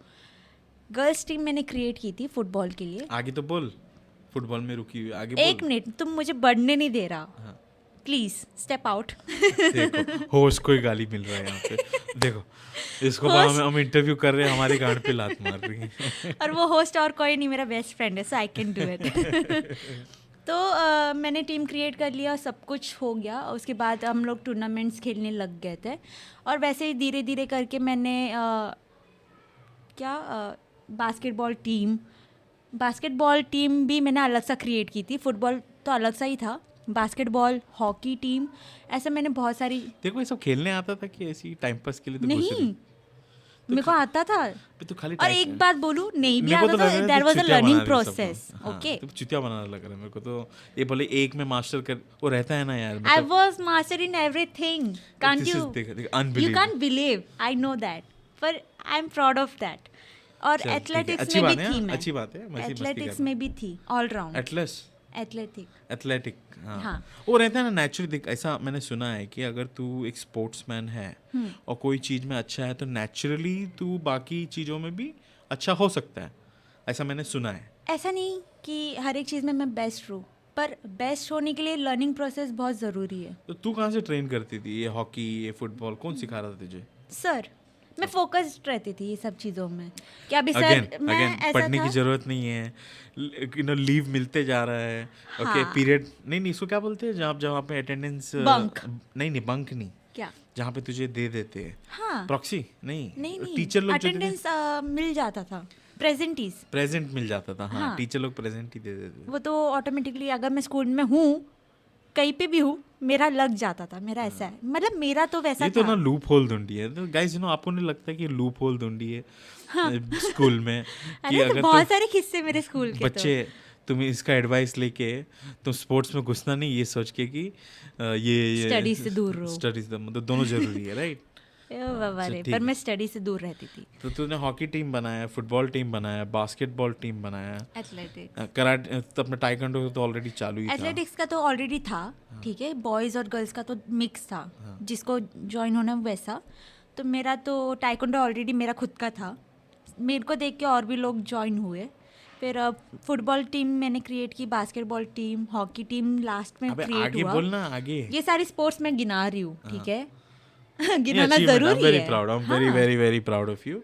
गर्ल्स टीम मैंने क्रिएट की थी फुटबॉल के लिए। आगे तो बोल, फुटबॉल में रुकी हुई, आगे बोल। एक मिनट, तुम मुझे बढ़ने नहीं दे रहा। हाँ। Please step out. देखो होस्ट को ही गाली मिल रहा है यहाँ पे। देखो इसको हम इंटरव्यू कर रहे हैं, हमारे गांड पे लात मार रही है। और वो होस्ट और कोई नहीं, मेरा बेस्ट फ्रेंड है, so I can do it. तो मैंने टीम क्रिएट कर लिया, सब कुछ हो गया। उसके बाद हम लोग टूर्नामेंट्स खेलने लग गए थे। और वैसे ही धीरे धीरे करके मैंने बास्केटबॉल टीम भी मैंने अलग सा क्रिएट की थी। फुटबॉल तो अलग सा ही था, बास्केटबॉल, हॉकी टीम, ऐसा मैंने बहुत सारी। देखो ये सब खेलने आता था कि ऐसी टाइम पास के लिए? तो घुस रही? नहीं, मेरे को आता था। तो खाली और एक बात बोलूं, नहीं भी मेरे को आता तो लग रहा था, है देयर तू वाज अ चुतिया लर्निंग बना रही है प्रोसेस। सबको। हाँ, ओके, तू चुतिया बनाने लग रहा है मेरे को तो। ये बोले एक में मास्टर कर, वो रहता है ना यार, आई मतलब was master in everything. Can't this you, is- देख you unbelievable। Can't believe, I know that, पर I am proud of that. और चल, ठीक है, एथलेटिक्स अच्छी में बात भी है, थी मैं। अच्छी बात है, मैं ऐसी मस्ती एथलेटिक्स कर में भी थी, ऑल राउंड एथलेटिक। हाँ। हाँ। वो रहता है ना नेचुरली। देख ऐसा मैंने सुना है कि अगर तू एक स्पोर्ट्समैन है और कोई चीज़ में अच्छा है तो नेचुरली तू बाकी चीज़ों में भी अच्छा हो सकता है, ऐसा मैंने सुना है। ऐसा नहीं कि हर एक चीज़ में मैं बेस्ट हूँ, पर बेस्ट होने के लिए लर्निंग प्रोसेस बहुत ज़रूरी है। तो तू कहाँ से ट्रेन करती थी? ये हॉकी, ये फुटबॉल कौन सिखा रहा था तुझे? सर, मैं फोकस्ड रहती थी ये सब चीज़ों में। क्या अभी अगेन सर मैं ऐसा पढ़ने था, की जरूरत नहीं है, लीव मिलते जा रहा है। ओके, हाँ। पीरियड नहीं, इसको क्या बोलते हैं जहाँ पे अटेंडेंस? Bunk। नहीं बंक नहीं, क्या? जहाँ पे तुझे दे देते हैं हाँ, प्रॉक्सी। नहीं नहीं टीचर लोग अटेंडेंस मिल जाता था, प्रेजेंटीज। प्रेजेंट मिल जाता था। हाँ, हाँ। टीचर लोग प्रेजेंट ही दे देते थे। वो तो ऑटोमेटिकली अगर मैं स्कूल में हूँ, कहीं पे भी हूँ, मेरा लग जाता था। मेरा ऐसा है, मतलब मेरा तो वैसा ये तो ना था। लूप होल ढूंढी है। तो गाइस आपको नहीं लगता कि लूप होल ढूंढी है स्कूल में कि अरे तो अगर बहुत सारे किस्से मेरे स्कूल के। बच्चे तुम इसका एडवाइस लेके तुम स्पोर्ट्स में घुसना नहीं, ये सोच के कि ये स्टडी से दूर रहो। स्टडीज मतलब दोनों जरूरी है, राइट? तो बाबा रे, ठीक पर है। मैं स्टडी से दूर रहती थी। तो तूने हॉकी टीम बनाया, फुटबॉल टीम बनाया, बास्केटबॉल टीम बनाया, एथलेटिक्स, कराटे, तो अपना टाइकोंडो तो ऑलरेडी चालू ही था। एथलेटिक्स का तो ऑलरेडी था, ठीक है। बॉयज़ और गर्ल्स का तो मिक्स था, जिसको ज्वाइन होना वैसा। तो मेरा तो टाइकोंडो ऑलरेडी मेरा खुद का था, मेरे को देख के और भी लोग ज्वाइन हुए। फिर फुटबॉल टीम मैंने क्रिएट की, basketball team, hockey team last में अबे क्रिएट आगे हुआ। बोलना, आगे। ये सारी स्पोर्ट्स मैं गिना रही हूँ, ठीक है। गिनाना वेरी ज़रूरी है। प्राउड, आई एम वेरी हाँ। Very very proud of you.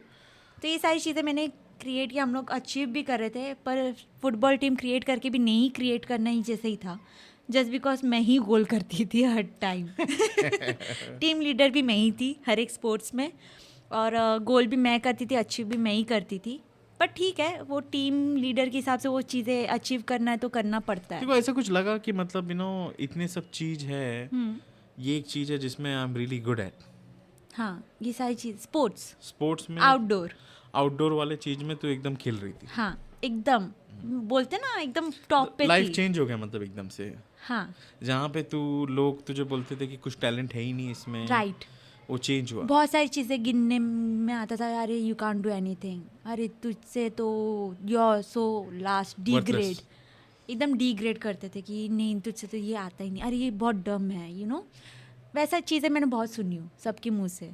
तो ये सारी चीज़ें मैंने क्रिएट किया, हम लोग अचीव भी कर रहे थे। पर फुटबॉल टीम क्रिएट करके भी नहीं क्रिएट करना ही जैसे ही था, जस्ट बिकॉज मैं ही गोल करती थी हर टाइम। टीम लीडर भी मैं ही थी हर एक स्पोर्ट्स में, और गोल भी मैं करती थी, अचीव भी मैं ही करती थी। पर ठीक है, वो टीम लीडर के हिसाब से वो चीज़ें अचीव करना है तो करना पड़ता है। देखो ऐसा कुछ लगा कि मतलब इतने सब चीज है, ये एक चीज है जिसमें I am really good at. हाँ, ये सारी चीज़ स्पोर्ट्स में आउटडोर वाले चीज में तो एकदम खेल रही थी। हाँ, एकदम बोलते ना, एकदम टॉप पे लाइफ थी। चेंज हो गया मतलब एकदम से। हाँ, जहाँ पे लोग तुझे बोलते थे कि कुछ टैलेंट है ही नहीं इसमें, राइट। वो चेंज हुआ? बहुत सारी चीज़ें गिनने में आता था, अरे यू कांट डू एनीथिंग, अरे तुझसे तो you are so last degrade, एकदम डिग्रेड करते थे कि नहीं तुझसे तो ये आता ही नहीं, अरे ये बहुत डम है, यू नो। वैसा चीज़ें मैंने बहुत सुनी हूँ सबके मुंह से।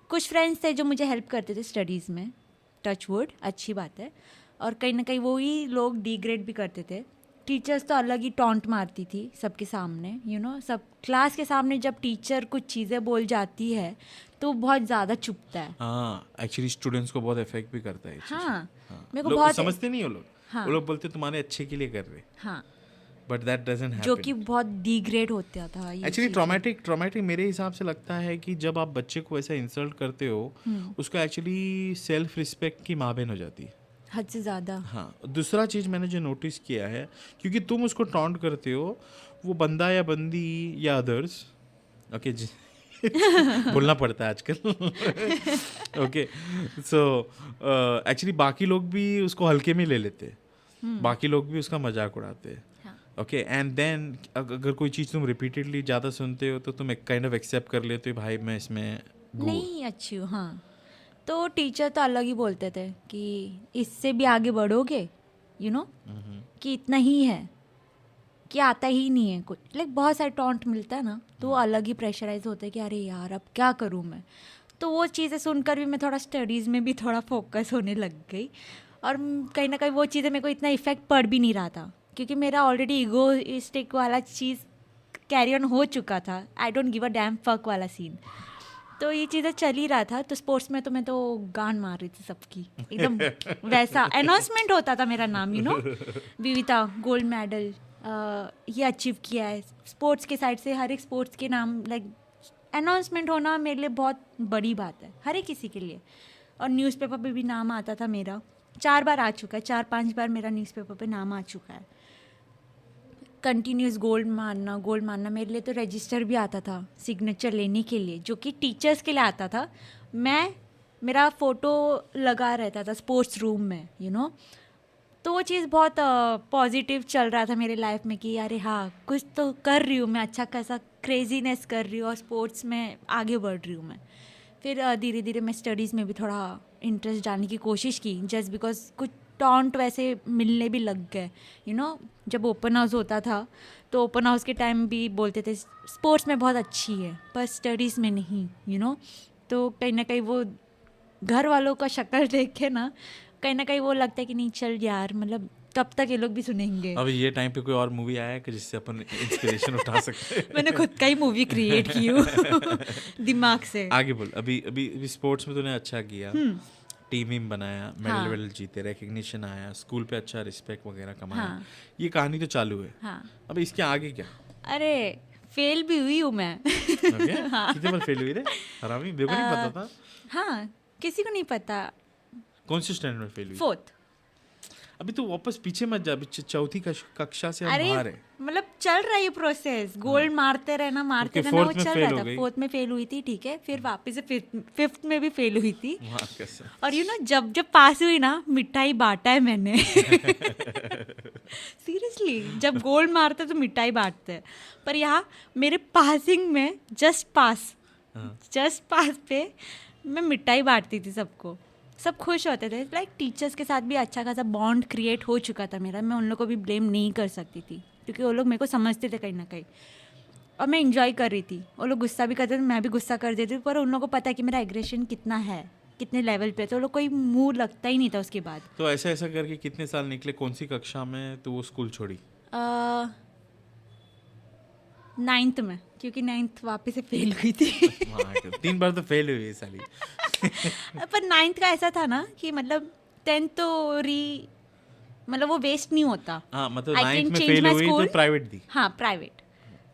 कुछ फ्रेंड्स थे जो मुझे हेल्प करते थे स्टडीज़ में, टच वुड, अच्छी बात है। और कहीं ना कहीं वो ही लोग डिग्रेड भी करते थे। टीचर्स तो अलग ही टॉन्ट मारती थी सबके सामने, यू नो, सब क्लास के सामने जब टीचर कुछ चीज़ें बोल जाती है तो बहुत ज़्यादा चुभता है। हाँ, एक्चुअली स्टूडेंट्स को बहुत इफेक्ट भी करता है ये चीज़। हाँ, मेरे को लोग बहुत समझते नहीं वो लोग। हाँ। वो लोग बोलते तुम्हारे अच्छे के लिए कर रहे, हाँ, बट दैट डजंट हैपन। जो कि बहुत डिग्रेड होता था ये एक्चुअली चीज़ें। ट्रॉमेटिक मेरे हिसाब से लगता है कि जब आप बच्चे को ऐसा इंसल्ट करते हो, उसको एक्चुअली सेल्फ रिस्पेक्ट की माबेन हो जाती है, हद से ज़्यादा। हाँ। दूसरा चीज़ मैंने जो नोटिस किया है, क्योंकि तुम उसको टॉन्ट करते हो, वो बंदा या बंदी या अदर्स, ओके बोलना पड़ता है आजकल ओके, सो एक्चुअली बाकी लोग भी उसको हल्के में ले लेते हैं, बाकी लोग भी उसका मजाक उड़ाते हैं, ओके। एंड देन अगर कोई चीज़ तुम रिपीटेडली ज़्यादा सुनते हो तो तुम एक काइंड ऑफ एक्सेप्ट कर लेते हो, भाई मैं इसमें नहीं अच्छी हूँ, हाँ। तो टीचर तो अलग ही बोलते थे कि इससे भी आगे बढ़ोगे, यू नो, कि इतना ही है, कि आता ही नहीं है कुछ, लाइक बहुत सारे टॉन्ट मिलता है ना, तो वो अलग ही प्रेशराइज होता है कि अरे यार अब क्या करूँ मैं। तो वो चीज़ें सुनकर भी मैं थोड़ा स्टडीज़ में भी थोड़ा फोकस होने लग गई, और कहीं ना कहीं वो चीज़ें मेरे को इतना इफेक्ट पड़ भी नहीं रहा था, क्योंकि मेरा ऑलरेडी ईगोइस्टिक वाला चीज़ कैरी ऑन हो चुका था, I don't give a dam fuck वाला सीन। तो ये चीज़ें चल ही रहा था। तो स्पोर्ट्स में तो मैं तो गान मार रही थी सबकी, एकदम वैसा अनाउंसमेंट होता था मेरा नाम, यू नो, विविता गोल्ड मेडल ये अचीव किया है। स्पोर्ट्स के साइड से हर एक स्पोर्ट्स के नाम, लाइक अनाउंसमेंट होना मेरे लिए बहुत बड़ी बात है, हर एक किसी के लिए। और न्यूज़पेपर पे भी नाम आता था मेरा, 4 बार आ चुका है, 4-5 बार मेरा न्यूज़पेपर पे नाम आ चुका है। कंटिन्यूस गोल्ड मारना मेरे लिए तो रजिस्टर भी आता था सिग्नेचर लेने के लिए, जो कि टीचर्स के लिए आता था। मेरा फ़ोटो लगा रहता था स्पोर्ट्स रूम में, यू नो। तो वो चीज़ बहुत पॉजिटिव चल रहा था मेरे लाइफ में कि अरे हाँ कुछ तो कर रही हूँ मैं, अच्छा खासा क्रेजीनेस कर रही हूँ और स्पोर्ट्स में आगे बढ़ रही हूँ मैं। फिर धीरे धीरे मैं स्टडीज़ में भी थोड़ा इंटरेस्ट डालने की कोशिश की, जस्ट बिकॉज कुछ टॉन्ट वैसे मिलने भी लग गए, यू नो। जब ओपन हाउस होता था तो ओपन हाउस के टाइम भी बोलते थे स्पोर्ट्स में बहुत अच्छी है पर स्टडीज़ में नहीं, यू नो। तो कहीं ना कहीं वो घर वालों का शक्ल देख के ना कहीं वो लगता है कि नहीं चल यार, मतलब कब तक ये लोग भी सुनेंगे। अब ये टाइम पे कोई और मूवी आया है कि जिससे अपन इंस्पिरेशन उठा सकते हैं? मैंने खुद का ही मूवी क्रिएट की हूँ दिमाग से। आगे बोल। अभी स्पोर्ट्स में तूने अच्छा किया, टीम बनाया, मेडल वेडल जीते, रिकग्निशन आया, स्कूल पे अच्छा रिस्पेक्ट वगैरह कमाया, ये कहानी तो चालू है। अब इसके आगे क्या? अरे फेल भी हुई हूँ मैं कितने बार फेल हुई रे हरामी? मेरे को नहीं पता था। हाँ, किसी को नहीं पता। कौन से स्टैंडर्ड में फेल हुई? 4th। अभी तो वापस पीछे मत जा, अभी चौथी कक्षा से हम बाहर है। मतलब चल रहा है प्रोसेस, गोल्ड मारते रहना वो चल रहा था। 4th में फेल हुई थी, ठीक है, फिर वापस से 5th में भी फेल हुई थी। और यू नो जब पास हुई ना, मिठाई बांटा है मैंने सीरियसली, जब गोल्ड मारते तो मिठाई बांटते हैं, पर यहाँ मेरे पासिंग में जस्ट पास पे मैं मिठाई बांटती थी सबको, सब खुश होते थे। लाइक टीचर्स के साथ भी अच्छा खासा बॉन्ड क्रिएट हो चुका था मेरा। मैं उन लोग को भी ब्लेम नहीं कर सकती थी क्योंकि वो लोग मेरे को समझते थे कहीं ना कहीं, और मैं इंजॉय कर रही थी। वो लोग गुस्सा भी करते थे, मैं भी गुस्सा कर देती थी, पर उन लोगों को पता है कि मेरा एग्रेशन कितना है, कितने लेवल पे, तो वो लोग कोई मुँह लगता ही नहीं था उसके बाद। तो ऐसा करके कितने साल निकले? कौन सी कक्षा में तो वो स्कूल छोड़ी? 9th में, क्योंकि 9th वापस से फेल हुई थी 3 बार तो फेल हुई साली पर 9th का ऐसा था ना कि मतलब 10th तो मतलब वो वेस्ट नहीं होता। हाँ, मतलब 9th में फेल हुई तो प्राइवेट दी। हाँ, प्राइवेट,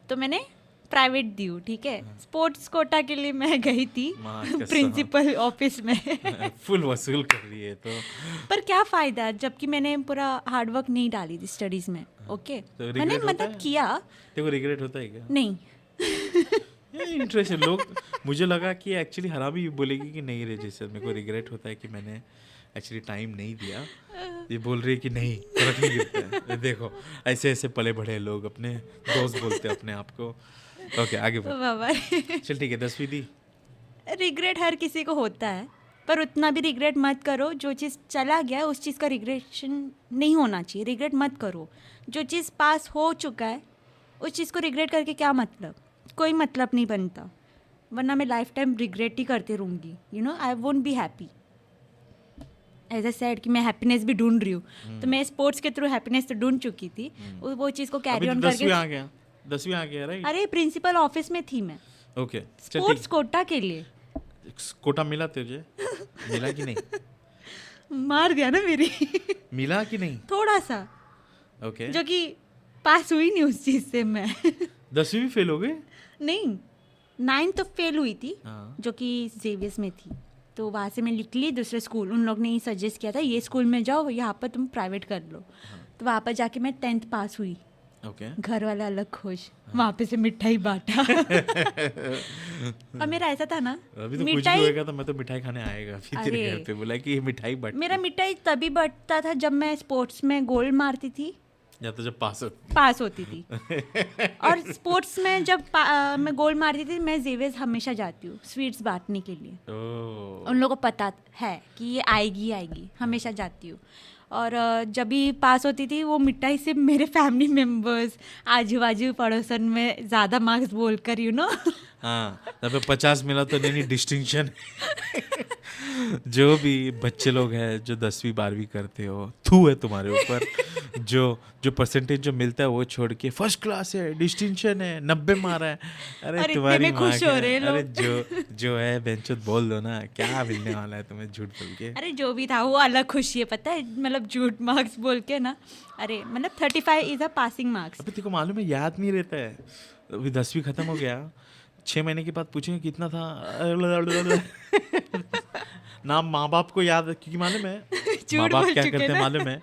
तो मैंने प्राइवेट दी हूँ, ठीक है। स्पोर्ट्स कोटा के लिए मैं गई थी प्रिंसिपल ऑफिस में फुल वसूल कर रही है तो। पर क्या फायदा जबकि मैंने पूरा हार्डवर्क नहीं डाली थी स्टडीज में। ओके, तो मैंने मतलब किया। तेरे को रिग्रेट होता है क्या? नहीं इंटरेस्ट है लोग। मुझे लगा कि एक्चुअली हरामी बोलेगी कि नहीं रजिस्टर, मेरे को रिग्रेट होता है कि मैंने एक्चुअली टाइम नहीं दिया। ये बोल रही है कि नहीं, फर्क नहीं गिरता है। देखो ऐसे पले बढ़े लोग अपने दोस्त बोलते हैं अपने आप को। ओके, आगे बढ़। बाबा चल ठीक है, 10वीं दी। रिग्रेट हर किसी को होता है, पर उतना भी रिग्रेट मत करो। जो चीज़ चला गया है उस चीज़ का रिग्रेशन नहीं होना चाहिए, रिग्रेट मत करो। जो चीज़ पास हो चुका है उस चीज़ को रिग्रेट करके क्या मतलब, कोई मतलब नहीं बनता। वरना मैं लाइफ टाइम रिग्रेट ही करती रहूँगी, you know, I won't be happy. As I said कि मैं हैप्पीनेस भी ढूंढ रही हूँ, तो मैं स्पोर्ट्स के थ्रू हैप्पीनेस तो ढूंढ चुकी थी, वो चीज़ को कैरी ऑन करके। 10वीं आ गया राइट? अरे प्रिंसिपल ऑफिस में थी मैं, ओके, स्पोर्ट्स कोटा के लिए। कोटा मिला तुझे? मिला कि नहीं? मार दिया ना मेरी मिला कि नहीं? थोड़ा सा, ओके। जो कि पास हुई नहीं उस चीज़ से मैं 10वीं भी फेल हो गए? नहीं, 9th तो फेल हुई थी, हाँ। जो कि जेवियर्स में थी। तो वहाँ से मैं निकली दूसरे स्कूल, उन लोग ने ही सजेस्ट किया था ये स्कूल में जाओ, यहाँ पर तुम प्राइवेट कर लो। तो वहाँ पर जाके मैं 10th पास हुई। ओके। घर वाले अलग खुश, वहाँ पे से मिठाई बांटा और मेरा ऐसा था ना, अभी तो कुछ भी होएगा तो मैं तो मिठाई खाने आएगा फिर तेरे अरे। घर पे, बोला कि ये मिठाई बट मेरा मिठाई तभी बंटता था जब मैं स्पोर्ट्स में गोल्ड मारती थी या तो जब पास होती थी और स्पोर्ट्स में जब मैं गोल्ड मारती थी, मैं जेवियर्स हमेशा जाती हूँ स्वीट्स बांटने के लिए। ओह उन लोगों को पता है कि ये आएगी आएगी, हमेशा जाती हूँ। और जब भी पास होती थी वो मिठाई से मेरे फैमिली मेम्बर्स, आजू बाजू पड़ोसन में ज़्यादा मार्क्स बोलकर, यू नो। हाँ, तब पे 50 मिला तो नहीं डिस्टिंक्शन जो भी बच्चे लोग हैं जो 10वीं 12वीं करते हो, थू है तुम्हारे ऊपर। जो परसेंटेज जो मिलता है वो छोड़ के फर्स्ट क्लास है, डिस्टिंक्शन है, 90 मारा है। और अरे इतने तुम्हारी में खुश माँ हो रहे क्या, लोग। अरे जो है बेंचोत बोल दो ना, क्या मिलने वाला है तुम्हें झूठ बोल के। अरे जो भी था वो अलग खुशी है, पता है, मतलब झूठ मार्क्स बोल के ना। अरे मतलब 35 इज अ पासिंग मार्क्स। अबे तेरे को मालूम है, याद नहीं रहता है। अभी 10वीं खत्म हो गया, 6 महीने के बाद पूछेंगे कितना था ना माँ बाप को याद, क्योंकि मालूम है माँ बाप बोल क्या चुके करते हैं ना। मालूम है,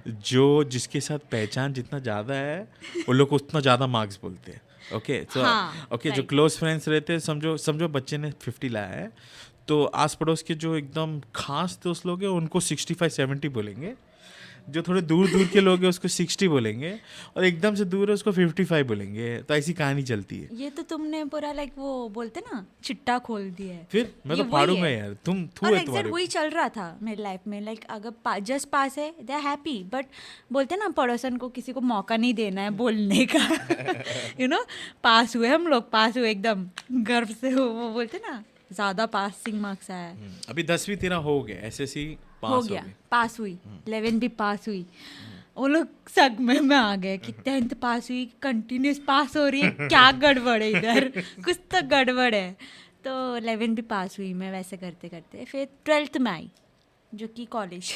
जो जिसके साथ पहचान जितना ज़्यादा है वो लोग उतना ज़्यादा मार्क्स बोलते हैं। ओके तो हाँ, ओके, जो right. क्लोज फ्रेंड्स रहते हैं, समझो बच्चे ने 50 लाया है, तो आस पड़ोस के जो एकदम खास दोस्त लोग हैं उनको 65-70 बोलेंगे, जो थोड़े दूर के लोग हैं उसको 60 बोलेंगे, और एकदम से दूर है उसको 55 बोलेंगे। तो ऐसी कहानी चलती है। ये तो तुमने पूरा लाइक वो बोलते ना चिट्टा खोल दिया है। फिर मैं ये तो वही फाड़ूंगा है। यार, तुम थू और है एग्जैक्ट तुम्हारे। वही चल रहा था मेरी लाइफ में। लाइक अगर जस्ट पास है दे आर हैप्पी, बट बोलते ना पड़ोसन को किसी को मौका नहीं देना है बोलने का यू नो, पास हुए हम लोग, पास हुए एकदम गर्व से वो बोलते ना ज़्यादा पासिंग मार्क्स आया है। अभी 10वीं तेरा हो गया, एसएससी पास हो गया, पास हुई, 11th भी पास हुई। वो लोग सग में आ गए कि 10th पास हुई, कंटिन्यूस पास हो रही है, क्या गड़बड़ है इधर कुछ तो गड़बड़ है। तो 11th भी पास हुई मैं वैसे करते करते। फिर 12th में आई, जो कि कॉलेज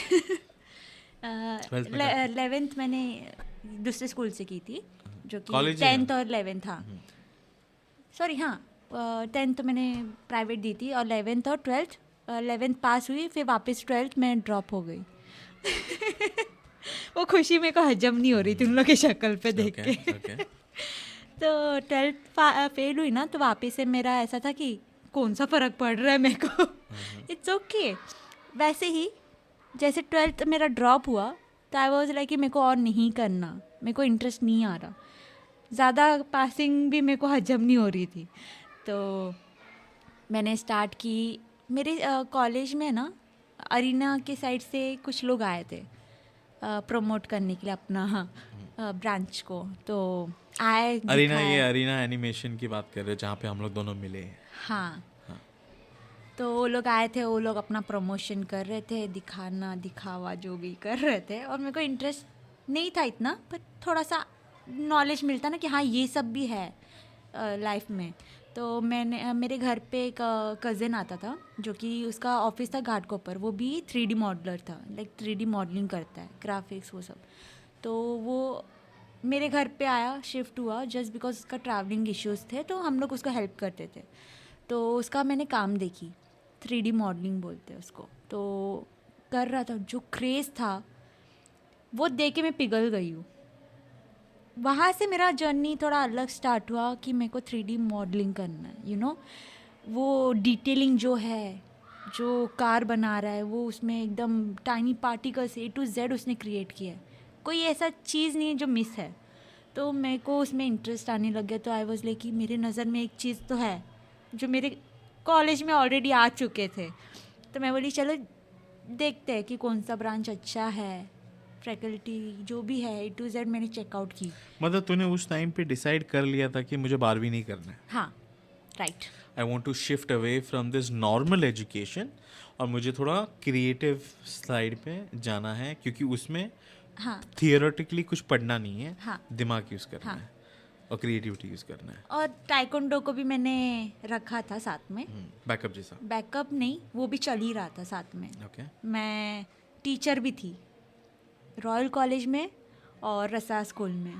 11th मैंने दूसरे स्कूल से की थी, जो कि College ही 10th और 11th। हाँ सॉरी, हाँ 10th तो मैंने प्राइवेट दी थी, और 11th और 12th, 11th पास हुई, फिर वापस 12th में ड्रॉप हो गई वो खुशी मेरे को हजम नहीं हो रही थी उन लोग की शक्ल पे देख के ओके। तो 12th फेल हुई ना, तो वापस से मेरा ऐसा था कि कौन सा फ़र्क पड़ रहा है मेरे को, इट्स ओके। वैसे ही जैसे 12th मेरा ड्रॉप हुआ तो आई वॉज लाइक कि मेरे को और नहीं करना, मेरे को इंटरेस्ट नहीं आ रहा, ज़्यादा पासिंग भी मेरे को हजम नहीं हो रही थी। तो मैंने स्टार्ट की, मेरे कॉलेज में ना अरीना के साइड से कुछ लोग आए थे प्रमोट करने के लिए अपना ब्रांच को। तो आए, अरीना, दिखाया। ये अरीना एनिमेशन की बात कर रहे हो जहाँ पे हम लोग दोनों मिले हैं। हाँ, तो वो लोग आए थे, वो लोग अपना प्रमोशन कर रहे थे, दिखाना दिखावा जो भी कर रहे थे, और मेरे को इंटरेस्ट नहीं था इतना, पर थोड़ा सा नॉलेज मिलता ना कि हाँ ये सब भी है लाइफ में। तो मैंने मेरे घर पे एक कज़न आता था, जो कि उसका ऑफिस था घाटकोपर, वो भी 3D मॉडलर था, लाइक 3D मॉडलिंग करता है, ग्राफिक्स वो सब। तो वो मेरे घर पे आया, शिफ्ट हुआ जस्ट बिकॉज उसका ट्रैवलिंग इश्यूज़ थे, तो हम लोग उसको हेल्प करते थे। तो उसका मैंने काम देखी, 3D मॉडलिंग बोलते हैं उसको, तो कर रहा था, जो क्रेज़ था वो देख के मैं पिघल गई हूँ। वहाँ से मेरा जर्नी थोड़ा अलग स्टार्ट हुआ कि मेरे को 3D मॉडलिंग करना है, यू नो, वो डिटेलिंग जो है, जो कार बना रहा है वो उसमें एकदम tiny particles A to Z उसने क्रिएट किया है, कोई ऐसा चीज़ नहीं है जो मिस है। तो मेरे को उसमें इंटरेस्ट आने लग गया। तो आई वॉज लाइक कि मेरे नज़र में एक चीज़ तो है जो मेरे कॉलेज में ऑलरेडी आ चुके थे, तो मैं बोली चलो देखते हैं कि कौन सा ब्रांच अच्छा है, फैकल्टी जो भी है A to Z मैंने चेकआउट की। मतलब तूने उस टाइम पे डिसाइड कर लिया था कि मुझे 12वीं नहीं करना है, हाँ right. I want to shift away from this normal education और मुझे थोड़ा क्रिएटिव साइड पे जाना है, क्योंकि उसमें हाँ थियोरेटिकली कुछ पढ़ना नहीं है, हाँ दिमाग यूज़ करना हाँ। है और क्रिएटिविटी यूज़ करना है। और टाइकोंडो को भी मैंने रखा था साथ में, बैकअप जैसा। बैकअप नहीं, वो भी चल ही रहा था साथ में। ओके। मैं टीचर भी थी रॉयल कॉलेज में और रसा स्कूल में।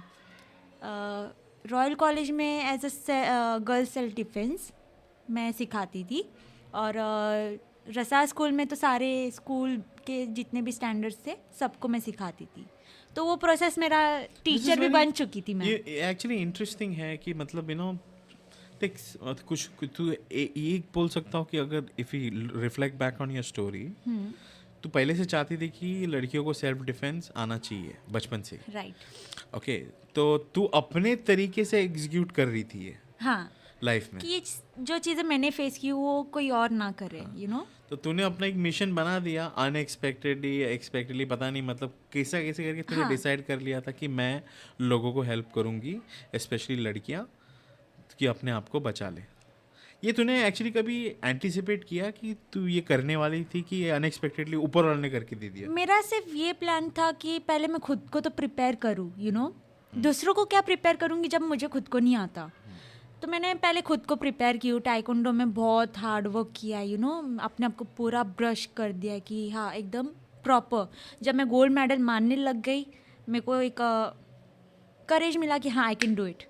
रॉयल कॉलेज में as a girls self defence मैं सिखाती थी, और रसा स्कूल में तो सारे स्कूल के जितने भी स्टैंडर्ड्स थे सबको मैं सिखाती थी। तो वो प्रोसेस मेरा टीचर भी बन चुकी थी मैं। ये एक्चुअली इंटरेस्टिंग है कि मतलब यू नो देख कुछ तू ये बोल सकता हूँ कि अगर if you reflect back on your story, तू पहले से चाहती थी कि लड़कियों को सेल्फ डिफेंस आना चाहिए बचपन से, राइट। ओके, तो तू अपने तरीके से एग्जीक्यूट कर रही थी ये हाँ, लाइफ में कि ये जो चीज़ें मैंने फेस की वो कोई और ना करे, यू नो। तो तूने अपना एक मिशन बना दिया अनएक्सपेक्टेडली या एक्सपेक्टेडली, पता नहीं मतलब कैसे कैसे करके तूने हाँ। डिसाइड कर लिया था कि मैं लोगों को हेल्प करूंगी, स्पेशली लड़कियां, कि अपने आप को बचा ले। ये तूने एक्चुअली कभी एंटिसिपेट किया कि तू ये करने वाली थी कि ये अनएक्सपेक्टेडली ऊपर वाले ने करके दे दिया? मेरा सिर्फ ये प्लान था कि पहले मैं खुद को तो प्रिपेयर करूँ, यू नो। दूसरों को क्या प्रिपेयर करूँगी जब मुझे खुद को नहीं आता। तो मैंने पहले खुद को प्रिपेयर की। टाइकोंडो में बहुत हार्ड वर्क किया, यू नो, अपने आप को पूरा ब्रश कर दिया कि हाँ एकदम प्रॉपर। जब मैं गोल्ड मेडल मारने लग गई, मेरे को एक करेज मिला कि हाँ आई कैन डू इट।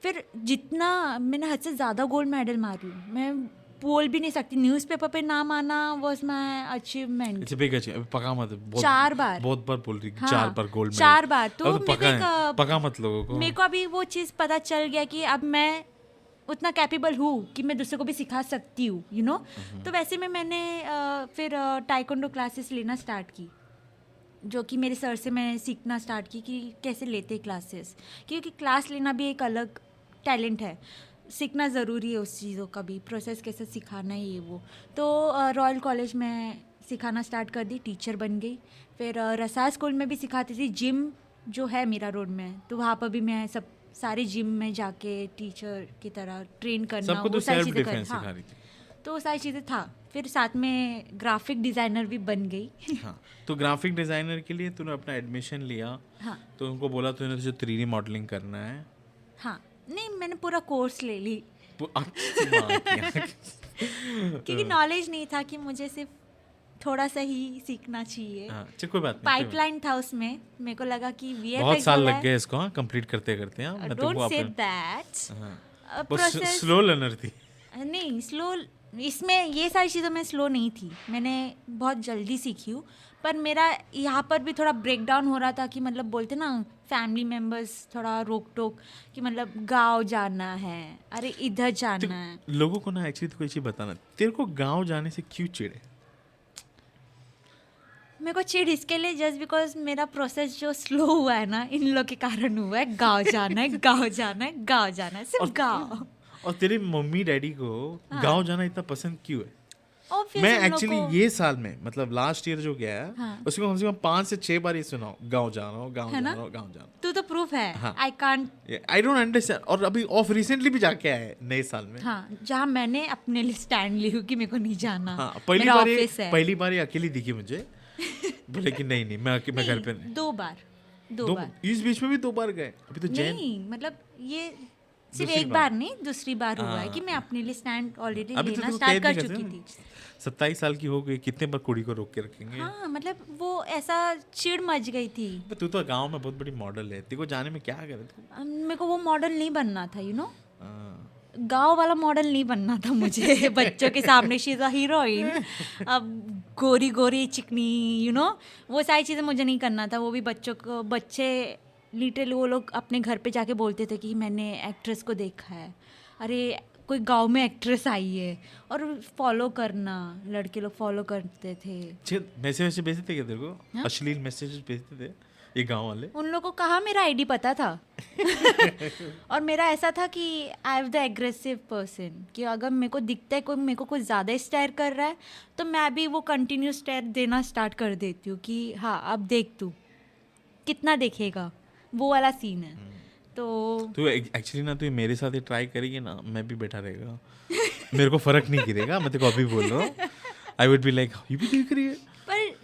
फिर जितना मैंने हद से ज़्यादा गोल्ड मेडल मारी हूँ, मैं बोल भी नहीं सकती। न्यूज़पेपर पे नाम आना was my achievement. It's big achieve. पका मत, बहुत 4 बार, बहुत बार बोल रही, हाँ, 4 बार गोल्ड मेडल, 4 बार। तो अब मेरे को पका है, एक पका मत लोगों को। मेरे को अभी वो चीज़ पता चल गया कि अब मैं उतना कैपेबल हूँ कि मैं दूसरे को भी सिखा सकती हूँ, यू नो। तो वैसे में मैंने फिर टाइकोंडो क्लासेस लेना स्टार्ट की, जो कि मेरे सर से मैं सीखना स्टार्ट की कि कैसे लेते क्लासेस, क्योंकि क्लास लेना भी एक अलग टैलेंट है, सीखना ज़रूरी है उस चीज़ों का भी, प्रोसेस कैसे सिखाना है ये वो। तो रॉयल कॉलेज में सिखाना स्टार्ट कर दी, टीचर बन गई। फिर रसा स्कूल में भी सिखाती थी। जिम जो है मीरा रोड में, तो वहाँ पर भी मैं सब सारे जिम में जाके टीचर की तरह ट्रेन करना, सबको तो वो सारी सेल्फ चीज़ें डिफेंस हाँ, सिखा रही थी। तो वो सारी चीज़ें था। फिर साथ में ग्राफिक डिज़ाइनर भी बन गई। हाँ, तो ग्राफिक डिज़ाइनर के लिए तूने अपना एडमिशन लिया, हाँ तो उनको बोला तूने तुझे 3D मॉडलिंग करना है। हाँ, नहीं मैंने पूरा कोर्स ले ली, अच्छी बात है। क्योंकि नॉलेज नहीं था कि मुझे सिर्फ थोड़ा सा ही सीखना चाहिए। हाँ, चल कोई बात नहीं। पाइपलाइन था उसमें, मेरे को लगा कि VFX बहुत साल लग गए इसको, हाँ, कंप्लीट करते करते। हाँ, मतलब डोंट वो से अपना दैट बस स्लो लर्नर थी। नहीं स्लो, इसमें ये सारी चीज़ों में स्लो नहीं थी, मैंने बहुत जल्दी सीखी हूँ। पर मेरा यहाँ पर भी थोड़ा ब्रेक डाउन हो रहा था कि मतलब बोलते ना फैमिली मेम्बर्स थोड़ा रोक टोक कि मतलब गांव जाना है, अरे इधर जाना है। लोगों को ना एक्चुअली कोई चीज़ बताना, तेरे को गांव जाने से क्यों चिढ़े? मेरे को चिढ़ इसके लिए जस्ट बिकॉज मेरा प्रोसेस जो स्लो हुआ है ना, इन लोग के कारण हुआ है। गाँव जाना है, गाँव जाना है, गाँव जाना है, सिर्फ गाँव। और तेरे मम्मी डैडी को गांव जाना इतना पसंद क्यों है? Obvious मैं उन लोग एक्चुअली को- ये साल में मतलब लास्ट ईयर जो गया है, हाँ। उसमें कम से कम 5 से 6 बार ये सुनाओ, गांव जा रहा हूँ, गांव है जा ना? रहा हूँ, गांव जा रहा तू तो प्रूफ है। हाँ। I can't. हूँ। I don't understand. और अभी ऑफ रिसेंटली भी जाके आए नए साल में। हाँ, जहाँ मैंने अपने लिए स्टैंड ली हूँ कि मेरे को नहीं जाना। हाँ, मेरा ऑफिस है। पहली बार ये अकेली दिखी मुझे। बोले कि नहीं मैं घर पे नहीं। 2 बार। इस बीच में भी 2 बार गए। अभी तो जैन नहीं मतलब ये सिर्फ दूसरी एक बार। बार नहीं, दूसरी बार हुआ है कि मैं अपने लिए स्टैंड ऑलरेडी अभी तो लेना देखो स्टार्ट कैद कर नहीं चुकी करते थी। 27 साल की हो गई, कितने बार कुड़ी को रोक के रखेंगे? हाँ, मतलब वो ऐसा चिढ़ मच गई थी। तू तो गांव में बहुत बड़ी मॉडल है, तेरे को जाने में क्या करे तू? मेरे को वो मॉडल नहीं बनना था, यू नो। हाँ। गांव वाला मॉडल नहीं बनना था मुझे। बच्चों के सामने शी इज अ हीरोइन, अब गोरी गोरी चिकनी, यू नो, वो सारी चीज़ें मुझे नहीं करना था। वो भी बच्चे लिटरली वो लोग अपने घर पे जाके बोलते थे कि मैंने एक्ट्रेस को देखा है, अरे कोई गांव में एक्ट्रेस आई है, और फॉलो करना, लड़के लोग फॉलो करते थे। मैसेज भेजते थे क्या तेरे को? हाँ? अश्लील मैसेज भेजते थे? ये गांव वाले उन लोगों को कहाँ मेरा आईडी पता था। और मेरा ऐसा था कि I am the aggressive person, कि अगर मेरे को दिखता है कोई मेरे को कुछ ज़्यादा स्टेयर कर रहा है तो मैं भी वो कंटिन्यू स्टेयर देना स्टार्ट कर देती हूँ कि हाँ अब देख तू कितना देखेगा, वो वाला सीन है। तो तू एक्चुअली ना तू मेरे साथ ही ट्राई करेगी ना, मैं भी बैठा रहेगा, मेरे को फर्क नहीं गिरेगा, मैं तेरे को अभी बोल रहा हूँ। आई वुड बी लाइक ये भी देख रही है। पर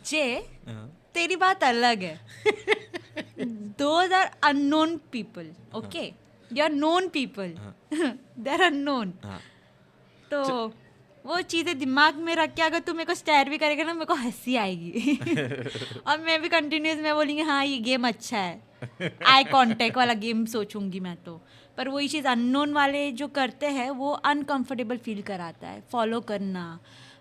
जे हाँ। तेरी बात अलग है। Those are unknown people, okay, they are known people, they are unknown. हाँ। तो वो चीज़ें दिमाग में रख के अगर तू मेरे को स्टेयर भी करेगा ना, मेरे को हंसी आएगी। और मैं भी कंटिन्यूस मैं बोलेंगी हाँ ये गेम अच्छा है, आई कांटेक्ट वाला गेम सोचूंगी मैं तो। पर वही चीज़ अननोन वाले जो करते हैं वो अनकंफर्टेबल फील कराता है, फॉलो करना,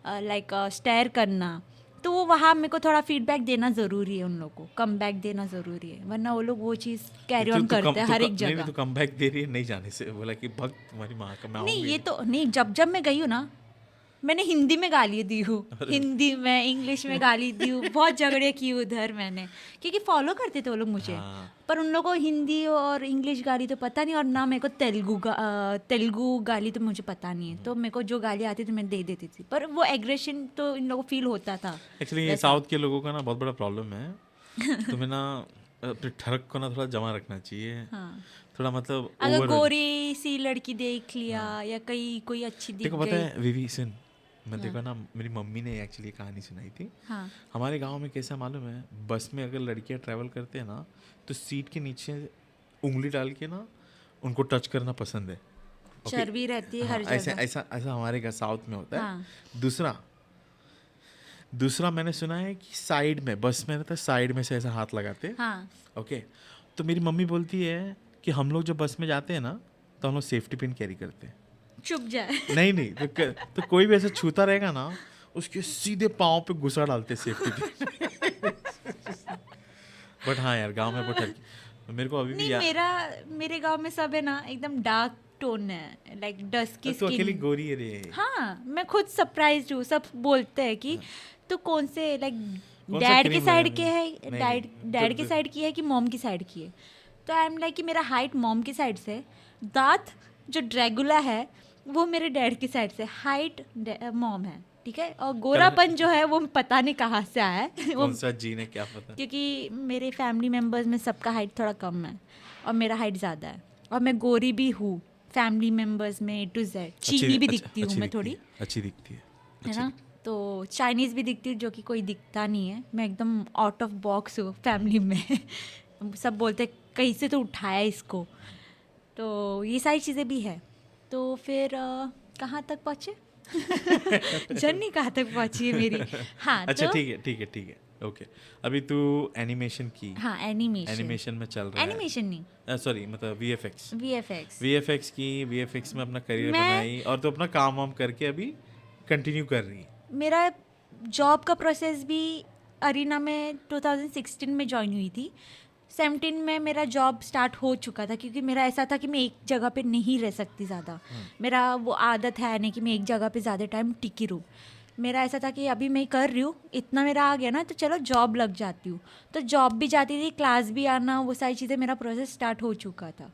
लाइक स्टेयर करना। तो वो वहाँ मेरे को थोड़ा फीडबैक देना ज़रूरी है, उन लोगों को कम बैक देना ज़रूरी है, वरना वो लोग वो चीज़ कैरी ऑन करते हैं हर एक जगह। नहीं, तो कम बैक दे रही है नहीं जाने से, बोला कि भग तुम्हारी माँ का, मैं नहीं आऊंगी। ये तो नहीं, जब जब मैं गई हूँ ना, मैंने हिंदी में गाली दी हूँ, हिंदी में इंग्लिश में गाली दी हूँ, बहुत झगड़े किए उधर मैंने, क्योंकि फॉलो करते थे वो लोग मुझे। हाँ। पर उन लोगों को हिंदी और इंग्लिश गाली तो पता नहीं, और ना मेरे को तेलुगु गाली तो मुझे पता नहीं है, तो मेरे को जो गाली आती थी मैं दे देती थी। पर वो एग्रेशन तो इन लोगों को फील होता था। एक्चुअली ये साउथ के लोगों का ना बहुत बड़ा प्रॉब्लम है। तुम्हें ना अपने ठरक को ना थोड़ा जमा रखना चाहिए। हाँ। थोड़ा मतलब अगर over- गोरी सी लड़की देख लिया या कोई अच्छी दिख देखो पता गई। है विवी सुन, मैं देखो ना मेरी मम्मी ने एक्चुअली कहानी सुनाई थी। हाँ हमारे गांव में कैसा मालूम है, बस में अगर लड़कियां ट्रैवल करते हैं ना तो सीट के नीचे उंगली डाल के ना उनको टच करना पसंद है। Okay? चर्बी रहती है हाँ, हर ऐसा जगह। ऐसा ऐसा हमारे घर साउथ में होता है। हाँ। दूसरा मैंने सुना है कि साइड में बस में रहता है, साइड में से ऐसा हाथ लगाते हैं। हाँ ओके, तो मेरी मम्मी बोलती है कि हम लोग जब बस में जाते हैं ना तो हम लोग सेफ्टी पिन कैरी करते हैं। चुप जाए। नहीं तो कोई भी ऐसा छूता रहेगा ना उसके सीधे पाँव पे घुसा डालते सेफ्टी पिन। बट हाँ यार गांव में बहुत मेरे को अभी भी नहीं, मेरे गांव में सब है ना एकदम डार्क टोन है, लाइक डस्की तो अकेली स्किन। गोरी है रे। हाँ मैं खुद सरप्राइज हूँ, सब बोलते हैं कि तू कौन से लाइक कौन सा डैड की cream साइड लगानी के है? है, नहीं, डैड की साइड की है कि मॉम की साइड की है। तो आई एम लाइक कि मेरा हाइट मॉम की साइड से, दांत जो ड्रैगुला है वो मेरे डैड की साइड से, हाइट मॉम है, ठीक है। और गोरापन जो है वो पता नहीं कहाँ से आया है। वो कौन सा जी ने क्या पता। क्योंकि मेरे फैमिली मेम्बर्स में सबका हाइट थोड़ा कम है और मेरा हाइट ज़्यादा है, और मैं गोरी भी हूँ फैमिली मेम्बर्स में A to Z। चीनी भी दिखती हूँ मैं थोड़ी, अच्छी दिखती है ना। तो चाइनीज़ भी दिखती हूँ, जो कि कोई दिखता नहीं है। मैं एकदम आउट ऑफ बॉक्स हूँ फैमिली में। सब बोलते कहीं से तो उठाया इसको। तो ये सारी चीज़ें भी है। तो फिर कहाँ तक पहुँचे? जर्नी कहाँ तक पहुँची है मेरी? हाँ अच्छा तो ठीक है ओके। अभी तू एनिमेशन की, हाँ एनिमेशन में चल रहा है। एनिमेशन नहीं, सॉरी मतलब VFX। VFX की, VFX में अपना करियर मैं- बनाई और तो अपना काम वाम करके अभी कंटिन्यू कर रही है। मेरा जॉब का प्रोसेस भी अरीना में 2016 में ज्वाइन हुई थी। 17 में मेरा जॉब स्टार्ट हो चुका था, क्योंकि मेरा ऐसा था कि मैं एक जगह पे नहीं रह सकती ज़्यादा। मेरा वो आदत है नहीं कि मैं एक जगह पे ज़्यादा टाइम टिकी रहूँ। मेरा ऐसा था कि अभी मैं कर रही हूँ, इतना मेरा आ गया ना तो चलो जॉब लग जाती हूँ। तो जॉब भी जाती थी, क्लास भी आना, वो सारी चीज़ें, मेरा प्रोसेस स्टार्ट हो चुका था।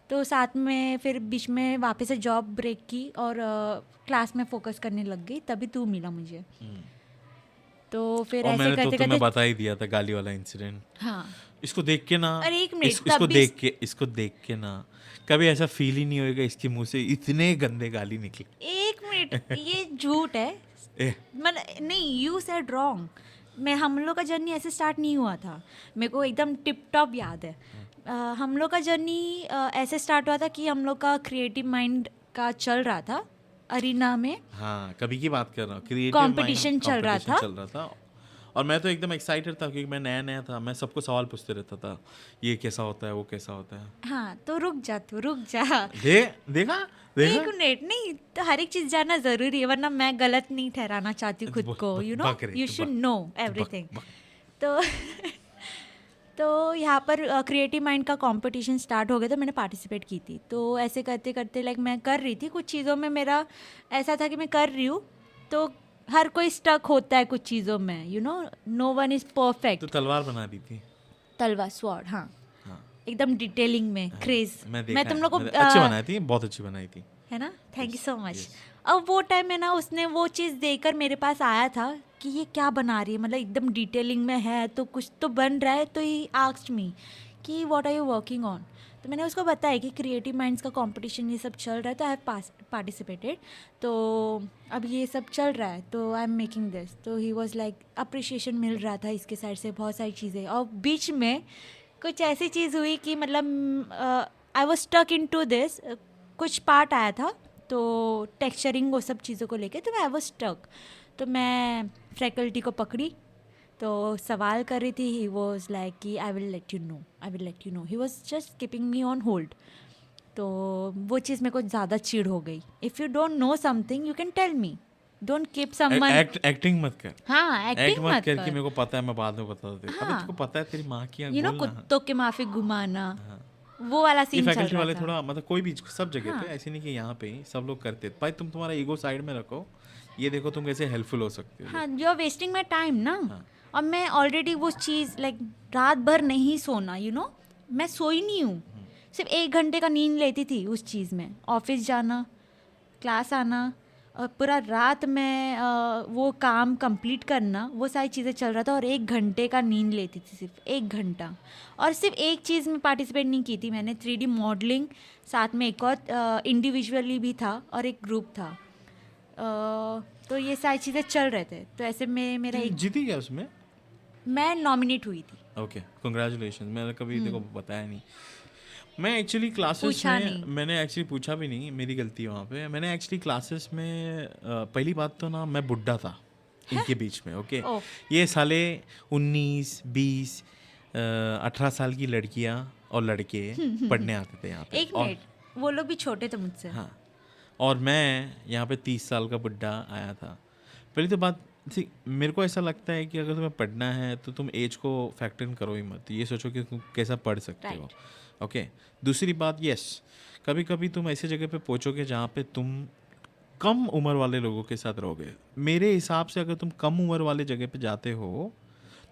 तो साथ में फिर बीच में वापस से जॉब ब्रेक की और क्लास में फोकस करने लग गई, तभी तू मिला मुझे। तो फिर और ऐसे मैंने तो करते तुम्हें करते, बता ही दिया था गाली वाला इंसिडेंट। हाँ इसको देख के ना, अरे एक मिनट, इसको तब इसको देख के ना कभी ऐसा फील ही नहीं होएगा इसके मुंह से इतने गंदे गाली निकले। एक मिनट, ये झूठ है। ए, मतलब नहीं, यू सेड रॉन्ग। मैं हम लोग का जर्नी ऐसे स्टार्ट नहीं हुआ था, मेरे को एकदम टिप टॉप याद है। हम लोग का जर्नी ऐसे स्टार्ट हुआ था कि हम लोग का क्रिएटिव माइंड का चल रहा था अरीना में। हाँ कभी की बात कर रहा हूँ, क्रिएटिव Competition चल रहा था। और मैं तो एकदम एक्साइटेड था क्योंकि मैं नया नया था। मैं सबको सवाल पूछते रहता था, ये कैसा होता है, वो कैसा होता है। हाँ तो रुक जा देखा एक मिनट, नहीं तो हर एक चीज जानना जरूरी है, वरना मैं गलत नहीं ठहराना चाहती हूँ खुद को। You know, you should know everything. तो तो यहाँ पर क्रिएटिव माइंड का कंपटीशन स्टार्ट हो गया, तो मैंने पार्टिसिपेट की थी। तो ऐसे करते करते लाइक मैं कर रही थी, कुछ चीज़ों में मेरा ऐसा था कि मैं कर रही हूँ, तो हर कोई स्टक होता है कुछ चीज़ों में, you know, no one is perfect. तो तलवार बना दी थी। तलवार स्वॉर्ड, हाँ हाँ एकदम डिटेलिंग में क्रेज। मैं तुम लोग को अच्छी बनाई थी, बहुत अच्छी बनाई थी। है ना, thank you so much. yes. अब वो टाइम में ना उसने वो चीज़ देकर मेरे पास आया था कि ये क्या बना रही है, मतलब एकदम डिटेलिंग में है तो कुछ तो बन रहा है। तो ही आस्क्ड मी कि what are you working on. तो मैंने उसको बताया कि क्रिएटिव माइंड्स का कंपटीशन ये सब चल रहा है, तो आई हैव पार्टिसिपेटेड, तो अब ये सब चल रहा है तो आई एम मेकिंग दिस। तो ही वाज लाइक अप्रिशिएशन मिल रहा था इसके साइड से, बहुत सारी चीज़ें। और बीच में कुछ ऐसी चीज़ हुई कि मतलब I was stuck into this, कुछ पार्ट आया था तो टेक्सचरिंग वो सब चीज़ों को लेके, तो मैं आई वाज स्टक। तो मैं फैकल्टी को पकड़ी तो सवाल कर रही थी। ही वॉज लाइक कि I will let you know, I will let you know. He was just keeping me on hold. तो वो चीज़ मेरे को ज़्यादा चिढ़ हो गई। If you don't know something you can tell me, don't keep someone. Acting मत कर। हाँ एक्टिंग मत कर कर। कि मेरे को पता है, मैं बाद में बता दूँ। अबे हाँ। तुमको पता है तेरी माँ की, यू नो कुत्तों के माफिक घुमाना, वो वाला ये सीन चल फैकल्टी रहा वाले था। थोड़ा मतलब कोई भी सब जगह हाँ। पे, ऐसे नहीं कि यहाँ पे ही सब लोग करते। भाई तुम तुम्हारा ईगो साइड में रखो, ये देखो तुम कैसे हेल्पफुल हो सकते हो। हाँ, you are wasting my time ना। हाँ। और मैं ऑलरेडी वो चीज़ लाइक रात भर नहीं सोना, यू नो मैं सोई नहीं हूँ, सिर्फ 1 घंटे का नींद लेती थी उस चीज़ में। ऑफिस जाना, क्लास आना, और पूरा रात में वो काम कंप्लीट करना, वो सारी चीज़ें चल रहा था। और 1 घंटे का नींद लेती थी, सिर्फ 1 घंटा। और सिर्फ एक चीज़ में पार्टिसिपेट नहीं की थी मैंने, 3D मॉडलिंग, साथ में एक और इंडिविजुअली भी था और एक ग्रुप था। तो ये सारी चीज़ें चल रहे थे। तो ऐसे में मेरा एक, जीती क्या उसमें? मैं नॉमिनेट हुई थी। Okay, congratulation. मैंने कभी देखो बताया नहीं। मैं एक्चुअली क्लासेस पूछा में नहीं। मैंने एक्चुअली पूछा भी नहीं, मेरी गलती है वहाँ पे। मैंने एक्चुअली क्लासेस में पहली बात तो ना मैं बुड्ढा था इनके बीच में। ओके, ओह। ये साले 19, 20, 18 साल की लड़कियाँ और लड़के पढ़ने आते थे यहाँ पे। एक मिनट, वो लोग भी छोटे थे मुझसे। हाँ, और मैं यहाँ पे 30 साल का बुड्ढा आया था। पहली तो बात, मेरे को ऐसा लगता है कि अगर तुम्हें पढ़ना है तो तुम एज को फैक्टर इन करो ही मत, ये सोचो कि तुम कैसा पढ़ सकते हो। ओके, दूसरी बात, यस कभी कभी तुम ऐसे जगह पे पहुँचोगे जहाँ पे तुम कम उम्र वाले लोगों के साथ रहोगे। मेरे हिसाब से अगर तुम कम उम्र वाले जगह पे जाते हो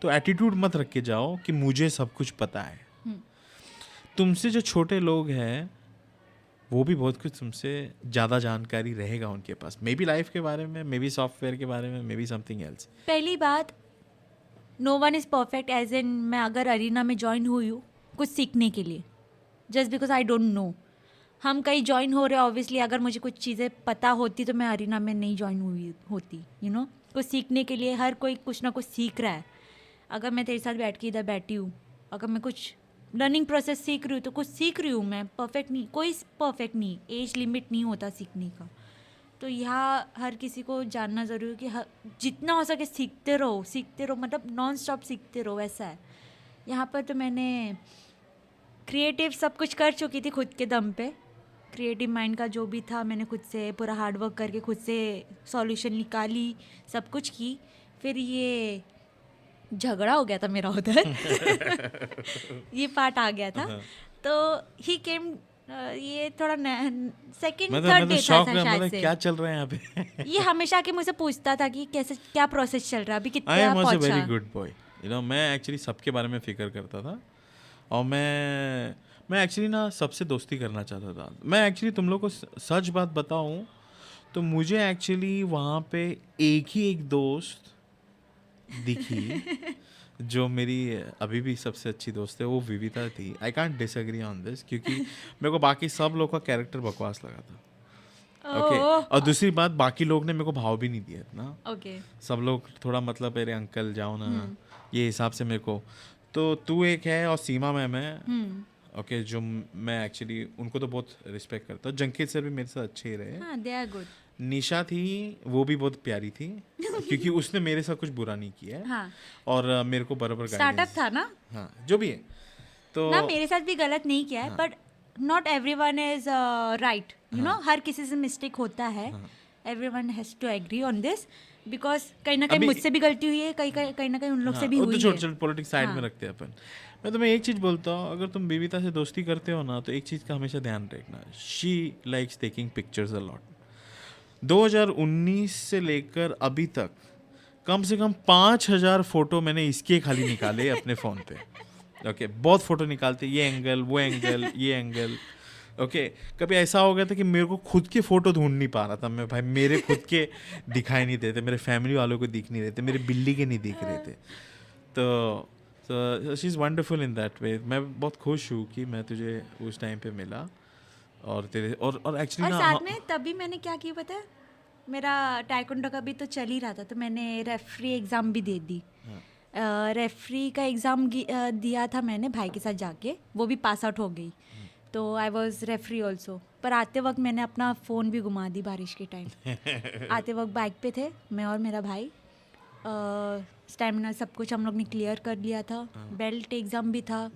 तो एटीट्यूड मत रख के जाओ कि मुझे सब कुछ पता है। तुमसे जो छोटे लोग हैं वो भी बहुत कुछ तुमसे ज़्यादा जानकारी रहेगा उनके पास, मे बी लाइफ के बारे में, मे बी सॉफ्टवेयर के बारे में, मे बी समथिंग एल्स। पहली बात, no one is perfect. As in मैं अगर अरीना में ज्वाइन हुई हूँ कुछ सीखने के लिए, just because I don't know. हम कहीं ज्वाइन हो रहे हैं, ऑब्वियसली अगर मुझे कुछ चीज़ें पता होती तो मैं अरीना में नहीं ज्वाइन हुई होती। यू नो, कुछ सीखने के लिए हर कोई कुछ ना कुछ सीख रहा है। अगर मैं तेरे साथ बैठ के इधर बैठी हूँ, अगर मैं कुछ लर्निंग प्रोसेस सीख रही हूँ तो कुछ सीख रही हूँ मैं। परफेक्ट नहीं, कोई परफेक्ट नहीं, एज लिमिट नहीं होता सीखने का। तो यहाँ हर किसी को जानना ज़रूरी है कि जितना हो सके सीखते रहो, मतलब नॉन स्टॉप सीखते रहो, ऐसा है। यहाँ पर तो मैंने क्रिएटिव सब कुछ कर चुकी थी खुद के दम पे। क्रिएटिव माइंड का जो भी था मैंने खुद से पूरा हार्ड वर्क करके खुद से सॉल्यूशन निकाली, सब कुछ की। फिर ये झगड़ा हो गया था मेरा उधर ये पार्ट आ गया था। तो ही केम, ये थोड़ा सेकंड थर्ड डे था शायद से। क्या चल रहा है यहाँ पे ये हमेशा के मुझसे पूछता था कि कैसे, क्या प्रोसेस चल रहा है, अभी आई कितना एम ऑल्सो पहुंचा। Very good boy, you know. मैं एक्चुअली सबके बारे में फिक्र करता था और मैं एक्चुअली ना सबसे दोस्ती करना चाहता था। मैं एक्चुअली तुम लोग को सच बात बताऊं तो मुझे एक्चुअली वहाँ पे एक ही एक दोस्त दिखी जो मेरी अभी भी सबसे अच्छी दोस्त है, वो विविता थी। I can't disagree on this, क्योंकि मेरे को बाकी सब लोग का कैरेक्टर बकवास लगा था। ओके, और दूसरी बात, बाकी लोग ने मेरे को भाव भी नहीं दिया इतना। ओके, सब लोग थोड़ा मतलब अरे अंकल जाओ ना, ये हिसाब से मेरे को। तो तू एक है और सीमा मैम है, ओके, जो मैं एक्चुअली उनको तो बहुत रिस्पेक्ट करता हूँ। जंकित सर भी मेरे साथ अच्छे ही रहे। हाँ, दे आर गुड। निशा थी, वो भी बहुत प्यारी थी क्योंकि उसने मेरे साथ कुछ बुरा नहीं किया है। हाँ, और मेरे को बराबर स्टार्टअप था ना। हाँ, जो भी है तो ना, मेरे साथ भी गलत नहीं किया है, but not everyone is right, you know. हर किसी से मिस्टेक होता है, everyone has to agree on this, because कहीं ना कहीं मुझसे भी गलती हुई है, कहीं ना कहीं उन लोग से भी हुई है। छोटे छोटे पॉलिटिक्स साइड में रखते हैं अपन। मैं तुम्हें एक चीज़ बोलता हूँ, अगर तुम विविता से दोस्ती करते हो ना तो एक चीज़ का हमेशा ध्यान रखना, she likes taking pictures a lot. 2019 से लेकर अभी तक कम से कम 5000 फोटो मैंने इसके खाली निकाले अपने फ़ोन पे। ओके बहुत फोटो निकालते, ये एंगल, वो एंगल, ये एंगल। ओके कभी ऐसा हो गया था कि मेरे को खुद के फोटो ढूंढ नहीं पा रहा था मैं, भाई मेरे खुद के दिखाई नहीं देते, मेरे फैमिली वालों को दिख नहीं रहे थे, मेरे बिल्ली के नहीं दिख रहे थे। तो she is wonderful in that way. मैं बहुत खुश हूँ कि मैं तुझे उस टाइम पे मिला और तेरे और एक्चुअली और ना साथ में तभी मैंने क्या किया पता है, मेरा टाइकोंडो का भी तो चल ही रहा था, तो मैंने रेफरी एग्ज़ाम भी दे दी। रेफरी का एग्ज़ाम दिया था मैंने भाई के साथ जाके, वो भी पास आउट हो गई, तो आई वॉज रेफरी ऑल्सो। पर आते वक्त मैंने अपना फ़ोन भी घुमा दी बारिश के टाइम। आते वक्त बाइक पे थे मैं और मेरा भाई, स्टैमिना सब कुछ हम लोग ने क्लियर कर लिया था, बेल्ट एग्ज़ाम भी था,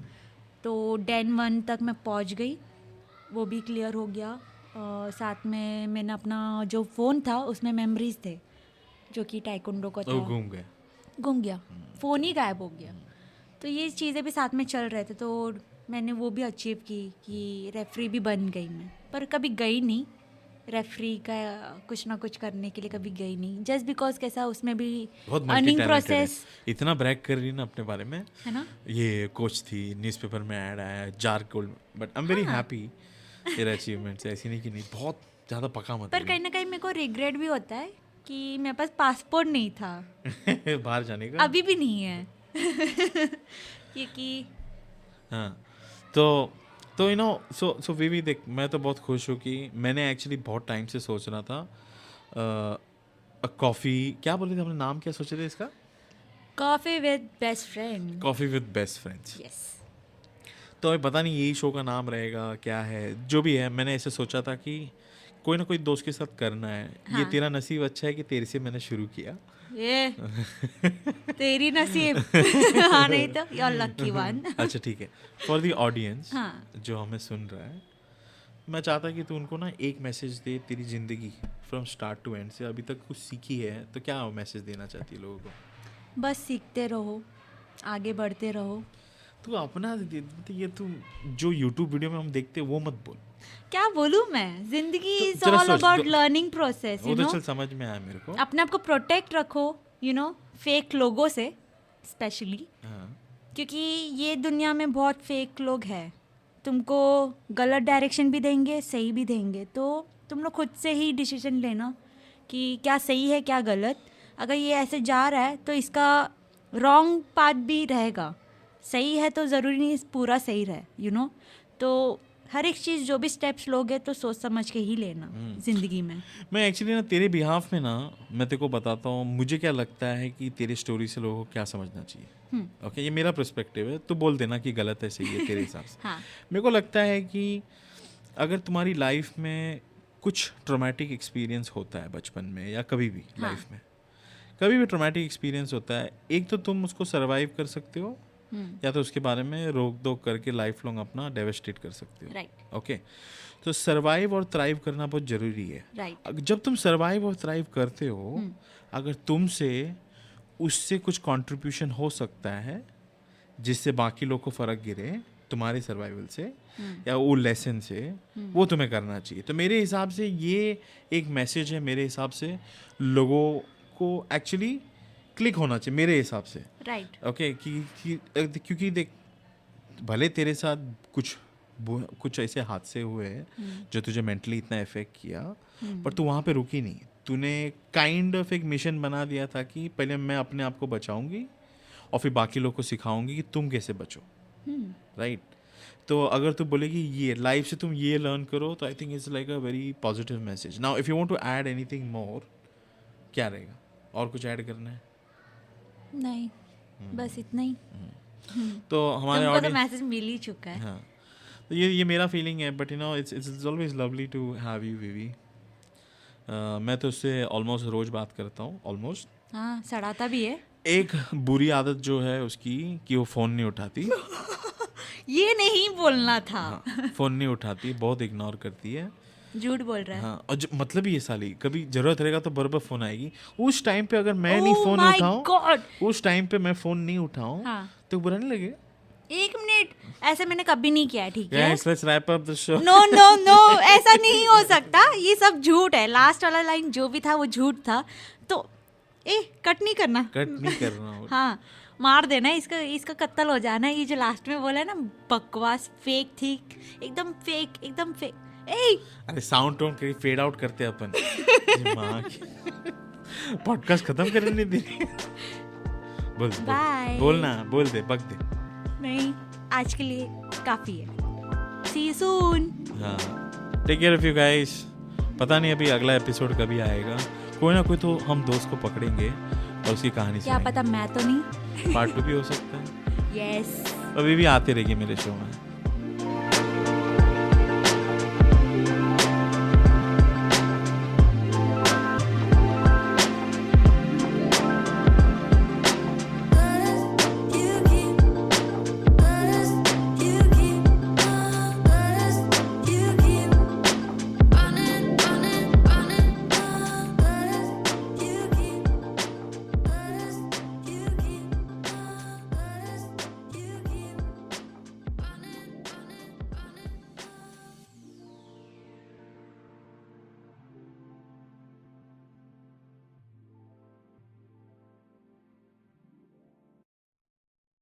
तो डेन 1 तक मैं पहुंच गई, वो भी क्लियर हो गया। साथ में मैंने अपना जो फ़ोन था उसमें मेमोरीज थे जो कि टाइकोंडो का था, गुम गया, फ़ोन ही गायब हो गया। तो ये चीज़ें भी साथ में चल रहे थे, तो मैंने वो भी अचीव की कि रेफरी भी बन गई मैं, पर कभी गई नहीं रेफरी का कुछ ना कुछ करने के लिए, कभी गई नहीं, जस्ट बिकॉज कैसा उसमें भी बहुत अर्निंग प्रोसेस इतना ब्रैक कर रही ना अपने बारे में, है ना। ये कोच थी, न्यूज़पेपर में ऐड आया, jar gold, but I am very happy तेरा अचीवमेंट्स। ऐसी नहीं कि नहीं, बहुत ज़्यादा पका मत पर कहीं ना कहीं मेरे को रिग्रेट भी होता है कि मेरे पास पासपोर्ट नहीं था बाहर जाने का, अभी भी नहीं है क्योंकि हाँ तो यू नो सो वी देख, मैं तो बहुत खुश हूँ कि मैंने एक्चुअली बहुत टाइम से सोच रहा था कॉफ़ी, क्या बोले थे हमने, नाम क्या सोचे थे इसका, coffee with best friend, coffee with best friends. Yes. तो अभी पता नहीं यही शो का नाम रहेगा क्या है, जो भी है, मैंने ऐसे सोचा था कि कोई ना कोई दोस्त के साथ करना है। ये तेरा नसीब अच्छा है कि तेरे से मैंने शुरू किया। ये तेरी नसीब हाँ, नहीं तो यू आर लकी वन। अच्छा ठीक है, फॉर द ऑडियंस हाँ। जो हमें सुन रहा है, मैं चाहता कि तू उनको ना एक मैसेज दे, तेरी ज़िंदगी फ्रॉम स्टार्ट टू एंड से अभी तक कुछ सीखी है तो क्या मैसेज देना चाहती है लोगों को? बस सीखते रहो, आगे बढ़ते रहो। तू अपना ये तू जो यूट्यूब वीडियो में हम देखते हैं वो मत बोल। क्या बोलूँ मैं, जिंदगी तो इज जरा ऑल सोच, अबाउट लर्निंग प्रोसेस, वो यू तो नो। चल समझ में आया मेरे को। अपने आप को प्रोटेक्ट रखो, यू नो, फेक लोगों से स्पेशली, हाँ क्योंकि ये दुनिया में बहुत फेक लोग हैं, तुमको गलत डायरेक्शन भी देंगे, सही भी देंगे, तो तुम लोग खुद से ही डिसीजन लेना कि क्या सही है क्या गलत। अगर ये ऐसे जा रहा है तो इसका रॉन्ग पाथ भी रहेगा, सही है तो ज़रूरी नहीं पूरा सही रहे, यू नो। तो हर एक चीज़ जो भी स्टेप्स लोगे तो सोच समझ के ही लेना ज़िंदगी में। मैं एक्चुअली ना तेरे बिहाफ में ना मैं तेरे को बताता हूँ, मुझे क्या लगता है कि तेरी स्टोरी से लोगों को क्या समझना चाहिए। ओके ये मेरा पर्सपेक्टिव है, तो बोल देना कि गलत है सही है तेरे हिसाब से। हाँ। मेरे को लगता है कि अगर तुम्हारी लाइफ में कुछ ट्रॉमेटिक एक्सपीरियंस होता है बचपन में या कभी भी लाइफ में, कभी भी ट्रॉमेटिक एक्सपीरियंस होता है, एक तो तुम उसको सर्वाइव कर सकते हो या तो उसके बारे में रोक दो करके लाइफ लॉन्ग अपना डेवास्टेट कर सकते हो। राइट। ओके तो सर्वाइव और थ्राइव करना बहुत ज़रूरी है। राइट। जब तुम सर्वाइव और थ्राइव करते हो, अगर तुमसे उससे कुछ कंट्रीब्यूशन हो सकता है जिससे बाकी लोग को फ़र्क गिरे तुम्हारे सर्वाइवल से या वो लेसन से, वो तुम्हें करना चाहिए। तो मेरे हिसाब से ये एक मैसेज है, मेरे हिसाब से लोगों को एक्चुअली क्लिक होना चाहिए मेरे हिसाब से। राइट। ओके क्योंकि देख, भले तेरे साथ कुछ ऐसे हादसे हुए जो तुझे मेंटली इतना इफेक्ट किया, पर तू वहाँ पे रुकी नहीं। तूने काइंड ऑफ एक मिशन बना दिया था कि पहले मैं अपने आप को बचाऊंगी और फिर बाकी लोग को सिखाऊंगी कि तुम कैसे बचो। राइट तो अगर तू बोलेगी ये लाइफ से तुम ये लर्न करो, तो I think it's like a very positive message. Now if you want to add anything more, क्या रहेगा? और कुछ ऐड करना है? नहीं, बस इतना ही। तो हमारे तुमको तो ऑडियंस, मैसेज मिल ही चुका है। हाँ तो ये मेरा फीलिंग है, but you know it's always lovely to have you Vivi. मैं तो उससे ऑलमोस्ट रोज़ बात करता हूँ, ऑलमोस्ट। हाँ, सड़ाता भी है। एक बुरी आदत जो है उसकी कि वो फ़ोन नहीं उठाती। ये नहीं बोलना था। हाँ, फ़ोन नहीं उठाती, बहुत इग्नोर करती है। झूठ बोल रहा है। हाँ और मतलब ये साली कभी ज़रूरत रहेगा तो बराबर फ़ोन आएगी। उस टाइम पे अगर मैं नहीं Oh फ़ोन my उठाऊँ, God! उस टाइम पे मैं फ़ोन नहीं उठाऊँ हाँ। तो बुरा नहीं लगेगा? 1 मिनट, ऐसे मैंने कभी नहीं किया है, ठीक है? Yes, let's wrap up the show. No no no, ऐसा नहीं हो सकता, ये सब झूठ है। लास्ट वाला लाइन जो भी था वो झूठ था, तो कट नहीं करना। कट नहीं कर रहा हूँ। हाँ, मार देना इसका कत्ल हो जाना। ये जो लास्ट में बोला ना बकवास फेक थी, एकदम फेक। ए अरे साउंड टोन करी फेड आउट करते अपन पॉडकास्ट खत्म करने नहीं दे रही। Bye. बोल दे बक दे। नहीं, आज के लिए काफी है। See you soon. हाँ, take care of you guys. पता नहीं अभी अगला एपिसोड कभी आएगा, कोई ना कोई तो हम दोस्त को पकड़ेंगे और उसकी कहानी क्या पता मैं तो नहीं। पार्ट 2 भी हो सकता है। Yes. अभी भी आते रहेगी मेरे शो में।